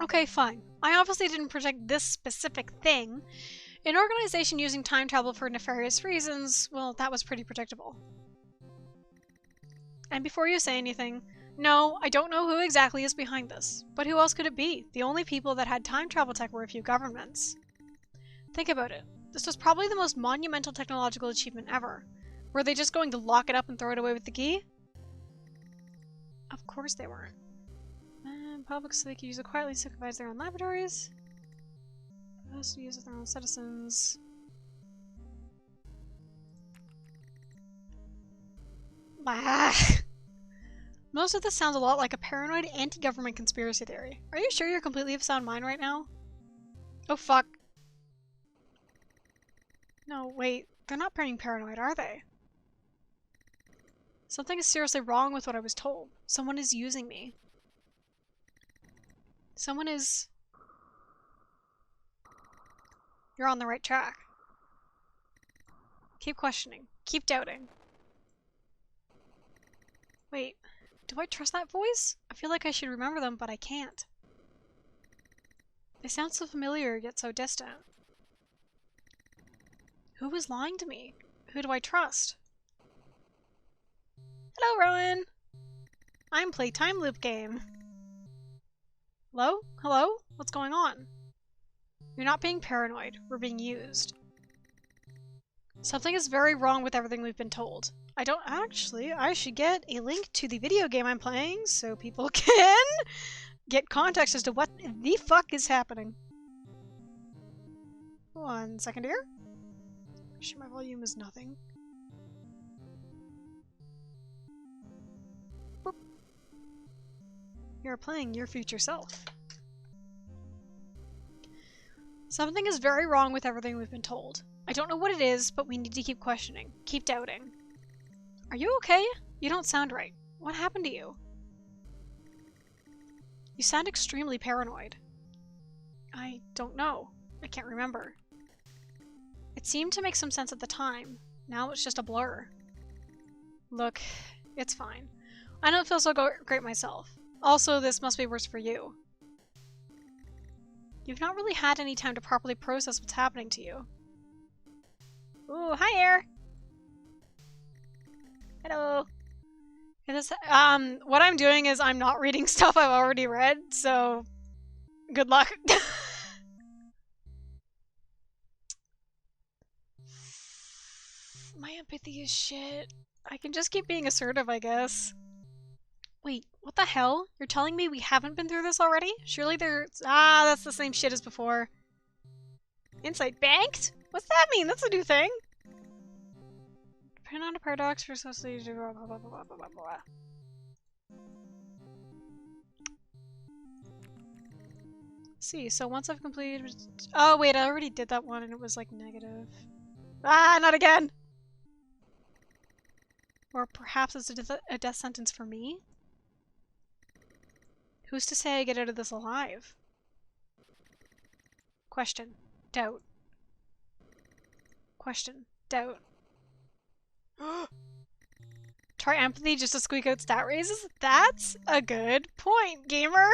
Okay, fine. I obviously didn't project this specific thing. An organization using time travel for nefarious reasons, well, that was pretty predictable. And before you say anything, no, I don't know who exactly is behind this. But who else could it be? The only people that had time travel tech were a few governments. Think about it. This was probably the most monumental technological achievement ever. Were they just going to lock it up and throw it away with the key? Of course they weren't. Public so they could use it quietly to supervise their own laboratories. Supposed to use it with their own citizens. Most of this sounds a lot like a paranoid anti-government conspiracy theory. Are you sure you're completely of sound mind right now? Oh fuck. No, wait. They're not being paranoid, are they? Something is seriously wrong with what I was told. Someone is using me. Someone is... You're on the right track. Keep questioning. Keep doubting. Wait. Do I trust that voice? I feel like I should remember them, but I can't. They sound so familiar, yet so distant. Who is lying to me? Who do I trust? Hello, Rowan! I'm playing time loop game. Hello? Hello? What's going on? You're not being paranoid. We're being used. Something is very wrong with everything we've been told. I don't actually. I should get a link to the video game I'm playing so people can get context as to what the fuck is happening. 1 second here. Sure, my volume is nothing. Boop. You're playing your future self. Something is very wrong with everything we've been told. I don't know what it is, but we need to keep questioning. Keep doubting. Are you okay? You don't sound right. What happened to you? You sound extremely paranoid. I don't know. I can't remember. It seemed to make some sense at the time. Now it's just a blur. Look, it's fine. I don't feel so great myself. Also, this must be worse for you. You've not really had any time to properly process what's happening to you. Ooh, hi, Air! Hello! What I'm doing is I'm not reading stuff I've already read, so good luck. My empathy is shit. I can just keep being assertive, I guess. Wait, what the hell? You're telling me we haven't been through this already? Surely there's... Ah, that's the same shit as before. Insight banked? What's that mean? That's a new thing. Depending on a paradox for association, blah blah blah blah blah blah blah. See, so once I've completed... Oh wait, I already did that one and it was like negative. Ah, not again! Or perhaps it's a death sentence for me? Who's to say I get out of this alive? Question. Doubt. Question. Doubt. Try empathy just to squeak out stat raises? That's a good point, gamer!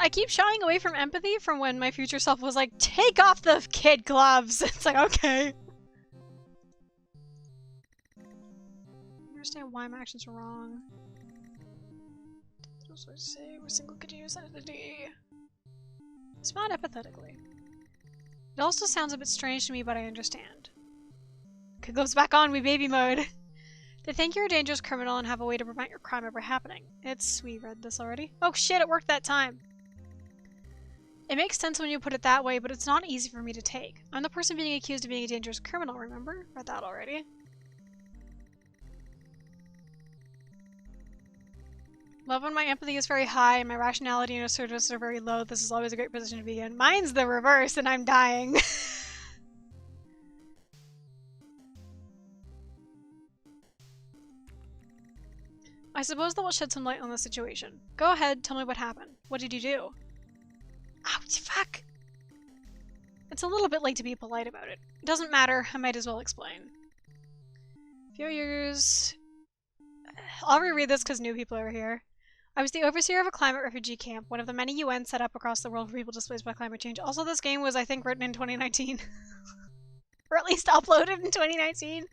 I keep shying away from empathy from when my future self was like, take off the kid gloves! It's like, okay. I understand why my actions are wrong. What was I say? We're single continuous entity. Respond empathetically. It also sounds a bit strange to me, but I understand. It goes back on me baby mode. They think you're a dangerous criminal and have a way to prevent your crime ever happening. We read this already. Oh shit, it worked that time. It makes sense when you put it that way, but it's not easy for me to take. I'm the person being accused of being a dangerous criminal, remember? Read that already. Love when my empathy is very high and my rationality and assertiveness are very low. This is always a great position to be in. Mine's the reverse and I'm dying. I suppose that will shed some light on the situation. Go ahead, tell me what happened. What did you do? Ouch, fuck! It's a little bit late to be polite about it. It doesn't matter, I might as well explain. Few years... I'll reread this because new people are here. I was the overseer of a climate refugee camp, one of the many UN set up across the world for people displaced by climate change. Also, this game was, I think, written in 2019. Or at least uploaded in 2019.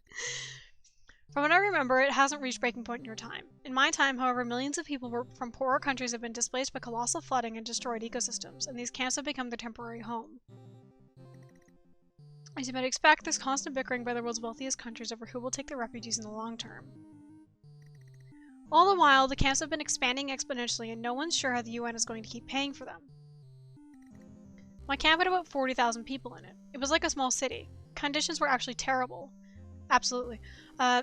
From what I remember, it hasn't reached breaking point in your time. In my time, however, millions of people from poorer countries have been displaced by colossal flooding and destroyed ecosystems, and these camps have become their temporary home. As you might expect, there's constant bickering by the world's wealthiest countries over who will take the refugees in the long term. All the while, the camps have been expanding exponentially, and no one's sure how the UN is going to keep paying for them. My camp had about 40,000 people in it. It was like a small city. Conditions were actually terrible. Absolutely.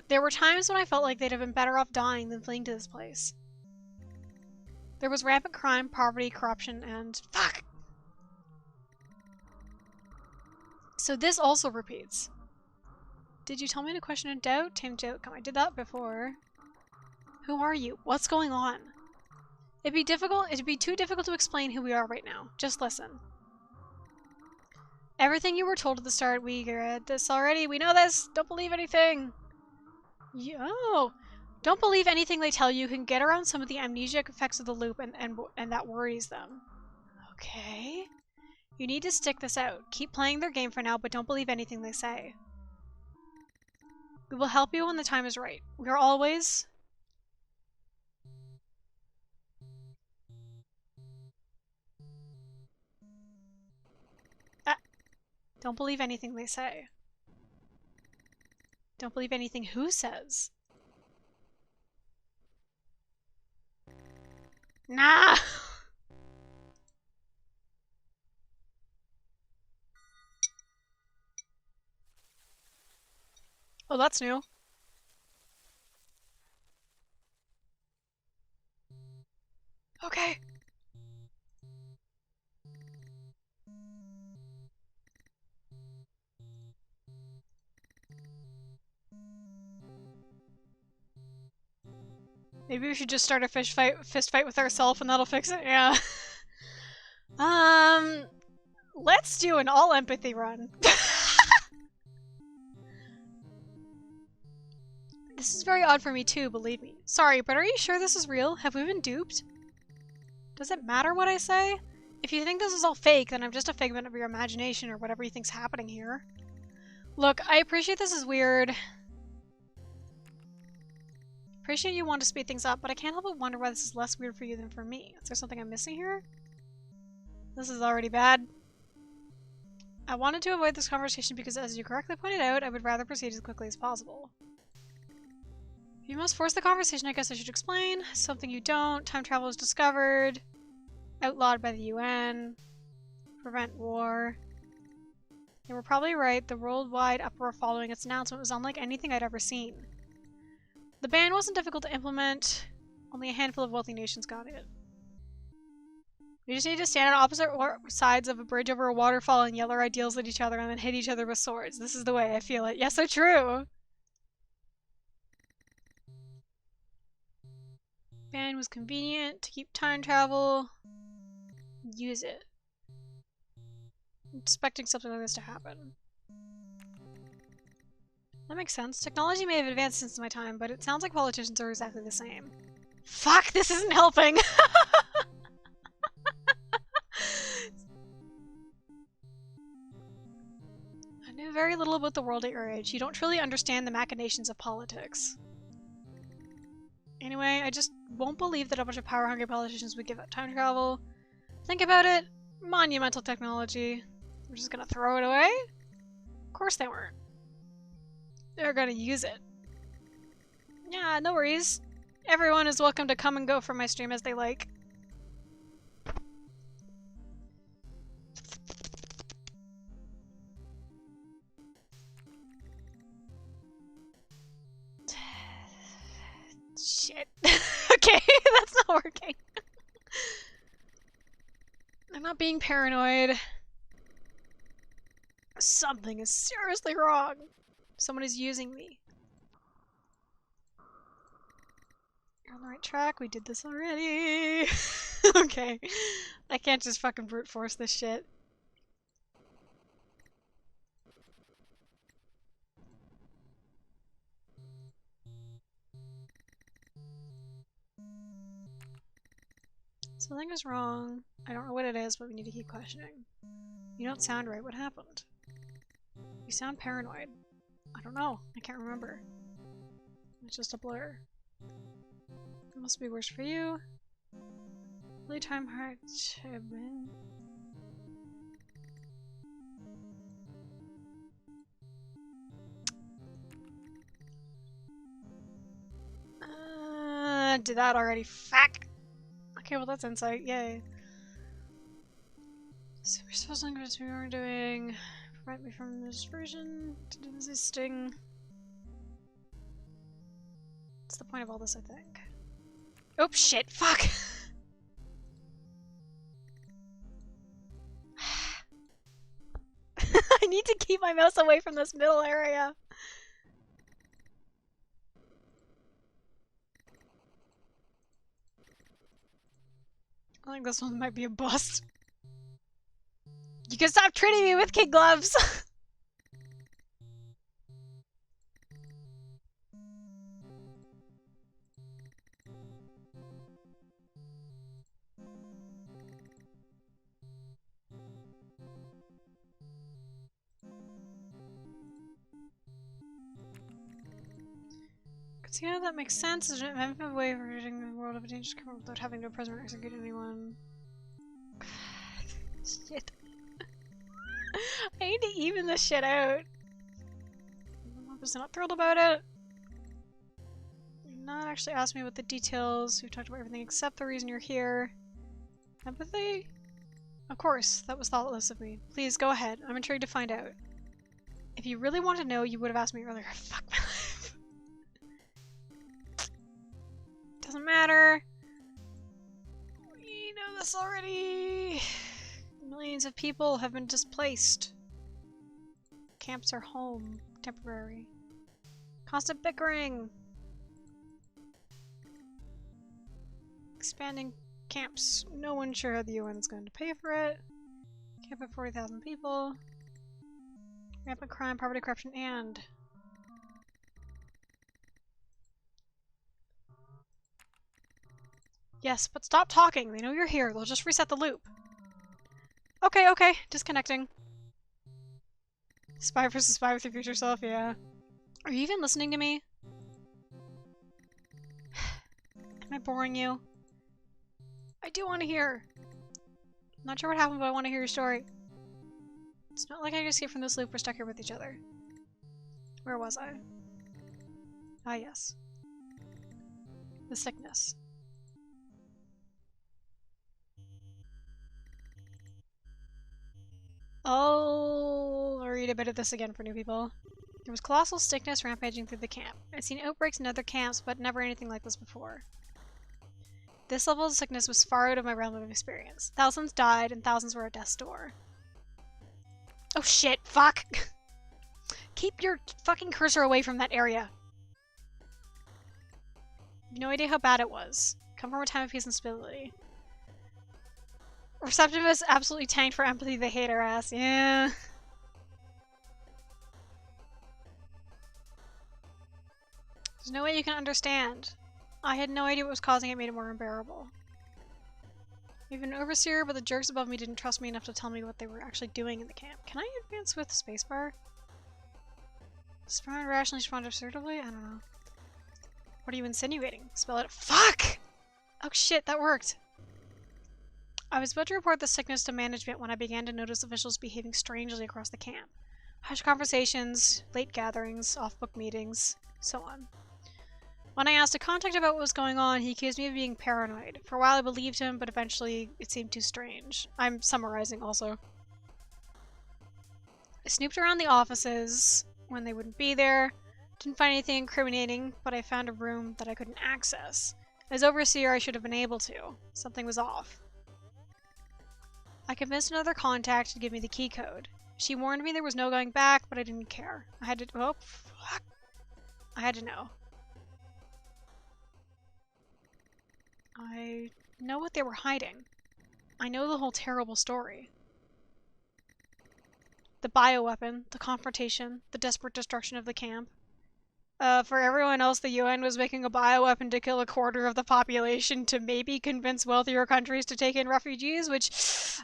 There were times when I felt like they'd have been better off dying than fleeing to this place. There was rampant crime, poverty, corruption, and... Fuck! So this also repeats. Did you tell me to question and doubt? Change the outcome. I did that before. Who are you? What's going on? It'd be too difficult to explain who we are right now. Just listen. Everything you were told at the start, we read this already. We know this. Don't believe anything. Yo. Don't believe anything they tell you. Can get around some of the amnesiac effects of the loop, and that worries them. Okay. You need to stick this out. Keep playing their game for now, but don't believe anything they say. We will help you when the time is right. We are always... Don't believe anything they say. Don't believe anything who says. Nah! Oh, that's new. Okay. Maybe we should just start a fist fight with ourselves and that'll fix it. Yeah. Let's do an all empathy run. This is very odd for me too, believe me. Sorry, but are you sure this is real? Have we been duped? Does it matter what I say? If you think this is all fake, then I'm just a figment of your imagination or whatever you think's happening here. Look, I appreciate this is weird. Appreciate you want to speed things up, but I can't help but wonder why this is less weird for you than for me. Is there something I'm missing here? This is already bad. I wanted to avoid this conversation because, as you correctly pointed out, I would rather proceed as quickly as possible. If you must force the conversation, I guess I should explain. Something you don't. Time travel is discovered. Outlawed by the UN. Prevent war. They were probably right. The worldwide uproar following its announcement was unlike anything I'd ever seen. The ban wasn't difficult to implement. Only a handful of wealthy nations got it. We just need to stand on opposite sides of a bridge over a waterfall and yell our ideals at each other and then hit each other with swords. This is the way I feel it. Yes, so true! Ban was convenient to keep time travel. Use it. I'm expecting something like this to happen. That makes sense. Technology may have advanced since my time, but it sounds like politicians are exactly the same. Fuck, this isn't helping! I knew very little about the world at your age. You don't truly understand the machinations of politics. Anyway, I just won't believe that a bunch of power-hungry politicians would give up time travel. Think about it. Monumental technology. We're just gonna throw it away? Of course they weren't. They're gonna use it. Yeah, no worries. Everyone is welcome to come and go from my stream as they like. Shit. Okay, that's not working. I'm not being paranoid. Something is seriously wrong. Someone is using me. You're on the right track. We did this already. Okay. I can't just fucking brute force this shit. Something is wrong. I don't know what it is, but we need to keep questioning. You don't sound right. What happened? You sound paranoid. I don't know. I can't remember. It's just a blur. It must be worse for you. Really time hard to win. Did that already. Fuck! Okay, well that's insight. Yay. So we're supposed to language we were doing. Prevent me from this version to existing. What's the point of all this, I think? Oh shit, fuck! I need to keep my mouse away from this middle area. I think this one might be a bust. You can stop treating me with kid gloves! See how that makes sense? Is it meant a way of ridding the world of a dangerous criminal without having to present or execute anyone? Shit. I need to even this shit out. I was not thrilled about it. You've not actually asked me about the details. We've talked about everything except the reason you're here. Empathy? Of course, that was thoughtless of me. Please, go ahead. I'm intrigued to find out. If you really want to know, you would have asked me earlier. Fuck my life. Doesn't matter. We know this already. Millions of people have been displaced. Camps are home. Temporary. Constant bickering. Expanding camps. No one's sure how the UN is going to pay for it. Camp of 40,000 people. Rampant crime, poverty, corruption, and... Yes, but stop talking. They know you're here. They'll just reset the loop. Okay, okay. Disconnecting. Spy versus spy with your future self, yeah. Are you even listening to me? Am I boring you? I do want to hear. I'm not sure what happened, but I want to hear your story. It's not like I escaped from this loop. We're stuck here with each other. Where was I? Ah, yes. The sickness. I'll read a bit of this again for new people. There was colossal sickness rampaging through the camp. I'd seen outbreaks in other camps, but never anything like this before. This level of sickness was far out of my realm of experience. Thousands died, and thousands were at death's door. Oh shit, fuck! Keep your fucking cursor away from that area. You have no idea how bad it was. Come from a time of peace and stability. Receptiveness absolutely tanked for empathy, they hate our ass. Yeah. There's no way you can understand. I had no idea what was causing it, made it more unbearable. Even an overseer, but the jerks above me didn't trust me enough to tell me what they were actually doing in the camp. Can I advance with the spacebar? Respond rationally, respond assertively? I don't know. What are you insinuating? Spell it. Fuck! Oh shit, that worked. I was about to report the sickness to management when I began to notice officials behaving strangely across the camp. Hushed conversations, late gatherings, off-book meetings, so on. When I asked a contact about what was going on, he accused me of being paranoid. For a while I believed him, but eventually it seemed too strange. I'm summarizing also. I snooped around the offices when they wouldn't be there. Didn't find anything incriminating, but I found a room that I couldn't access. As overseer, I should have been able to. Something was off. I convinced another contact to give me the key code. She warned me there was no going back, but I didn't care. I had to— oh, fuck. I had to know. I know what they were hiding. I know the whole terrible story. The bioweapon, the confrontation, the desperate destruction of the camp. For everyone else, the UN was making a bioweapon to kill a quarter of the population to maybe convince wealthier countries to take in refugees, which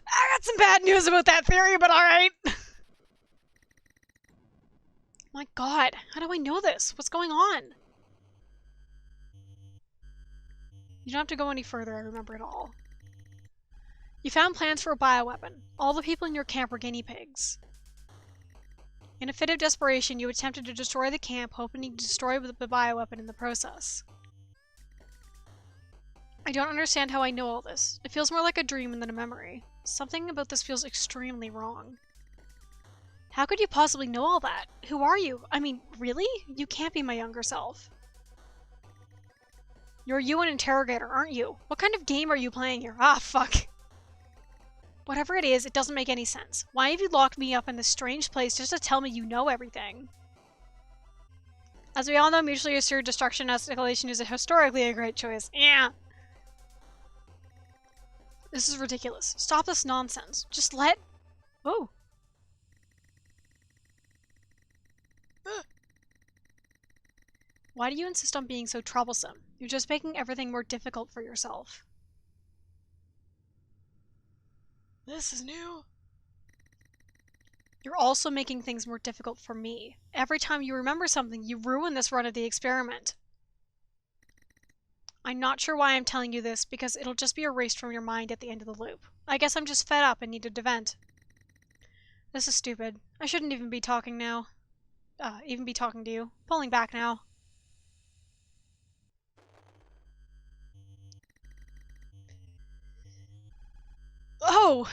I got some bad news about that theory, but alright. My god, how do I know this? What's going on? You don't have to go any further, I remember it all. You found plans for a bioweapon. All the people in your camp were guinea pigs. In a fit of desperation, you attempted to destroy the camp, hoping to destroy the bioweapon in the process. I don't understand how I know all this. It feels more like a dream than a memory. Something about this feels extremely wrong. How could you possibly know all that? Who are you? I mean, really? You can't be my younger self. You're a UN interrogator, aren't you? What kind of game are you playing here? Ah, fuck. Whatever it is, it doesn't make any sense. Why have you locked me up in this strange place just to tell me you know everything? As we all know, mutually assured destruction escalation is historically a great choice. Yeah. This is ridiculous. Stop this nonsense. Just let Oh. Why do you insist on being so troublesome? You're just making everything more difficult for yourself. This is new. You're also making things more difficult for me. Every time you remember something, you ruin this run of the experiment. I'm not sure why I'm telling you this, because it'll just be erased from your mind at the end of the loop. I guess I'm just fed up and needed to vent. This is stupid. I shouldn't even be talking now. Even be talking to you. Pulling back now. Oh!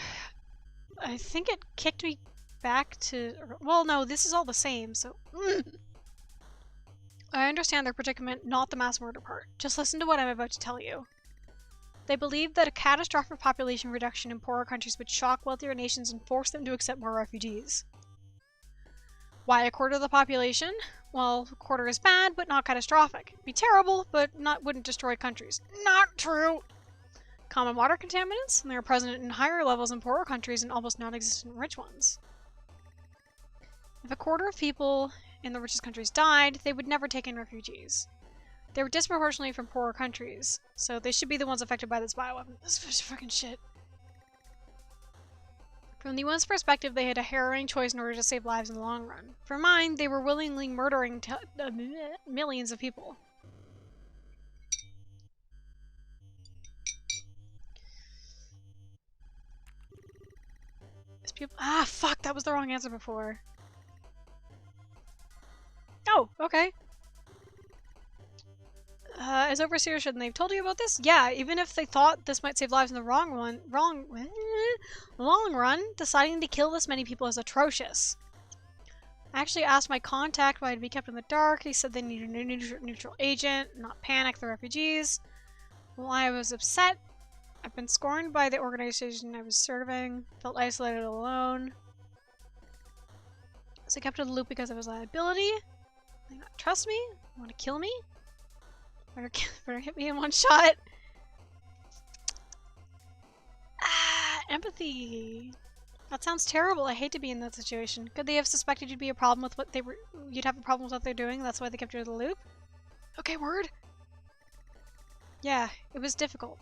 I think it kicked me back to... Well, no, this is all the same, so... I understand their predicament, not the mass murder part. Just listen to what I'm about to tell you. They believe that a catastrophic population reduction in poorer countries would shock wealthier nations and force them to accept more refugees. Why a quarter of the population? Well, a quarter is bad, but not catastrophic. It'd be terrible, but wouldn't destroy countries. Not true! Common water contaminants? They are present in higher levels in poorer countries and almost non-existent in rich ones. If a quarter of people in the richest countries died, they would never take in refugees. They were disproportionately from poorer countries, so they should be the ones affected by this bioweapon. This is fucking shit. From the UN's perspective, they had a harrowing choice in order to save lives in the long run. For mine, they were willingly murdering millions of people. Ah, fuck, that was the wrong answer before. Oh, okay. As overseer, shouldn't they have told you about this? Yeah, even if they thought this might save lives in the long run, deciding to kill this many people is atrocious. I actually asked my contact why I'd be kept in the dark. He said they needed a neutral agent, not panic the refugees. Well, I was upset. I've been scorned by the organization I was serving, felt isolated alone. So I kept in the loop because of his liability. They not trust me? Want to kill me? Better hit me in one shot. Ah, empathy. That sounds terrible. I hate to be in that situation. Could they have suspected you'd be a problem with what they were? You'd have a problem with what they're doing. That's why they kept you in the loop. Okay, word. Yeah, it was difficult.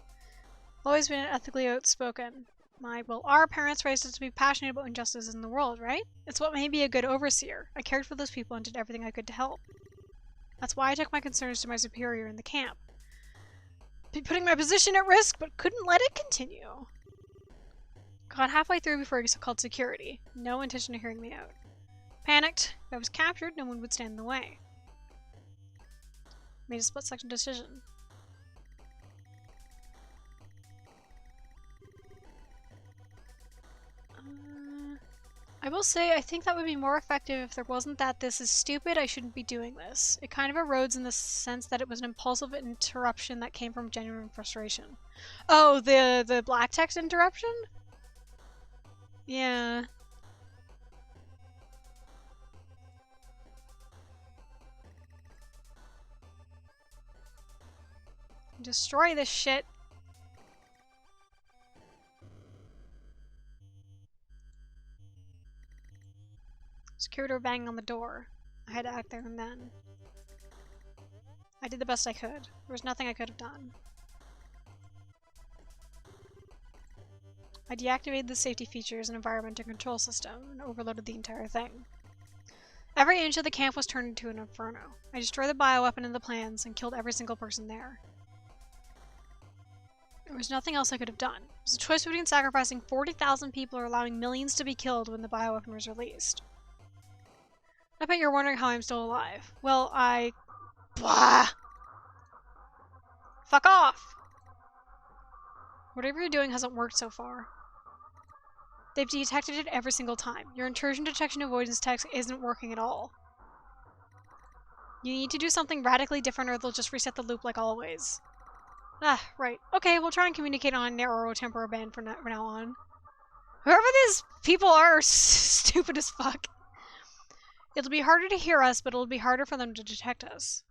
Always been ethically outspoken. Our parents raised us to be passionate about injustices in the world, right? It's what made me a good overseer. I cared for those people and did everything I could to help. That's why I took my concerns to my superior in the camp. Putting my position at risk, but couldn't let it continue. Got halfway through before he called security. No intention of hearing me out. Panicked. If I was captured, no one would stand in the way. Made a split-second decision. I will say, I think that would be more effective if there wasn't that this is stupid, I shouldn't be doing this. It kind of erodes in the sense that it was an impulsive interruption that came from genuine frustration. Oh, the black text interruption? Yeah. Destroy this shit. Security were banging on the door. I had to act there and then. I did the best I could. There was nothing I could have done. I deactivated the safety features and environmental control system and overloaded the entire thing. Every inch of the camp was turned into an inferno. I destroyed the bioweapon and the plans and killed every single person there. There was nothing else I could have done. It was a choice between sacrificing 40,000 people or allowing millions to be killed when the bioweapon was released. I bet you're wondering how I'm still alive. Well, Blah! Fuck off! Whatever you're doing hasn't worked so far. They've detected it every single time. Your intrusion detection avoidance text isn't working at all. You need to do something radically different or they'll just reset the loop like always. Ah, right. Okay, we'll try and communicate on a narrow temporal band from now on. Whoever these people are stupid as fuck. It'll be harder to hear us, but it'll be harder for them to detect us.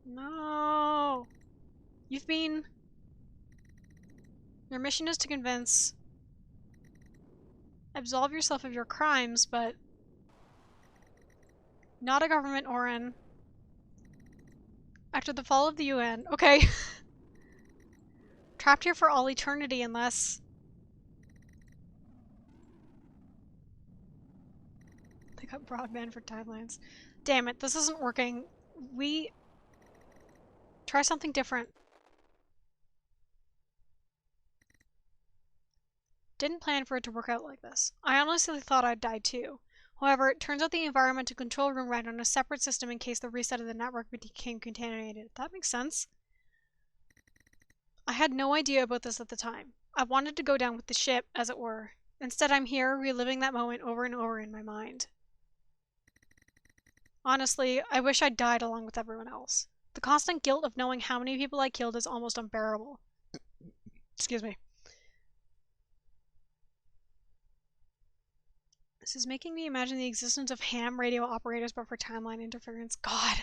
No. Your mission is to convince Absolve yourself of your crimes, but not a government, Orin. After the fall of the UN. Okay. Trapped here for all eternity unless... They got broadband for timelines. Damn it, this isn't working. We... Try something different. Didn't plan for it to work out like this. I honestly thought I'd die too. However, it turns out the environmental control room ran on a separate system in case the reset of the network became contaminated. That makes sense. I had no idea about this at the time. I wanted to go down with the ship, as it were. Instead, I'm here, reliving that moment over and over in my mind. Honestly, I wish I'd died along with everyone else. The constant guilt of knowing how many people I killed is almost unbearable. Excuse me. This is making me imagine the existence of ham radio operators but for timeline interference. God.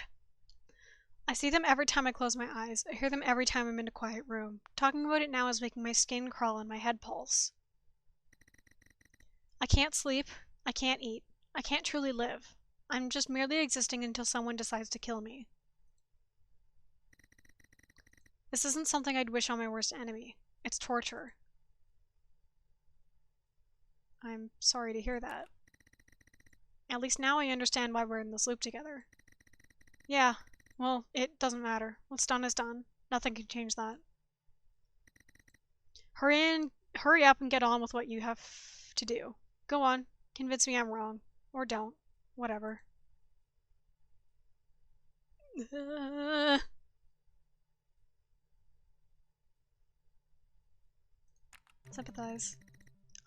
I see them every time I close my eyes. I hear them every time I'm in a quiet room. Talking about it now is making my skin crawl and my head pulse. I can't sleep. I can't eat. I can't truly live. I'm just merely existing until someone decides to kill me. This isn't something I'd wish on my worst enemy. It's torture. I'm sorry to hear that. At least now I understand why we're in this loop together. Yeah, well, it doesn't matter. What's done is done. Nothing can change that. Hurry up and get on with what you have to do. Go on, convince me I'm wrong. Or don't. Whatever. Sympathize.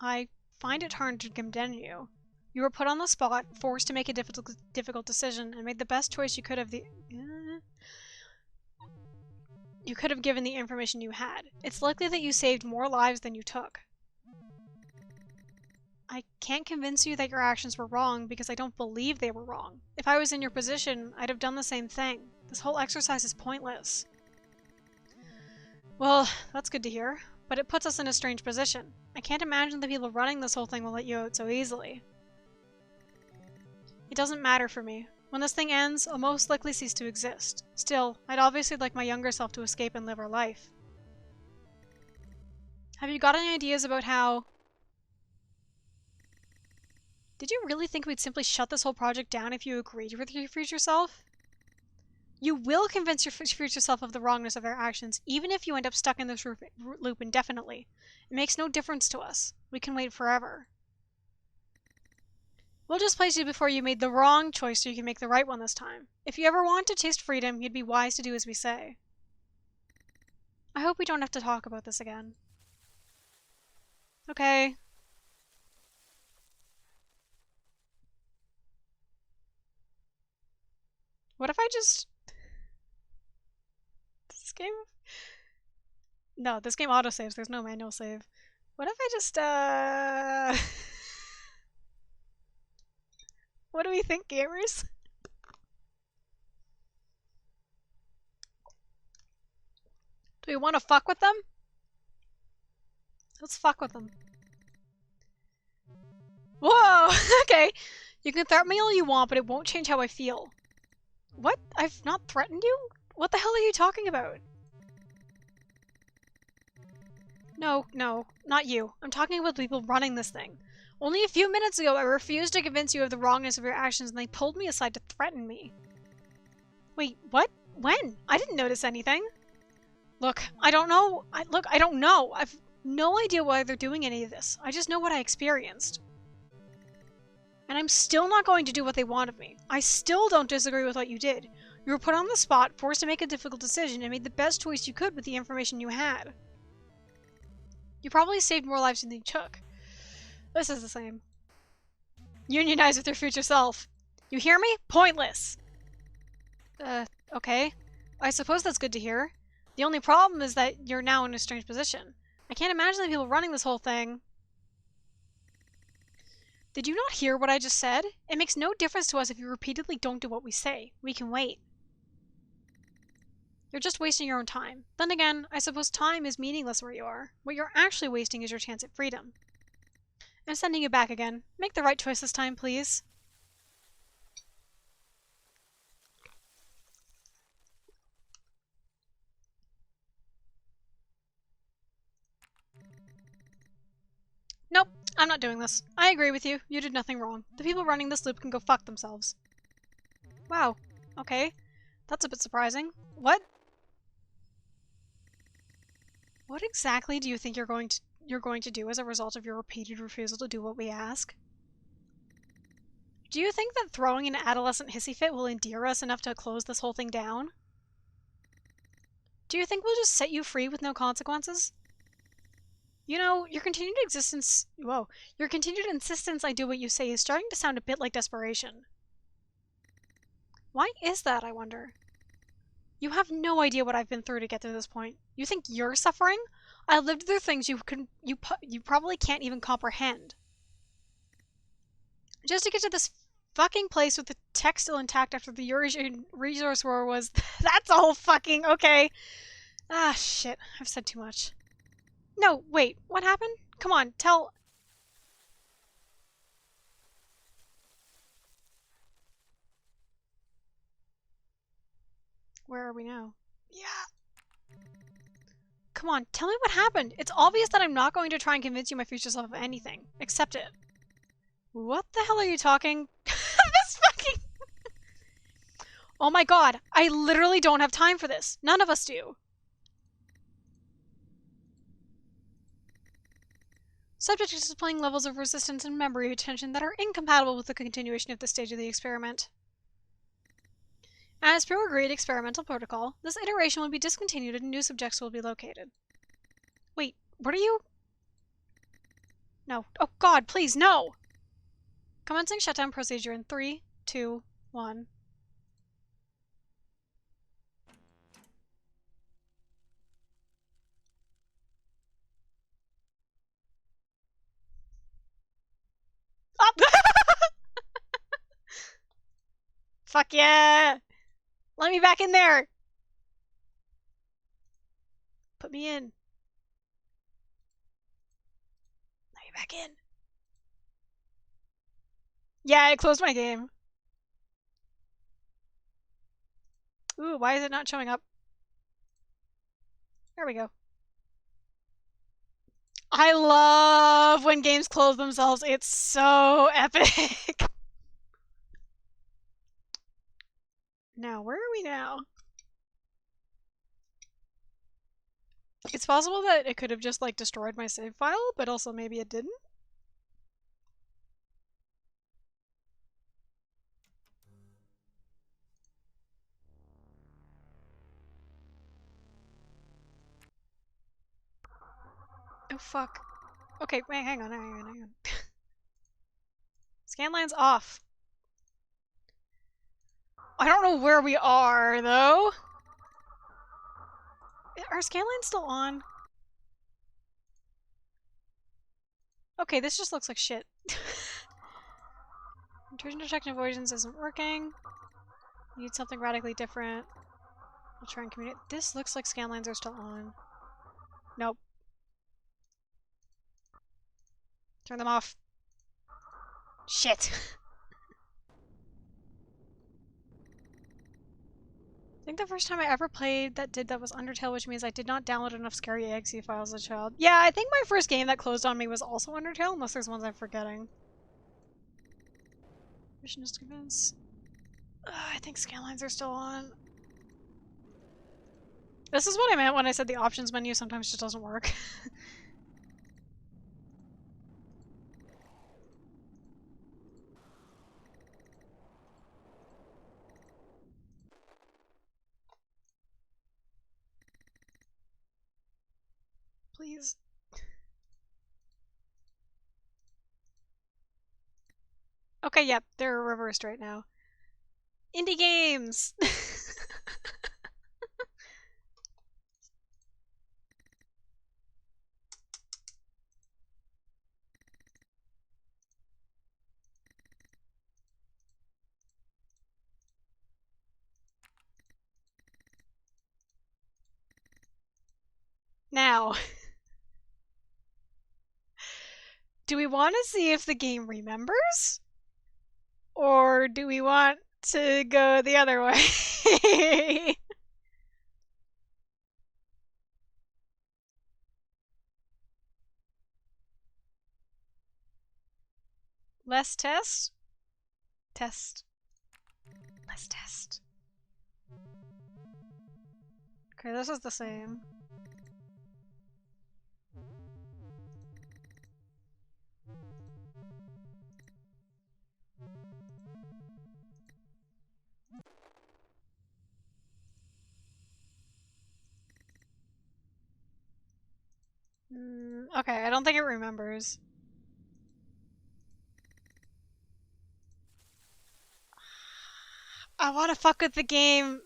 I find it hard to condemn you. You were put on the spot, forced to make a difficult decision, and made the best choice you could have given the information you had. It's likely that you saved more lives than you took. I can't convince you that your actions were wrong because I don't believe they were wrong. If I was in your position, I'd have done the same thing. This whole exercise is pointless. Well, that's good to hear, but it puts us in a strange position. I can't imagine the people running this whole thing will let you out so easily. It doesn't matter for me. When this thing ends, I'll most likely cease to exist. Still, I'd obviously like my younger self to escape and live her life. Have you got any ideas about how... Did you really think we'd simply shut this whole project down if you agreed with your future self? You will convince your future self of the wrongness of their actions, even if you end up stuck in this loop indefinitely. It makes no difference to us. We can wait forever. We'll just place you before you made the wrong choice so you can make the right one this time. If you ever want to taste freedom, you'd be wise to do as we say. I hope we don't have to talk about this again. Okay. What if I just... This game... No, this game autosaves. There's no manual save. What if I just, What do we think, gamers? Do we want to fuck with them? Let's fuck with them. Whoa! Okay. You can threaten me all you want, but it won't change how I feel. What? I've not threatened you? What the hell are you talking about? No, not you. I'm talking about the people running this thing. Only a few minutes ago, I refused to convince you of the wrongness of your actions, and they pulled me aside to threaten me. Wait, what? When? I didn't notice anything. Look, I don't know. I don't know. I've no idea why they're doing any of this. I just know what I experienced. And I'm still not going to do what they want of me. I still don't disagree with what you did. You were put on the spot, forced to make a difficult decision, and made the best choice you could with the information you had. You probably saved more lives than you took. This is the same. Unionize with your future self. You hear me? Pointless! Okay. I suppose that's good to hear. The only problem is that you're now in a strange position. I can't imagine the people running this whole thing. Did you not hear what I just said? It makes no difference to us if you repeatedly don't do what we say. We can wait. You're just wasting your own time. Then again, I suppose time is meaningless where you are. What you're actually wasting is your chance at freedom. I'm sending you back again. Make the right choice this time, please. Nope, I'm not doing this. I agree with you. You did nothing wrong. The people running this loop can go fuck themselves. Wow. Okay. That's a bit surprising. What? What exactly do you think you're going to do as a result of your repeated refusal to do what we ask? Do you think that throwing an adolescent hissy fit will endear us enough to close this whole thing down? Do you think we'll just set you free with no consequences? You know, your continued insistence I do what you say is starting to sound a bit like desperation. Why is that, I wonder? You have no idea what I've been through to get to this point. You think you're suffering? I lived through things you probably can't even comprehend. Just to get to this fucking place with the tech still intact after the Eurasian resource war was... That's all fucking... Okay. Ah, shit. I've said too much. No, wait. What happened? Come on, tell... Where are we now? Yeah. Come on, tell me what happened. It's obvious that I'm not going to try and convince you my future self of anything. Accept it. What the hell are you talking? This fucking... Oh my god, I literally don't have time for this. None of us do. Subject is displaying levels of resistance and memory retention that are incompatible with the continuation of this stage of the experiment. As per agreed experimental protocol, this iteration will be discontinued and new subjects will be located. Wait, what are you? No. Oh god, please, no! Commencing shutdown procedure in 3, 2, 1. Up! Fuck yeah! Let me back in there! Put me in. Let me back in. Yeah, I closed my game. Ooh, why is it not showing up? There we go. I love when games close themselves. It's so epic. Now, where are we now? It's possible that it could have just, like, destroyed my save file, but also maybe it didn't. Oh, fuck. Okay, wait, hang on. Scanline's off. I don't know where we are, though. Are scanlines still on? Okay, this just looks like shit. Intrusion detection avoidance isn't working. Need something radically different. I'll try and communicate. This looks like scanlines are still on. Nope. Turn them off. Shit. I think the first time I ever played that was Undertale, which means I did not download enough scary exe files as a child. Yeah, I think my first game that closed on me was also Undertale, unless there's ones I'm forgetting. Mission is to convince. I think scanlines are still on. This is what I meant when I said the options menu sometimes just doesn't work. Please. Okay, yep, they're reversed right now. Indie games! Now. Do we want to see if the game remembers? Or do we want to go the other way? Less test? Test. Less test. Okay, this is the same. Okay, I don't think it remembers. I want to fuck with the game,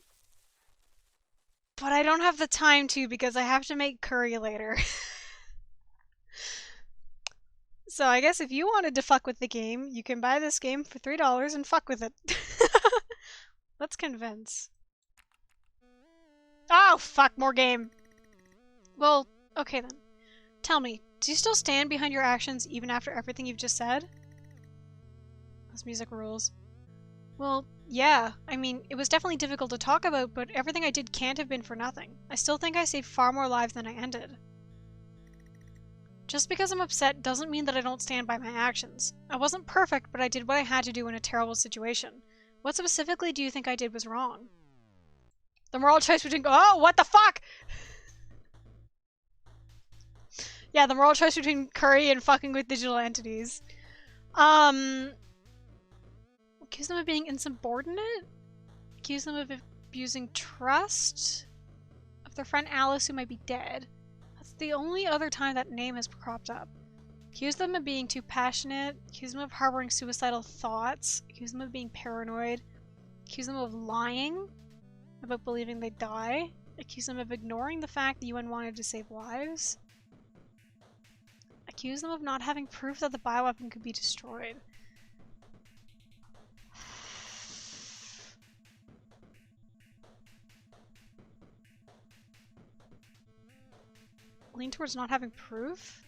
but I don't have the time to because I have to make curry later. So I guess if you wanted to fuck with the game, you can buy this game for $3 and fuck with it. Let's convince. Oh, fuck, more game. Well, okay then. Tell me, do you still stand behind your actions even after everything you've just said? This music rules. Well, yeah. I mean, it was definitely difficult to talk about, but everything I did can't have been for nothing. I still think I saved far more lives than I ended. Just because I'm upset doesn't mean that I don't stand by my actions. I wasn't perfect, but I did what I had to do in a terrible situation. What specifically do you think I did was wrong? The moral choice between— oh, what the fuck? Yeah, the moral choice between curry and fucking with digital entities. Accuse them of being insubordinate? Accuse them of abusing trust? Of their friend Alice, who might be dead. That's the only other time that name has cropped up. Accuse them of being too passionate. Accuse them of harboring suicidal thoughts. Accuse them of being paranoid. Accuse them of lying about believing they die. Accuse them of ignoring the fact the UN wanted to save lives. Accuse them of not having proof that the bioweapon could be destroyed. Lean towards not having proof?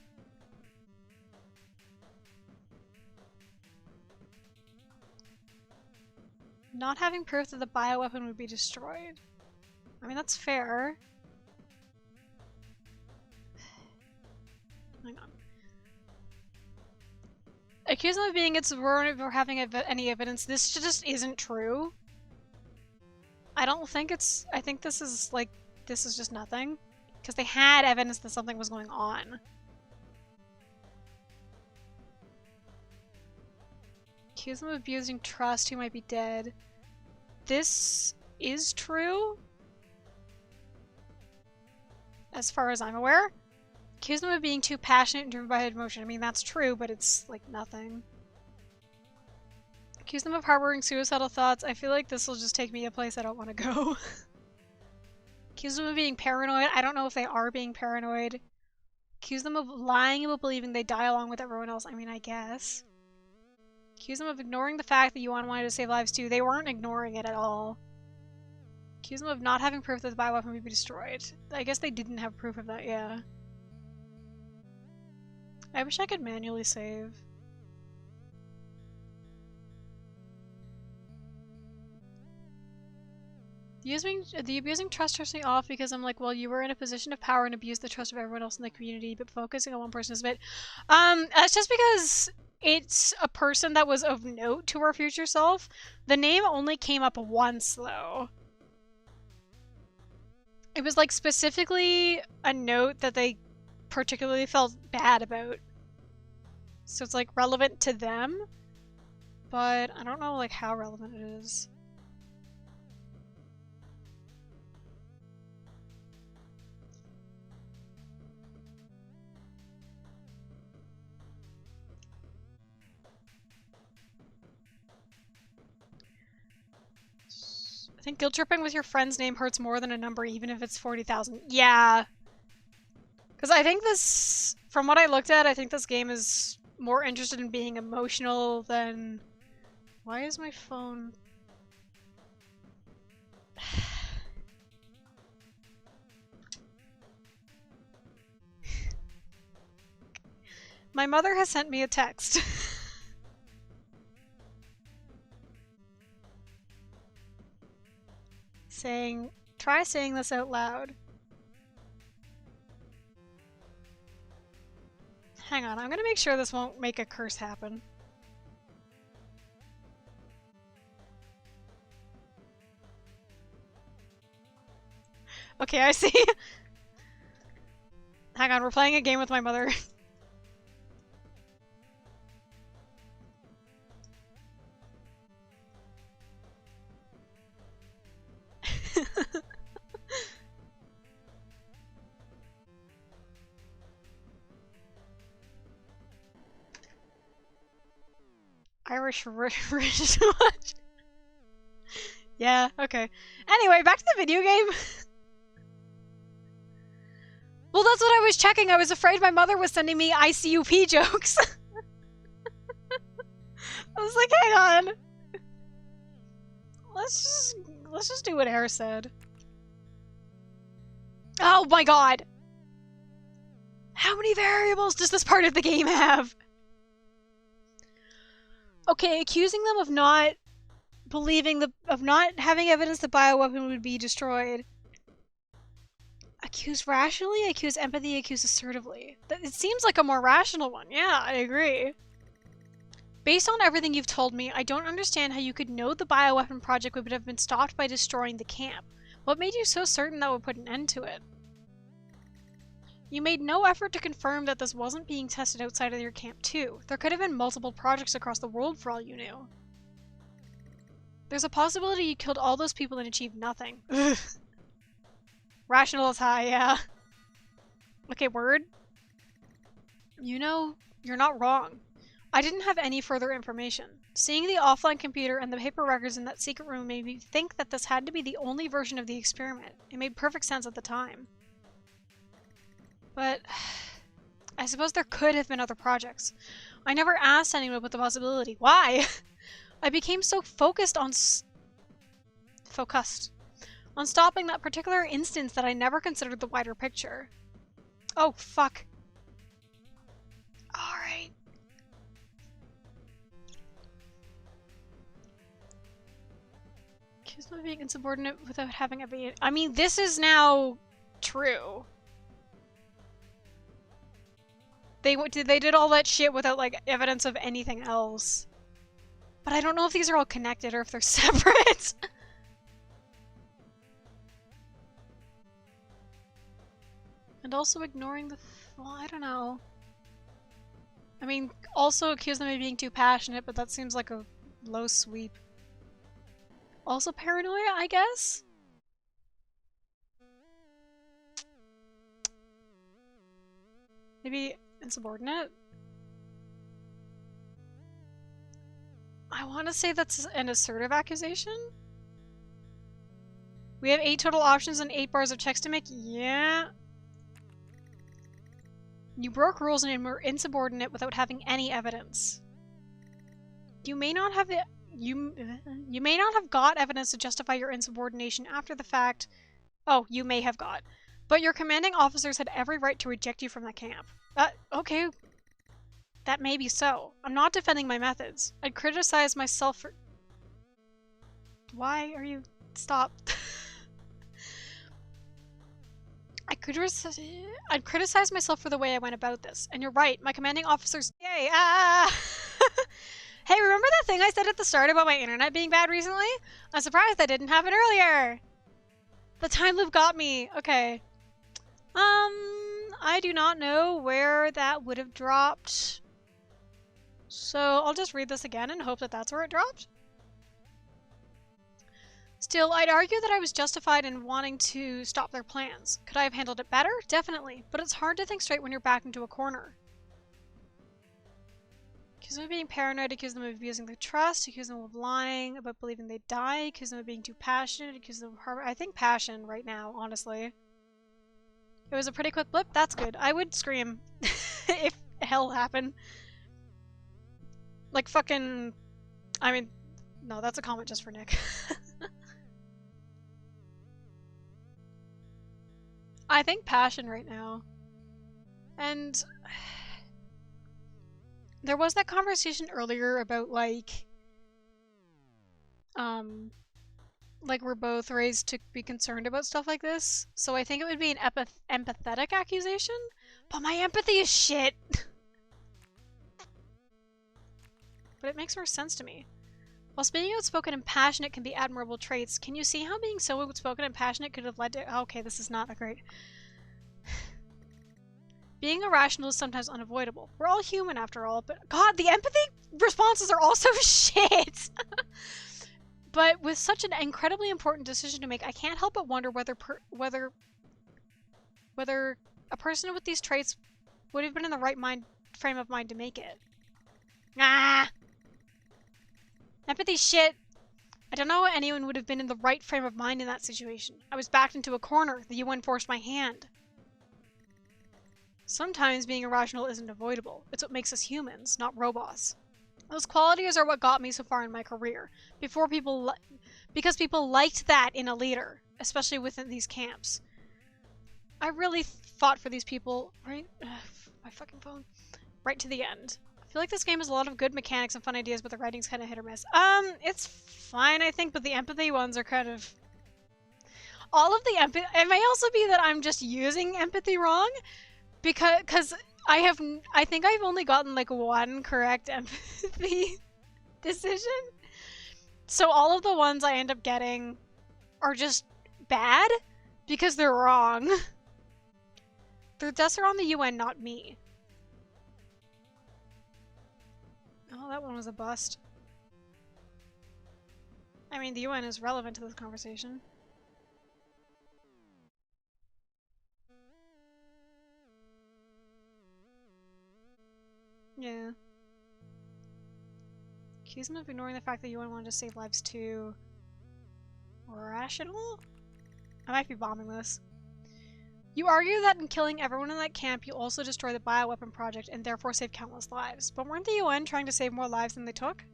Not having proof that the bioweapon would be destroyed. I mean, that's fair. Hang on. Accuse them of being insubordinate or having any evidence. This just isn't true. I don't think it's— I think this is like— this is just nothing. Because they had evidence that something was going on. Accuse them of abusing trust, who might be dead. This is true, as far as I'm aware. Accuse them of being too passionate and driven by emotion. I mean, that's true, but it's like nothing. Accuse them of harboring suicidal thoughts. I feel like this will just take me a place I don't want to go. Accuse them of being paranoid. I don't know if they are being paranoid. Accuse them of lying about believing they die along with everyone else. I mean, I guess. Accuse them of ignoring the fact that UN wanted to save lives too. They weren't ignoring it at all. Accuse them of not having proof that the bioweapon would be destroyed. I guess they didn't have proof of that, yeah. I wish I could manually save. The abusing trust turns me off because I'm like, well, you were in a position of power and abused the trust of everyone else in the community, but focusing on one person is a bit— that's just because it's a person that was of note to our future self. The name only came up once, though. It was like specifically a note that they particularly felt bad about. So it's like relevant to them, but I don't know like how relevant it is. I think guilt tripping with your friend's name hurts more than a number, even if it's 40,000. Yeah. Because I think this, from what I looked at, I think this game is more interested in being emotional than— why is my phone— My mother has sent me a text. Saying, try saying this out loud. Hang on, I'm gonna make sure this won't make a curse happen. Okay, I see. Hang on, we're playing a game with my mother. Irish rich much. Yeah, okay. Anyway, back to the video game. Well, that's what I was checking. I was afraid my mother was sending me ICUP jokes. I was like, hang on. Let's just do what Air said. Oh my god! How many variables does this part of the game have? Okay, accusing them of not of not having evidence the bioweapon would be destroyed. Accuse rationally, accuse empathy, accuse assertively. It seems like a more rational one. Yeah, I agree. Based on everything you've told me, I don't understand how you could know the bioweapon project would have been stopped by destroying the camp. What made you so certain that would put an end to it? You made no effort to confirm that this wasn't being tested outside of your camp too. There could have been multiple projects across the world for all you knew. There's a possibility you killed all those people and achieved nothing. Rational is high, yeah. Okay, word. You know, you're not wrong. I didn't have any further information. Seeing the offline computer and the paper records in that secret room made me think that this had to be the only version of the experiment. It made perfect sense at the time. But I suppose there could have been other projects. I never asked anyone about the possibility. Why? I became so focused on stopping that particular instance that I never considered the wider picture. Oh, fuck. Alright. Accused of being insubordinate without having evidence. I mean, this is now true. They did all that shit without, like, evidence of anything else. But I don't know if these are all connected or if they're separate. And also ignoring the... well, I don't know. I mean, also accuse them of being too passionate, but that seems like a low sweep. Also paranoia, I guess? Maybe insubordinate? I want to say that's an assertive accusation? We have 8 total options and 8 bars of checks to make? Yeah. You broke rules and were insubordinate without having any evidence. You may not have you may not have got evidence to justify your insubordination after the fact. Oh, you may have got. But your commanding officers had every right to reject you from the camp. Okay. That may be so. I'm not defending my methods. I'd criticize myself for... Why are you... Stop. I'd criticize myself for the way I went about this. And you're right, my commanding officers... Yay! Ah! Hey, remember that thing I said at the start about my internet being bad recently? I'm surprised that didn't happen earlier! The time loop got me. Okay. I do not know where that would have dropped. So I'll just read this again and hope that that's where it dropped. Still, I'd argue that I was justified in wanting to stop their plans. Could I have handled it better? Definitely. But it's hard to think straight when you're backed into a corner. Accuse them of being paranoid, accuse them of abusing their trust, accuse them of lying about believing they die, accuse them of being too passionate, accuse them of harbor. I think passion right now, honestly. It was a pretty quick blip. That's good. I would scream if hell happened. Like fucking... I mean, no, that's a comment just for Nick. I think passion right now. And... There was that conversation earlier about like we're both raised to be concerned about stuff like this, so I think it would be an empathetic accusation, but my empathy is shit. But it makes more sense to me. Whilst being outspoken and passionate can be admirable traits, can you see how being so outspoken and passionate could have led to— okay, this is not a great— being irrational is sometimes unavoidable. We're all human after all, but god, the empathy responses are also shit! But with such an incredibly important decision to make, I can't help but wonder whether a person with these traits would have been in the right frame of mind to make it. Ah! Empathy shit! I don't know how anyone would have been in the right frame of mind in that situation. I was backed into a corner. The UN forced my hand. Sometimes being irrational isn't avoidable. It's what makes us humans, not robots. Those qualities are what got me so far in my career. Because people liked that in a leader, especially within these camps. I really fought for these people, right? My fucking phone. Right to the end. I feel like this game has a lot of good mechanics and fun ideas, but the writing's kind of hit or miss. It's fine, I think, but the empathy ones are kind of... all of the empathy... It may also be that I'm just using empathy wrong, because I think I've only gotten like one correct empathy decision. So all of the ones I end up getting are just bad because they're wrong. The deaths are on the UN, not me. Oh, that one was a bust. I mean, the UN is relevant to this conversation. Yeah. Accuse him of ignoring the fact that UN wanted to save lives too. Rational? I might be bombing this. You argue that in killing everyone in that camp, you also destroy the bioweapon project and therefore save countless lives. But weren't the UN trying to save more lives than they took?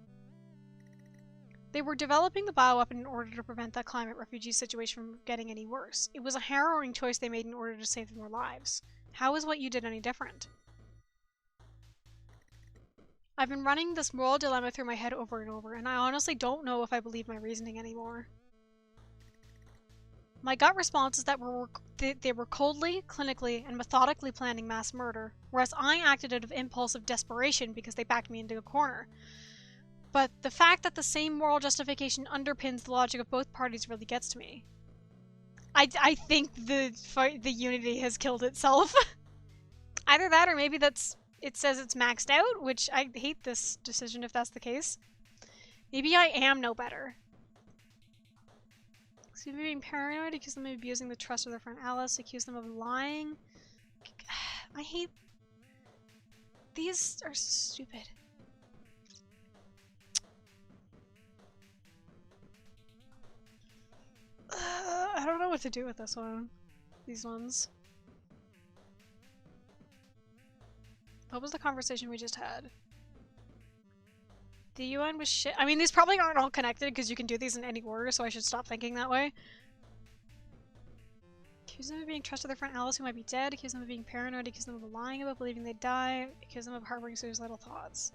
They were developing the bioweapon in order to prevent that climate refugee situation from getting any worse. It was a harrowing choice they made in order to save more lives. How is what you did any different? I've been running this moral dilemma through my head over and over, and I honestly don't know if I believe my reasoning anymore. My gut response is that they were coldly, clinically, and methodically planning mass murder, whereas I acted out of impulsive desperation because they backed me into a corner. But the fact that the same moral justification underpins the logic of both parties really gets to me. I think the Unity has killed itself. Either that or maybe it says it's maxed out, which I hate this decision if that's the case. Maybe I am no better. Accuse them of being paranoid, accuse them of abusing the trust of their friend Alice, accuse them of lying. I hate... these are stupid. I don't know what to do with this one. These ones. What was the conversation we just had? The UN was shit. I mean, these probably aren't all connected because you can do these in any order, so I should stop thinking that way. Accuse them of being trusted their friend Alice, who might be dead. Accuse them of being paranoid. Accuse them of lying about believing they die. Accuse them of harboring suicidal thoughts.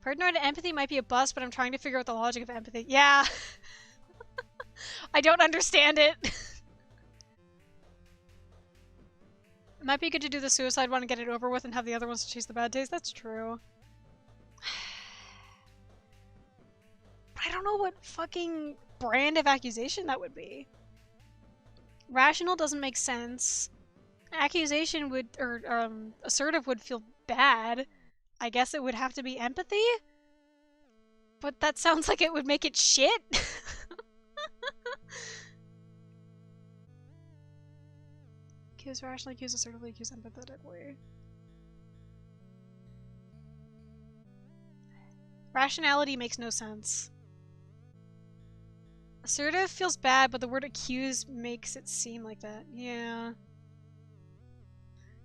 Paranoid and empathy might be a bust, but I'm trying to figure out the logic of empathy. Yeah! I don't understand it. It might be good to do the suicide one and get it over with and have the other ones to chase the bad days. That's true. But I don't know what fucking brand of accusation that would be. Rational doesn't make sense. Accusation would, or assertive would feel bad. I guess it would have to be empathy? But that sounds like it would make it shit. Accuse rationally, accuse assertively, accuse empathetically. Rationality makes no sense. Assertive feels bad, but the word accuse makes it seem like that. Yeah.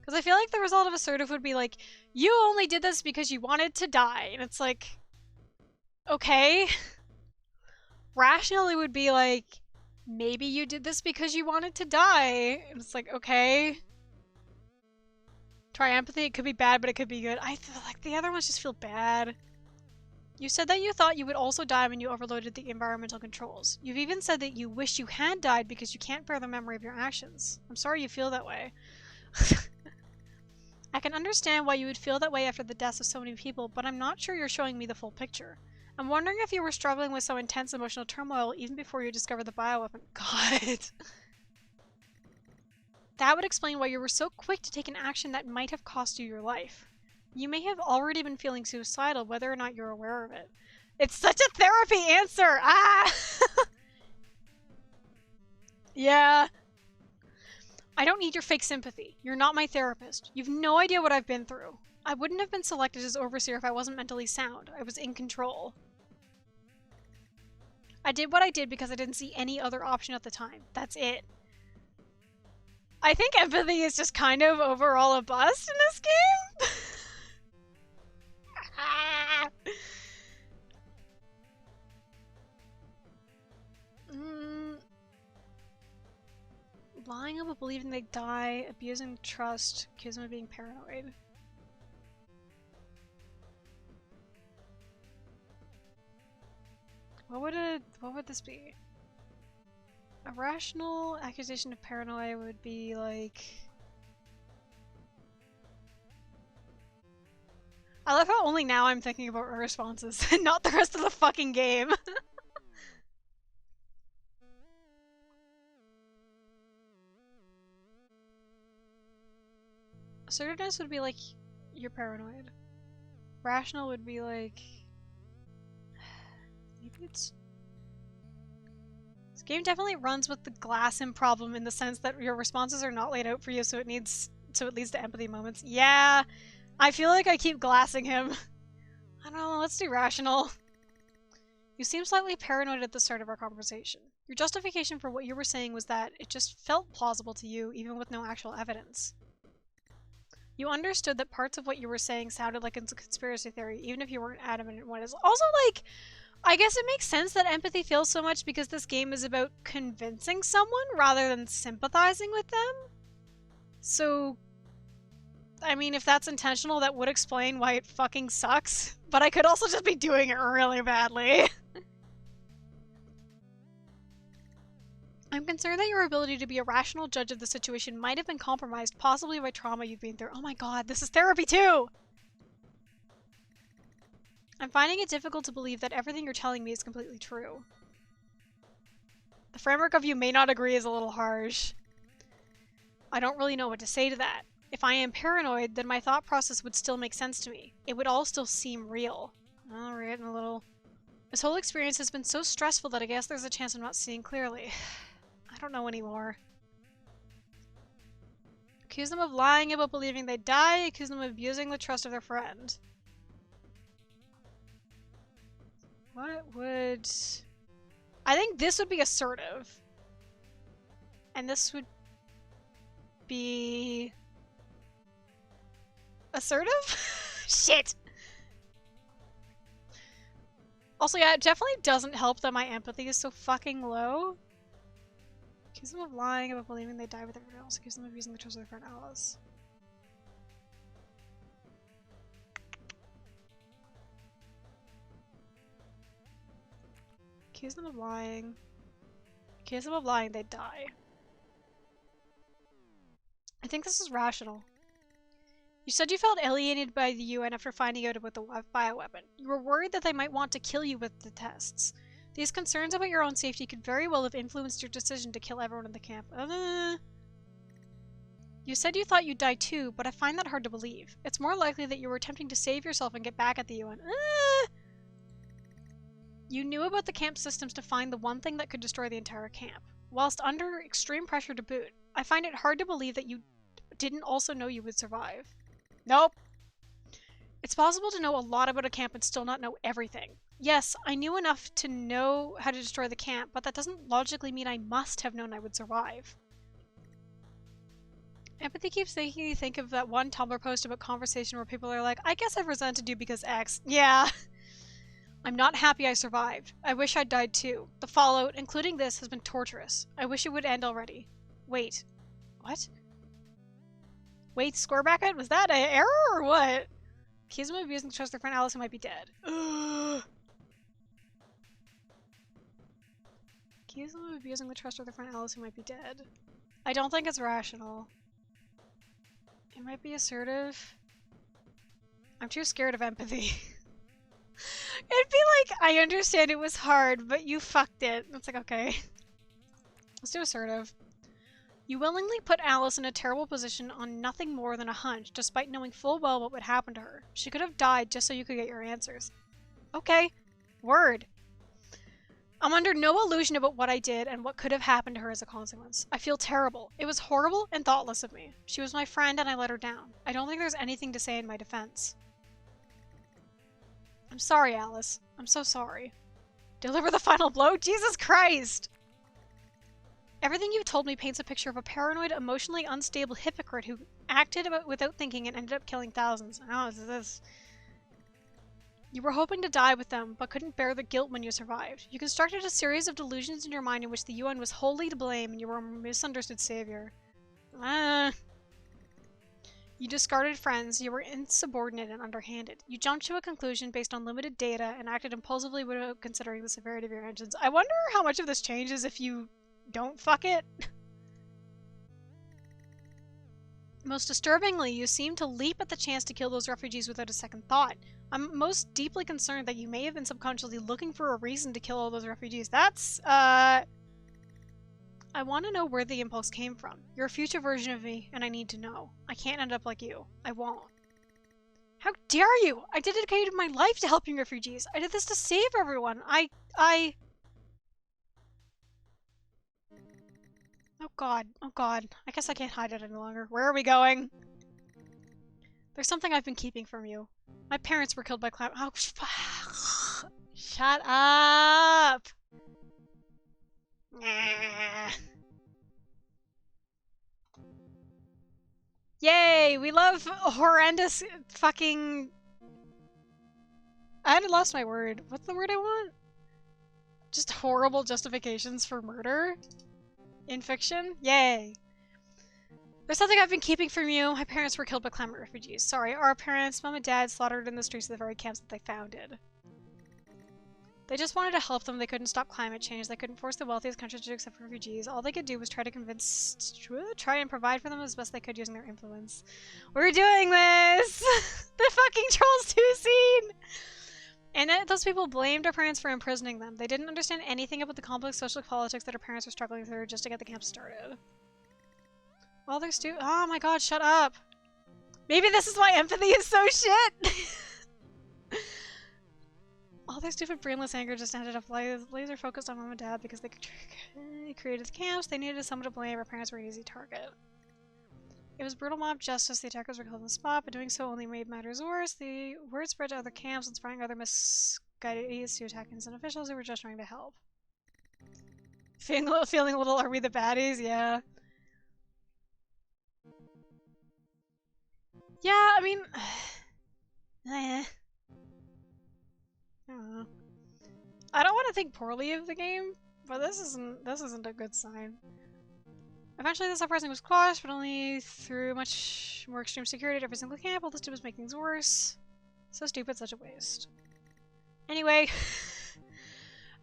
Because I feel like the result of assertive would be like, you only did this because you wanted to die. And it's like, okay. Rationally would be like, maybe you did this because you wanted to die. And it's like, okay. Try empathy, it could be bad, but it could be good. I feel like the other ones just feel bad. You said that you thought you would also die when you overloaded the environmental controls. You've even said that you wish you had died because you can't bear the memory of your actions. I'm sorry you feel that way. I can understand why you would feel that way after the deaths of so many people, but I'm not sure you're showing me the full picture. I'm wondering if you were struggling with some intense emotional turmoil even before you discovered the bioweapon. God. That would explain why you were so quick to take an action that might have cost you your life. You may have already been feeling suicidal, whether or not you're aware of it. It's such a therapy answer! Ah! Yeah. I don't need your fake sympathy. You're not my therapist. You've no idea what I've been through. I wouldn't have been selected as overseer if I wasn't mentally sound. I was in control. I did what I did because I didn't see any other option at the time. That's it. I think empathy is just kind of overall a bust in this game. Lying about believing they die, abusing trust, accusing them of being paranoid. What would this be? A rational accusation of paranoia would be like... I love how only now I'm thinking about responses and not the rest of the fucking game. Assertiveness would be like, you're paranoid. Rational would be like... Maybe it's... This game definitely runs with the glassing problem in the sense that your responses are not laid out for you, so it leads to empathy moments. Yeah, I feel like I keep glassing him. I don't know, let's do rational. You seem slightly paranoid at the start of our conversation. Your justification for what you were saying was that it just felt plausible to you, even with no actual evidence. You understood that parts of what you were saying sounded like a conspiracy theory, even if you weren't adamant in what it is. Also, like, I guess it makes sense that empathy feels so much because this game is about convincing someone rather than sympathizing with them. So, I mean, if that's intentional, that would explain why it fucking sucks. But I could also just be doing it really badly. I'm concerned that your ability to be a rational judge of the situation might have been compromised, possibly by trauma you've been through. Oh my god, this is therapy too! I'm finding it difficult to believe that everything you're telling me is completely true. The framework of you may not agree is a little harsh. I don't really know what to say to that. If I am paranoid, then my thought process would still make sense to me. It would all still seem real. Oh, we're getting a little... This whole experience has been so stressful that I guess there's a chance I'm not seeing clearly. I don't know anymore. Accuse them of lying about believing they die, accuse them of abusing the trust of their friend. What would... I think this would be assertive. And this would be... assertive? Shit! Also, yeah, it definitely doesn't help that my empathy is so fucking low. Accuse them of lying about believing they die with everyone else. Accuse them of using the trust of their friend Alice. Accuse them of lying. Accuse them of lying, they die. I think this is rational. You said you felt alienated by the UN after finding out about the bioweapon. You were worried that they might want to kill you with the tests. These concerns about your own safety could very well have influenced your decision to kill everyone in the camp. You said you thought you'd die too, but I find that hard to believe. It's more likely that you were attempting to save yourself and get back at the UN. You knew about the camp systems to find the one thing that could destroy the entire camp. Whilst under extreme pressure to boot, I find it hard to believe that you didn't also know you would survive. Nope. It's possible to know a lot about a camp and still not know everything. Yes, I knew enough to know how to destroy the camp, but that doesn't logically mean I must have known I would survive. Empathy keeps making me think of that one Tumblr post about conversation where people are like, I guess I've resented you because X. Yeah. I'm not happy I survived. I wish I'd died too. The fallout, including this, has been torturous. I wish it would end already. Wait. What? Wait, score bracket? Was that an error or what? Accuse him of abusing the trust of their friend Alice who might be dead. Accuse him of abusing the trust of their friend Alice who might be dead. I don't think it's rational. It might be assertive. I'm too scared of empathy. It'd be like, I understand it was hard, but you fucked it. It's like, okay. Let's do assertive. You willingly put Alice in a terrible position on nothing more than a hunch, despite knowing full well what would happen to her. She could have died just so you could get your answers. Okay. Word. I'm under no illusion about what I did and what could have happened to her as a consequence. I feel terrible. It was horrible and thoughtless of me. She was my friend and I let her down. I don't think there's anything to say in my defense. I'm sorry, Alice. I'm so sorry. Deliver the final blow? Jesus Christ! Everything you've told me paints a picture of a paranoid, emotionally unstable hypocrite who acted without thinking and ended up killing thousands. Oh, this. You were hoping to die with them, but couldn't bear the guilt when you survived. You constructed a series of delusions in your mind in which the UN was wholly to blame and you were a misunderstood savior. You discarded friends, you were insubordinate and underhanded. You jumped to a conclusion based on limited data and acted impulsively without considering the severity of your actions. I wonder how much of this changes if you don't fuck it. Most disturbingly, you seem to leap at the chance to kill those refugees without a second thought. I'm most deeply concerned that you may have been subconsciously looking for a reason to kill all those refugees. That's, I want to know where the impulse came from. You're a future version of me, and I need to know. I can't end up like you. I won't. How dare you! I dedicated my life to helping refugees. I did this to save everyone. Oh god. Oh god. I guess I can't hide it any longer. Where are we going? There's something I've been keeping from you. My parents were killed by climate. Oh, shut up! Yay! We love horrendous fucking... I had lost my word. What's the word I want? Just horrible justifications for murder? In fiction? Yay! There's something I've been keeping from you. My parents were killed by climate refugees. Sorry, our parents, mom and dad, slaughtered in the streets of the very camps that they founded. They just wanted to help them. They couldn't stop climate change. They couldn't force the wealthiest countries to accept refugees. All they could do was try and provide for them as best they could using their influence. We're doing this! The fucking Trolls 2 scene! And those people blamed our parents for imprisoning them. They didn't understand anything about the complex social politics that our parents were struggling through just to get the camp started. Well, they're oh my god, shut up! Maybe this is why empathy is so shit! All their stupid brainless anger just ended up laser focused on mom and dad because they created the camps. They needed someone to blame. Our parents were an easy target. It was brutal mob justice. The attackers were killed on the spot, but doing so only made matters worse. The word spread to other camps, inspiring other misguided idiots to attack innocent officials who were just trying to help. Feeling a little, are we the baddies? Yeah. Yeah, I mean... I don't know. I don't want to think poorly of the game, but this isn't a good sign. Eventually this uprising was quashed, but only through much more extreme security at every single camp. All this did was make things worse. So stupid, such a waste. Anyway,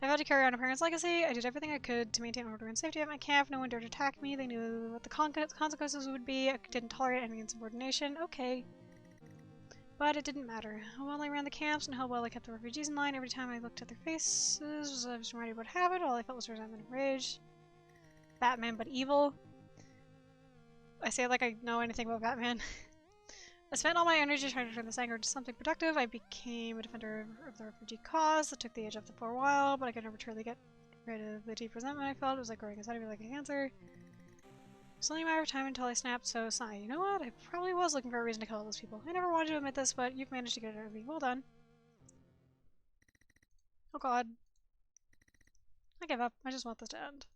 I've had to carry on a parent's legacy. I did everything I could to maintain order and safety at my camp. No one dared attack me. They knew what the consequences would be. I didn't tolerate any insubordination. Okay. But it didn't matter. How well I ran the camps and how well I kept the refugees in line. Every time I looked at their faces, I was reminded what happened. All I felt was resentment and rage. Batman, but evil. I say it like I know anything about Batman. I spent all my energy trying to turn this anger into something productive. I became a defender of the refugee cause. That took the edge off for a while, but I could never truly get rid of the deep resentment I felt. It was like growing inside of me like a cancer. It's only a matter of time until I snapped, so sigh. You know what? I probably was looking for a reason to kill all those people. I never wanted to admit this, but you've managed to get it out of me. Well done. Oh god. I give up. I just want this to end.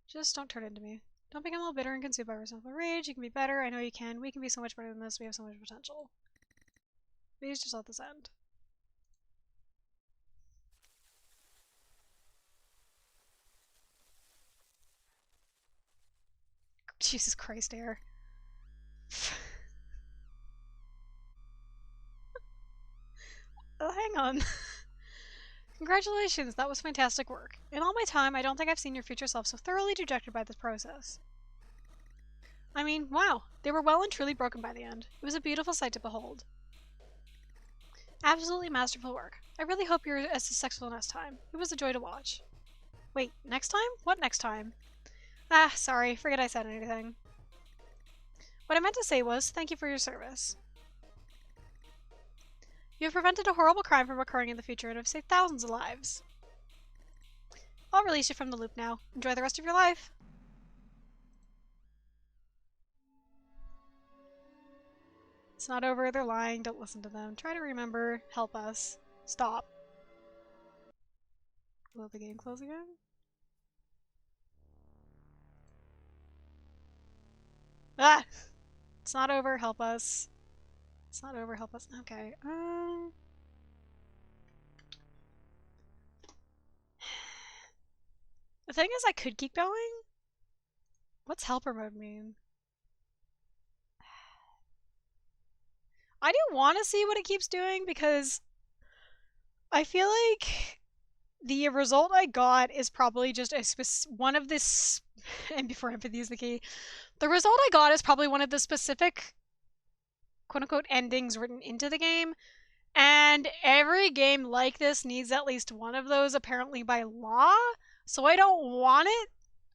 Just don't turn into me. Don't become all bitter and consumed by resentful rage. You can be better. I know you can. We can be so much better than this. We have so much potential. Please just let this end. Jesus Christ, Air. Oh, hang on. Congratulations, that was fantastic work. In all my time, I don't think I've seen your future self so thoroughly dejected by this process. I mean, wow, they were well and truly broken by the end. It was a beautiful sight to behold. Absolutely masterful work. I really hope you're as successful next time. It was a joy to watch. Wait, next time? What next time? Ah, sorry, forget I said anything. What I meant to say was, thank you for your service. You have prevented a horrible crime from occurring in the future and have saved thousands of lives. I'll release you from the loop now. Enjoy the rest of your life. It's not over, they're lying, don't listen to them. Try to remember, help us. Stop. Will the game close again? Ah! It's not over, help us. It's not over, help us. Okay, the thing is, I could keep going. What's helper mode mean? I do want to see what it keeps doing because I feel like the result I got is probably just one of this, and before empathy is the key, the result I got is probably one of the specific quote-unquote endings written into the game, and every game like this needs at least one of those apparently by law, so I don't want it.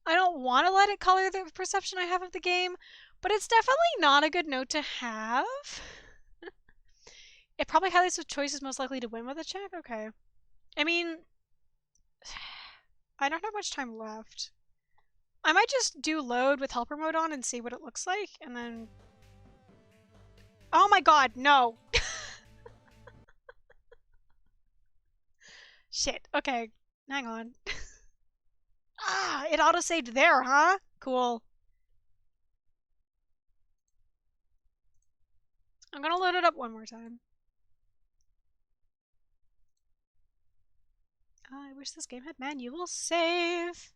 I don't want to let it color the perception I have of the game, but it's definitely not a good note to have. It probably highlights the choices most likely to win with a check? Okay. I mean, I don't have much time left. I might just do load with helper mode on and see what it looks like, and then... Oh my god, no! Shit, okay. Hang on. Ah, it auto-saved there, huh? Cool. I'm gonna load it up one more time. I wish this game had manual save.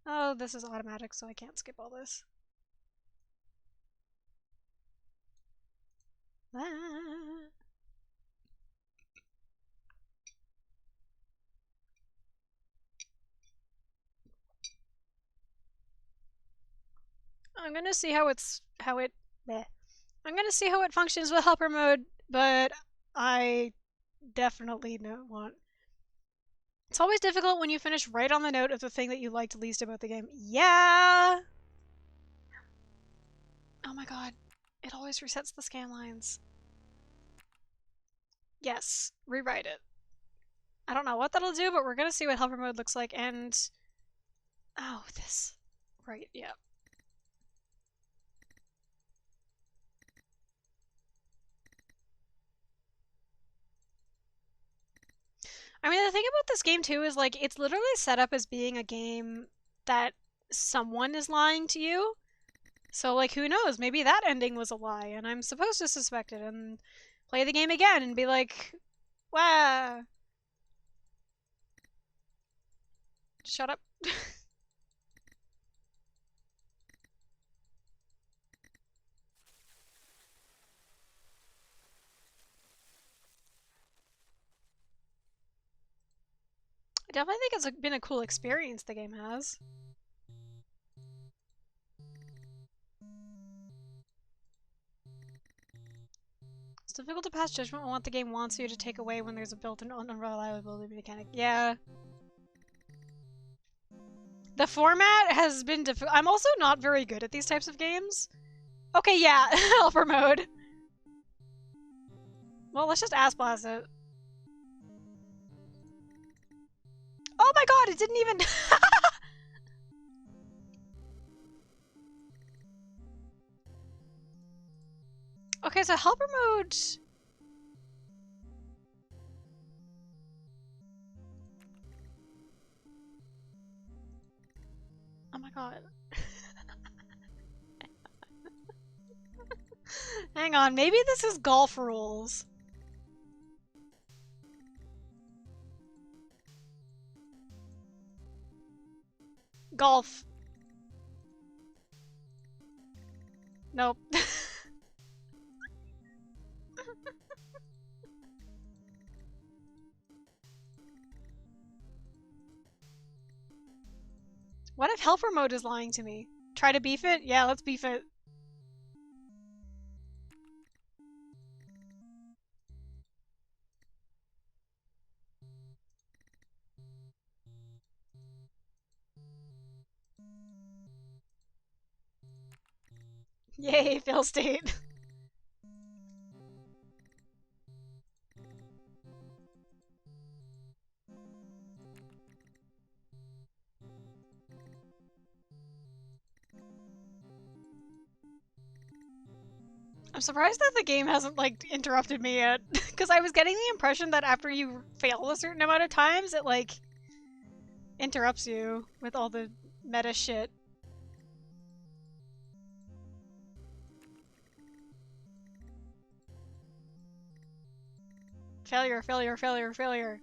Oh, this is automatic, so I can't skip all this. Ah. I'm gonna see how I'm gonna see how it functions with helper mode, but I definitely don't want. It's always difficult when you finish right on the note of the thing that you liked least about the game. Yeah! Oh my god. It always resets the scan lines. Yes, rewrite it. I don't know what that'll do, but we're gonna see what helper mode looks like, and... Oh, this. Right, yeah. I mean, the thing about this game, too, is, like, it's literally set up as being a game that someone is lying to you. So, like, who knows? Maybe that ending was a lie, and I'm supposed to suspect it and play the game again and be like, wow. Shut up. I definitely think it's been a cool experience the game has. It's difficult to pass judgment on what the game wants you to take away when there's a built-in unreliability mechanic. Yeah. The format has been difficult. I'm also not very good at these types of games. Okay, yeah, helper mode. Well, let's just ass blast it. Oh my god, it didn't even... Okay, so helper mode... Oh my god. Hang on, maybe this is golf rules. Golf. Nope. What if helper mode is lying to me? Try to beef it? Yeah, let's beef it. Yay, fail state. I'm surprised that the game hasn't, like, interrupted me yet. Because I was getting the impression that after you fail a certain amount of times, it, like, interrupts you with all the meta shit. Failure, failure, failure, failure.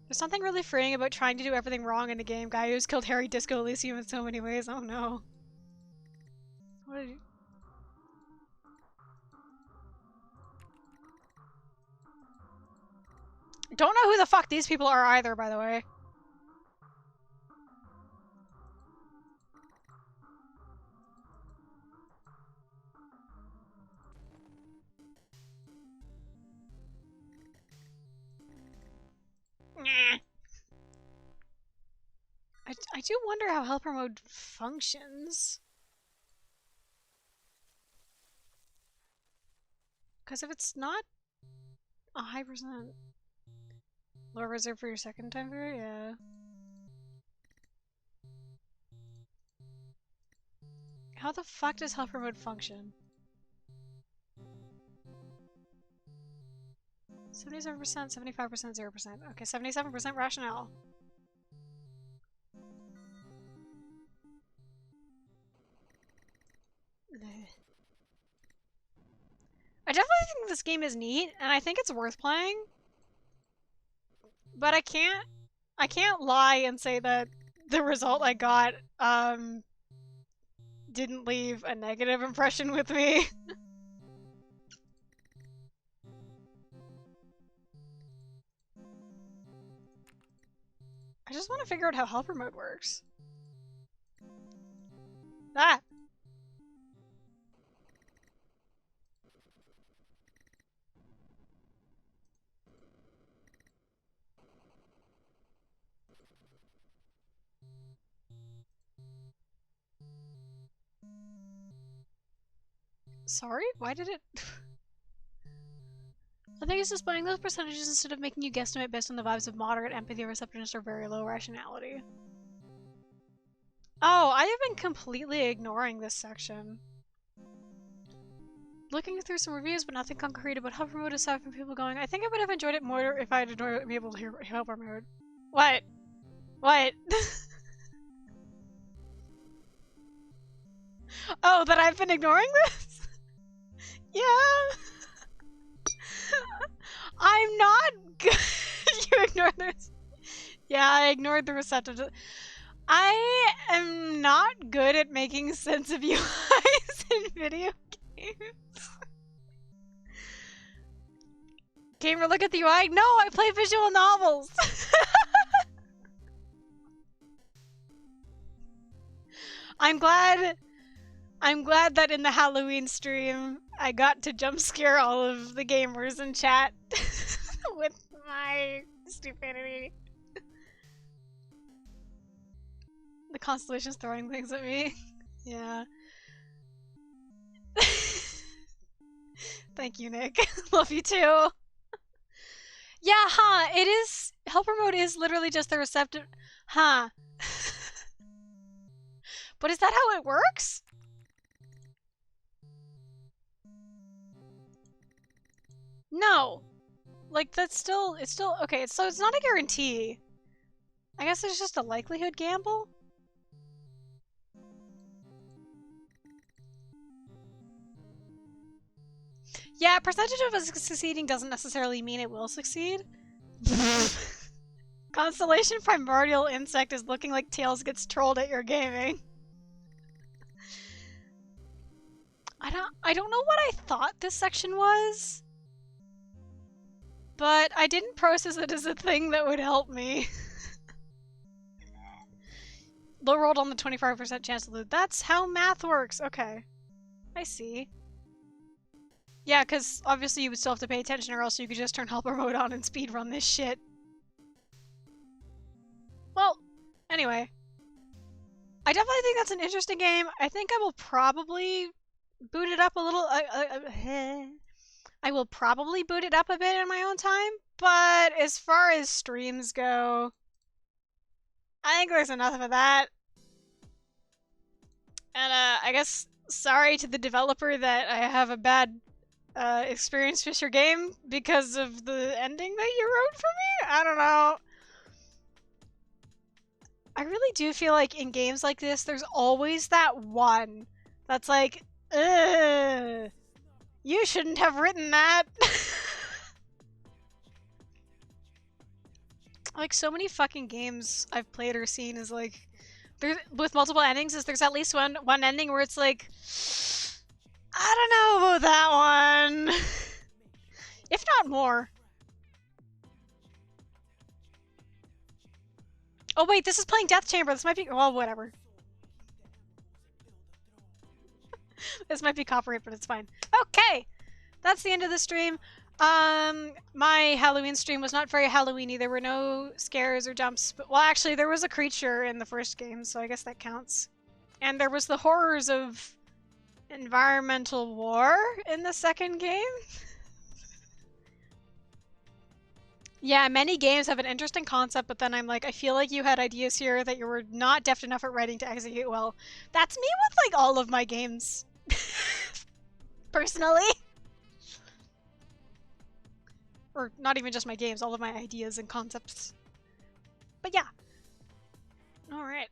There's something really freeing about trying to do everything wrong in a game. Guy who's killed Harry Disco Elysium in so many ways. Oh no. What did you... Don't know who the fuck these people are either, by the way. I do wonder how helper mode functions. Because if it's not a high percent... Lower reserve for your second time through? Yeah. How the fuck does helper mode function? 77%, 75%, 0%. Okay, 77% rationale. I definitely think this game is neat, and I think it's worth playing. But I can't lie and say that the result I got, didn't leave a negative impression with me. I just want to figure out how helper mode works. Ah! Sorry? Why did it... I think it's displaying those percentages instead of making you guesstimate based on the vibes of moderate empathy, receptiveness, or very low rationality. Oh, I have been completely ignoring this section. Looking through some reviews, but nothing concrete about helper mode aside from people going, I think I would have enjoyed it more if I had been able to hear helper mode. What? What? Oh, that I've been ignoring this? Yeah. I'm not good. You ignored this. Yeah, I ignored the receptive. I am not good at making sense of UIs in video games. Gamer, look at the UI. No, I play visual novels. I'm glad that in the Halloween stream, I got to jump scare all of the gamers in chat with my stupidity. The constellation's throwing things at me. Yeah. Thank you, Nick. Love you too. Yeah, huh, it is... Helper mode is literally just the receptive... Huh. But is that how it works? No. Like, that's still... It's still... Okay, so it's not a guarantee. I guess it's just a likelihood gamble? Yeah, percentage of us succeeding doesn't necessarily mean it will succeed. Constellation Primordial Insect is looking like Tails gets trolled at your gaming. I don't know what I thought this section was, but I didn't process it as a thing that would help me. Low rolled on the 25% chance to loot. That's how math works. Okay. I see. Yeah, because obviously you would still have to pay attention or else you could just turn helper mode on and speedrun this shit. Well, anyway. I definitely think that's an interesting game. I think I will probably boot it up a little... I will probably boot it up a bit in my own time, but as far as streams go, I think there's enough of that. And I guess sorry to the developer that I have a bad experience with your game because of the ending that you wrote for me? I don't know. I really do feel like in games like this, there's always that one that's like, ugh, you shouldn't have written that. Like, so many fucking games I've played or seen is like, with multiple endings, is there's at least one ending where it's like, I don't know about that one. If not more. Oh wait, this is playing Death Chamber. This might be, well, whatever. This might be copyright, but it's fine. Okay, that's the end of the stream. My Halloween stream was not very Halloween-y. There were no scares or jumps, but, well, actually, there was a creature in the first game, so I guess that counts. And there was the horrors of environmental war in the second game. Yeah, many games have an interesting concept, but then I'm like, I feel like you had ideas here that you were not deft enough at writing to execute well. That's me with, like, all of my games. Personally. Or not even just my games, all of my ideas and concepts. But yeah. Alright.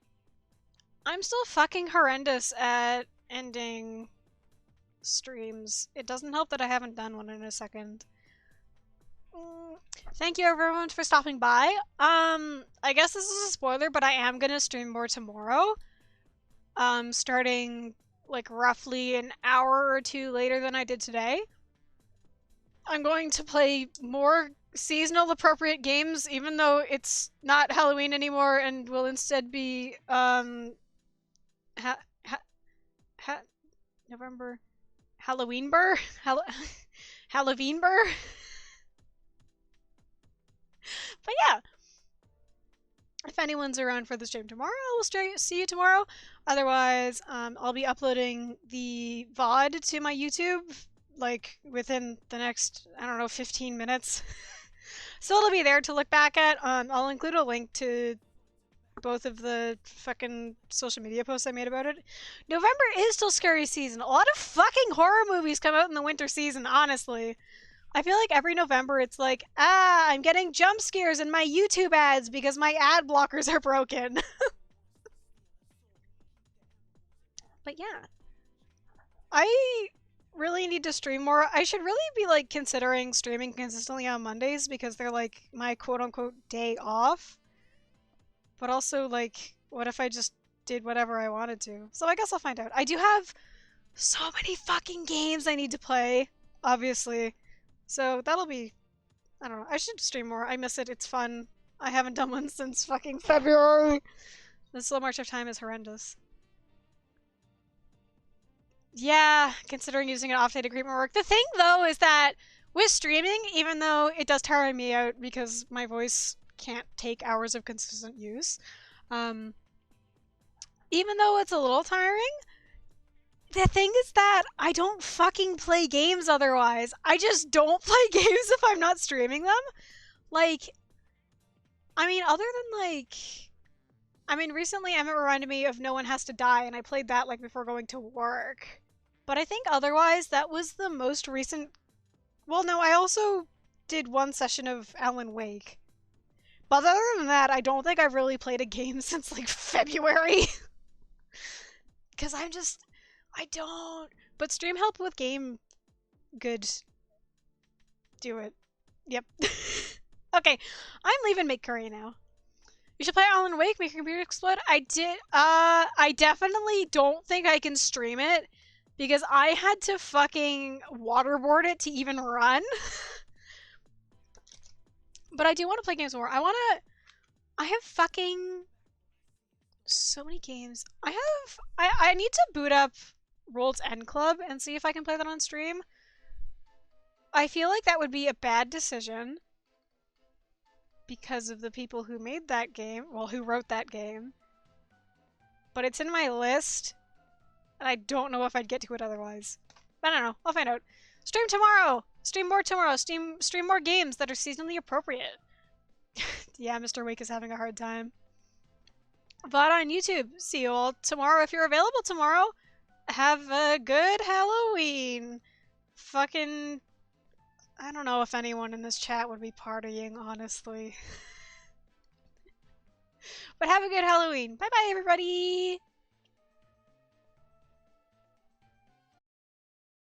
I'm still fucking horrendous at ending streams. It doesn't help that I haven't done one in a second. Thank you everyone for stopping by. I guess this is a spoiler, but I am gonna stream more tomorrow. Starting like roughly an hour or two later than I did today. I'm going to play more seasonal appropriate games, even though it's not Halloween anymore and will instead be, November, Halloween-ber? Halloween-ber? But yeah, if anyone's around for the stream tomorrow, I will see you tomorrow. Otherwise, I'll be uploading the VOD to my YouTube, like, within the next, I don't know, 15 minutes. So it'll be there to look back at. I'll include a link to both of the fucking social media posts I made about it. November is still scary season. A lot of fucking horror movies come out in the winter season, honestly. I feel like every November it's like, I'm getting jump scares in my YouTube ads because my ad blockers are broken. But yeah. I really need to stream more. I should really be like considering streaming consistently on Mondays because they're like my quote-unquote day off. But also like, what if I just did whatever I wanted to? So I guess I'll find out. I do have so many fucking games I need to play, obviously. So that'll be, I don't know, I should stream more. I miss it, it's fun. I haven't done one since fucking February. The slow march of time is horrendous. Yeah, considering using an off-day agreement work. The thing, though, is that with streaming, even though it does tire me out because my voice can't take hours of consistent use, even though it's a little tiring, the thing is that I don't fucking play games otherwise. I just don't play games if I'm not streaming them. Like, I mean, other than like... I mean, recently Emmett reminded me of No One Has to Die, and I played that like before going to work. But I think otherwise, that was the most recent... Well, no, I also did one session of Alan Wake. But other than that, I don't think I've really played a game since like February. Because I'm just... I don't... But stream help with game... Good. Do it. Yep. Okay, I'm leaving Make Curry now. You should play Alan Wake, make your computer explode. I definitely don't think I can stream it because I had to fucking waterboard it to even run. But I do want to play games more. I have fucking so many games. I need to boot up World's End Club and see if I can play that on stream. I feel like that would be a bad decision because of the people who made that game, well, who wrote that game. But it's in my list, and I don't know if I'd get to it otherwise. I don't know. I'll find out. Stream tomorrow! Stream more tomorrow. Stream more games that are seasonally appropriate. Yeah, Mr. Wake is having a hard time. But on YouTube, see you all tomorrow if you're available tomorrow. Have a good Halloween. Fucking... I don't know if anyone in this chat would be partying, honestly. But have a good Halloween. Bye-bye, everybody!